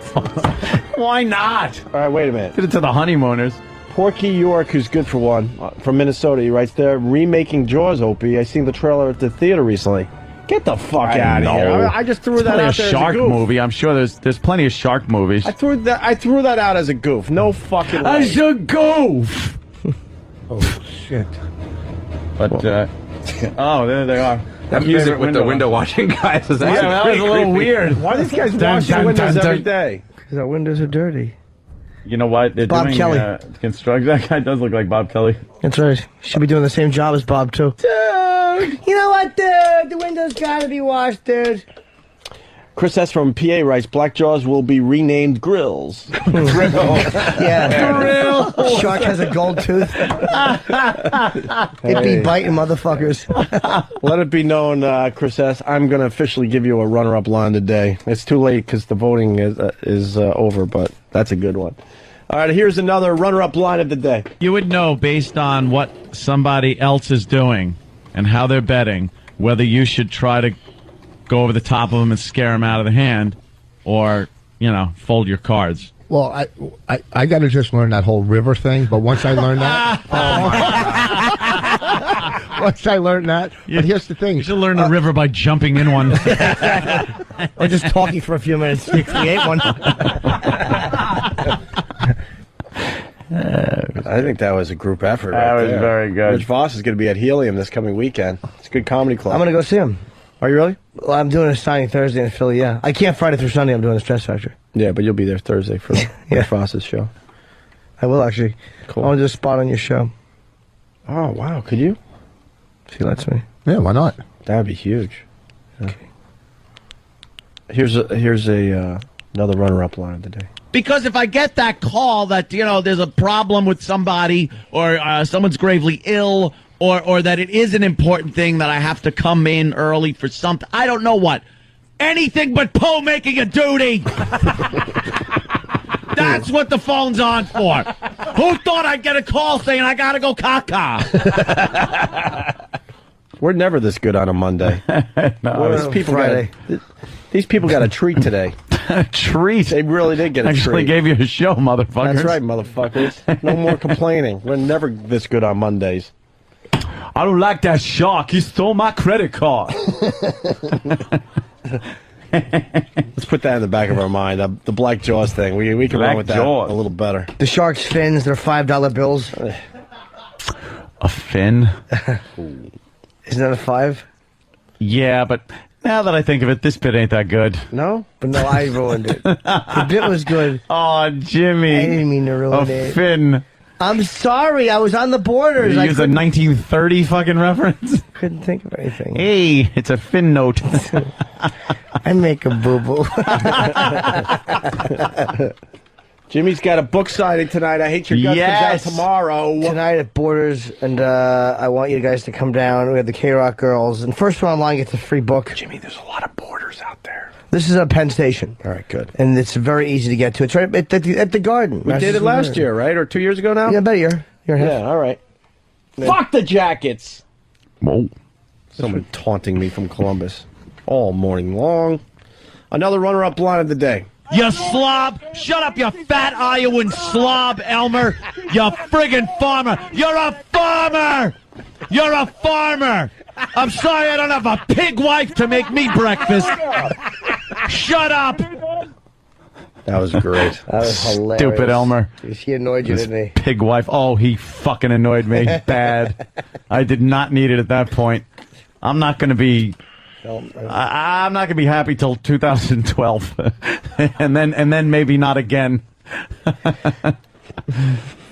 Why not? All right, wait a minute. Get it to the honeymooners. Porky York, who's good for one, from Minnesota, he writes there, remaking Jaws, Opie. I seen the trailer at the theater recently. Get the fuck out of here. I just threw that out there as a shark as a goof. movie. I'm sure there's plenty of shark movies. I threw that out as a goof. No fucking way. As a goof. Oh, shit. But, oh, there they are. That music with the window washing guys is actually that was a little creepy. weird. Why are these guys washing windows every day? Because our windows are dirty. You know what? They're Bob doing, Kelly. Construct. That guy does look like Bob Kelly. That's right. Should be doing the same job as Bob, too. Dude! You know what, dude? The windows gotta be washed, dude. Chris S. from PA writes, Black Jaws will be renamed Grills. Yeah. Grill. Shark has a gold tooth. It be biting motherfuckers. Let it be known, Chris S., I'm going to officially give you a runner-up line today. It's too late because the voting is over, but that's a good one. All right, here's another runner-up line of the day. You would know based on what somebody else is doing and how they're betting whether you should try to go over the top of them and scare them out of the hand or, fold your cards. Well, I got to just learn that whole river thing, but once I learn that... Once I learned that, but here's the thing. You should learn the river by jumping in one. Or just talking for a few minutes to create one. I think that was a group effort. That was there. very good. Rich Voss is going to be at Helium this coming weekend. It's a good comedy club. I'm going to go see him. Are you really? Well, I'm doing a signing Thursday in Philly, yeah. I can't Friday through Sunday. I'm doing a Stress Factor. Yeah, but you'll be there Thursday for Rich Voss's show. I will, actually. Cool. I want to do a spot on your show. Oh, wow. Could you? If he lets me. Yeah, why not? That would be huge. Okay. Here's another runner-up line of the day. Because if I get that call that, there's a problem with somebody or someone's gravely ill or that it is an important thing that I have to come in early for something. I don't know what. Anything but Poe making a duty. That's what the phone's on for. Who thought I'd get a call saying I gotta go caca? We're never this good on a Monday. These people got a treat today. A treat? They really did get a treat. Actually gave you a show, motherfuckers. That's right, motherfuckers. No more complaining. We're never this good on Mondays. I don't like that shark. He stole my credit card. Let's put that in the back of our mind. The Black Jaws thing. We can run with that a little better. The shark's fins, they're $5 bills. A fin? Isn't that a 5? Yeah, but now that I think of it, this bit ain't that good. No? But no, I ruined it. The bit was good. Oh, Jimmy. I didn't mean to ruin it. A fin. I'm sorry, I was on the borders. You use a 1930 fucking reference? Couldn't think of anything. Hey, it's a fin note. I make a boo-boo. Jimmy's got a book signing tonight. I Hate Your Guts comes out tomorrow. Tonight at Borders, and I want you guys to come down. We have the K-Rock girls. And first one online gets a free book. Jimmy, there's a lot of Borders out there. This is at Penn Station. All right, good. And it's very easy to get to. It's right at the Garden. We did it last year, right? Or 2 years ago now? Yeah, about a year. Yeah, all right. Fuck the Jackets! Whoa. Someone taunting me from Columbus all morning long. Another runner-up line of the day. You slob! Shut up, you fat Iowan slob, Elmer! You friggin' farmer! You're a farmer! You're a farmer! I'm sorry I don't have a pig wife to make me breakfast. Shut up! That was great. That was hilarious. Stupid Elmer. He annoyed you, didn't he? Pig wife. Oh, he fucking annoyed me. Bad. I did not need it at that point. I'm not going to be... I'm not going to be happy till 2012, and then maybe not again.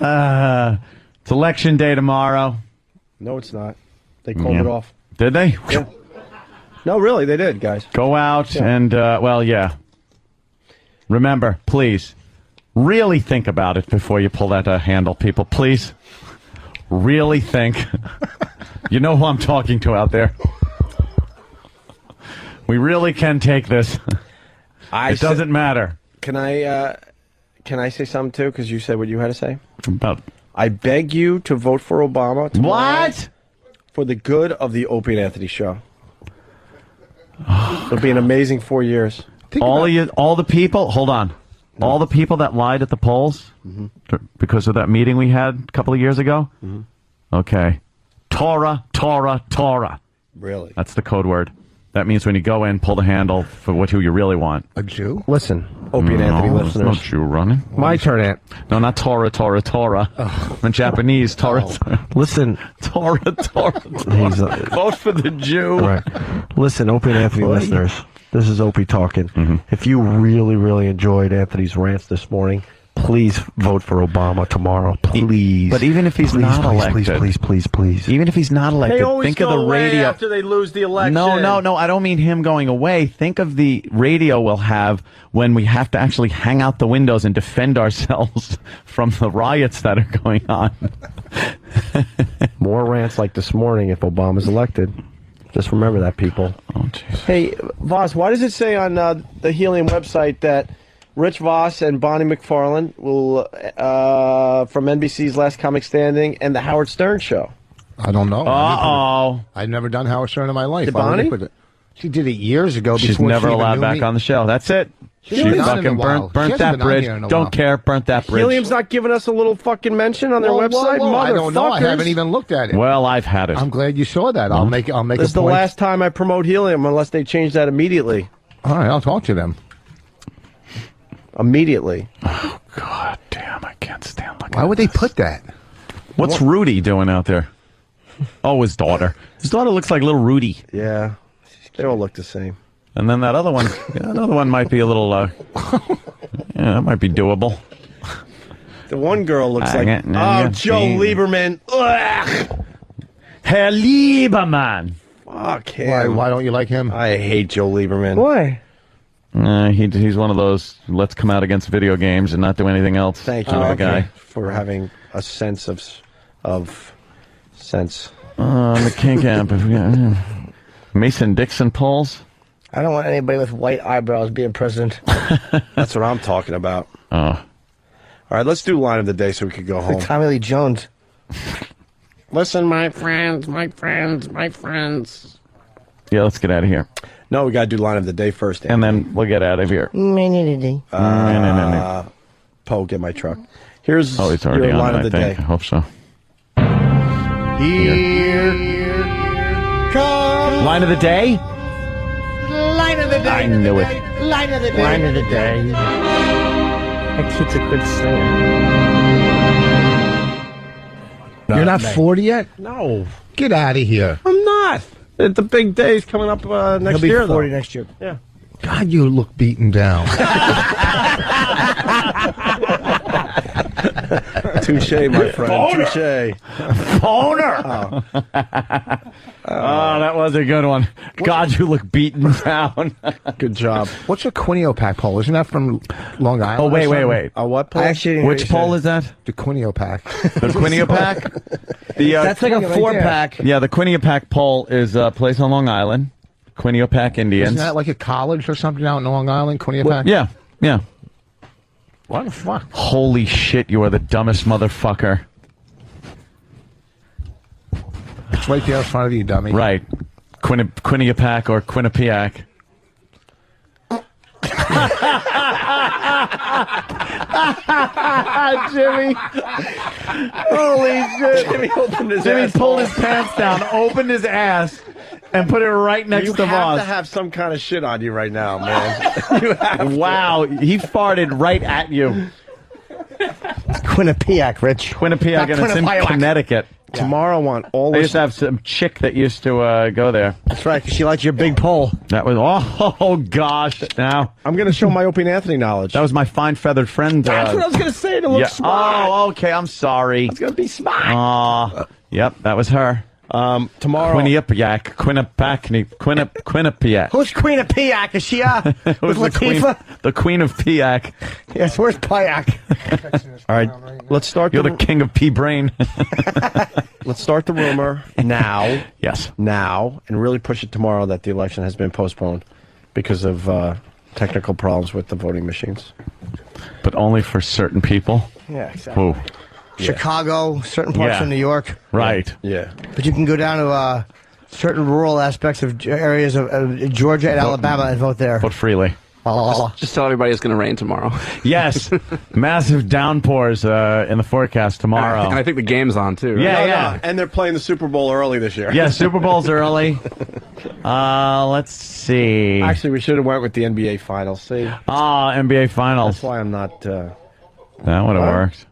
It's election day tomorrow. No, it's not. They called it off. Did they? Yeah. No, really, they did, guys. Go out and remember, please, really think about it before you pull that handle, people. Please, really think. You know who I'm talking to out there. We really can take this. It doesn't matter. Can I say something too? Because you said what you had to say. About. I beg you to vote for Obama tomorrow. What? For the good of the Opie and Anthony show. It'll be an amazing 4 years. All the people. Hold on. No. All the people that lied at the polls because of that meeting we had a couple of years ago. Okay. Torah. Really? That's the code word. That means when you go in, pull the handle for who you really want. A Jew? Listen, Opie and Anthony listeners. There's no Jew running. My turn, Ant. No, not Torah. Oh. In Japanese, Torah. Listen. Torah. Vote for the Jew. Right. Listen, Opie and Anthony listeners. This is Opie talking. If you really, really enjoyed Anthony's rants this morning, please vote for Obama tomorrow. Please. But even if he's not elected. Please. Even if he's not elected, they always think of go the away radio. after they lose the election. No. I don't mean him going away. Think of the radio we'll have when we have to actually hang out the windows and defend ourselves from the riots that are going on. More rants like this morning if Obama's elected. Just remember that, people. Oh, jeez. Hey, Voss, why does it say on the Helium website that Rich Voss and Bonnie McFarlane will from NBC's Last Comic Standing and the Howard Stern Show? I don't know. I've never done Howard Stern in my life. Did Bonnie? She did it years ago. She's before never she even allowed knew back me. on the show. That's it. She fucking burnt that bridge. Don't care. Burnt that bridge. Helium's not giving us a little fucking mention on their website. Whoa. I don't know. I Motherfuckers. haven't even looked at it. Well, I've had it. I'm glad you saw that. I'll make This a is the point. last time I promote Helium unless they change that immediately. All right, I'll talk to them. Immediately. Oh, God damn. I can't stand looking Why would they put that? What's Rudy doing out there? Oh, his daughter. His daughter looks like little Rudy. Yeah. They all look the same. And then that other one might be a little, that might be doable. The one girl looks like, Joe Lieberman. Ugh. Herr Lieberman. Fuck him. Why don't you like him? I hate Joe Lieberman. Why? He's one of those let's come out against video games and not do anything else. Thank you, guy. for having a sense of sense. The kink app. Mason-Dixon polls? I don't want anybody with white eyebrows being president. That's what I'm talking about. Oh. All right, let's do line of the day so we could go home. Like Tommy Lee Jones. Listen, my friends. Yeah, let's get out of here. No, we got to do line of the day first. And then we'll get out of here. Poe, get my truck. Here's it's already your on line it, of the I day. think. I hope so. Here comes Line of the day? line of the day. I knew it. Line of the day. Line of the day. That kid's a good singer. You're not 40 yet? No. Get out of here. I'm not. The big day's coming up next He'll be year, 40 though. next year. Yeah. God, you look beaten down. Touche, my friend. Touche. Boner! Oh, that was a good one. God, you look beaten down. Good job. What's a Quinnipiac poll? Isn't that from Long Island? Oh, or wait. something? A what poll? I actually didn't Which hear you poll say. is that? The Quinnipiac. The Quinnipiac? That's like a 4-pack. Yeah, the Quinnipiac poll is a place on Long Island. Quinnipiac Indians. Isn't that like a college or something out in Long Island? Quinnipiac? Yeah, yeah. What the fuck? Holy shit, you are the dumbest motherfucker. It's right there in front of you, dummy. Right. Quinnipiac or Quinnipiac. Jimmy. Holy shit. Jimmy opened his Jimmy ass. pulled his pants down, opened his ass, and put it right next You to have Voss. to have some kind of shit on you right now, man. You have to. Wow, he farted right at you. Quinnipiac, Rich. Quinnipiac, Not and it's in Quinnipiac. Connecticut. Tomorrow I want all I this. used to have some chick that used to go there. That's right, 'cause she likes your big pole. That was, oh gosh, now. I'm going to show my Opie and Anthony knowledge. That was my fine feathered friend. That's what I was going to say to look yeah. smart. Oh, okay, I'm sorry. It's going to be smart. Aw, yep, that was her. Tomorrow. Quinnipiac, Quinnipiac. Who's Quinnipiac? Is she with Who's Latifah? the queen of Piac. Yes, where's Piac? All right, let's start. You're the king of pea brain. Let's start the rumor now. Yes. Now, and really push it tomorrow that the election has been postponed because of technical problems with the voting machines. But only for certain people. Yeah, exactly. Whoa. Chicago, certain parts Yeah. of New York. Right. Yeah. But you can go down to certain rural aspects of areas of Georgia and Alabama and vote there. Vote freely. Just tell everybody it's going to rain tomorrow. Yes. Massive downpours in the forecast tomorrow. And I think the game's on, too. Right? Yeah, No, yeah. no, and they're playing the Super Bowl early this year. Yeah, Super Bowl's early. Let's see. Actually, we should have went with the NBA Finals. See, NBA Finals. that's why I'm not. That would have worked.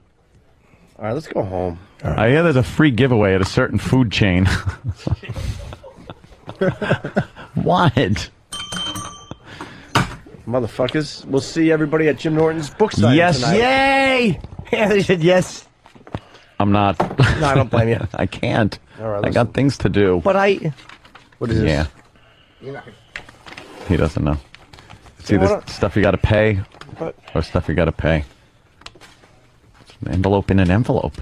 All right, let's go home. I hear there's a free giveaway at a certain food chain. What? Motherfuckers, we'll see everybody at Jim Norton's book signing Yes. tonight. Yay! Anthony said yes. I'm not. No, I don't blame you. I can't. All right, I got things to do. But I... What is this? Yeah. He doesn't know. It's either stuff you got to pay What? or stuff you got to pay. It's an envelope in an envelope.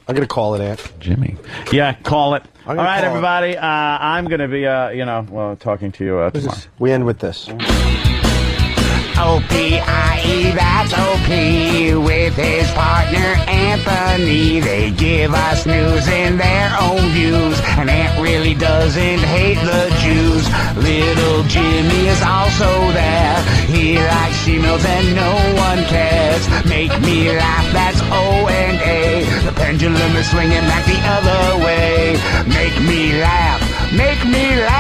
I'm gonna call it, Ant. Jimmy. Yeah, call it. All gonna right, call it. everybody. I'm going to be, talking to you tomorrow. We end with this. O-P-I-E, that's O-P, with his partner Anthony. They give us news in their own views, and Ant really doesn't hate the Jews. Little Jimmy is also there. He likes females and no one cares. Make me laugh, that's O-N-A. The pendulum is swinging back the other way. Make me laugh, make me laugh.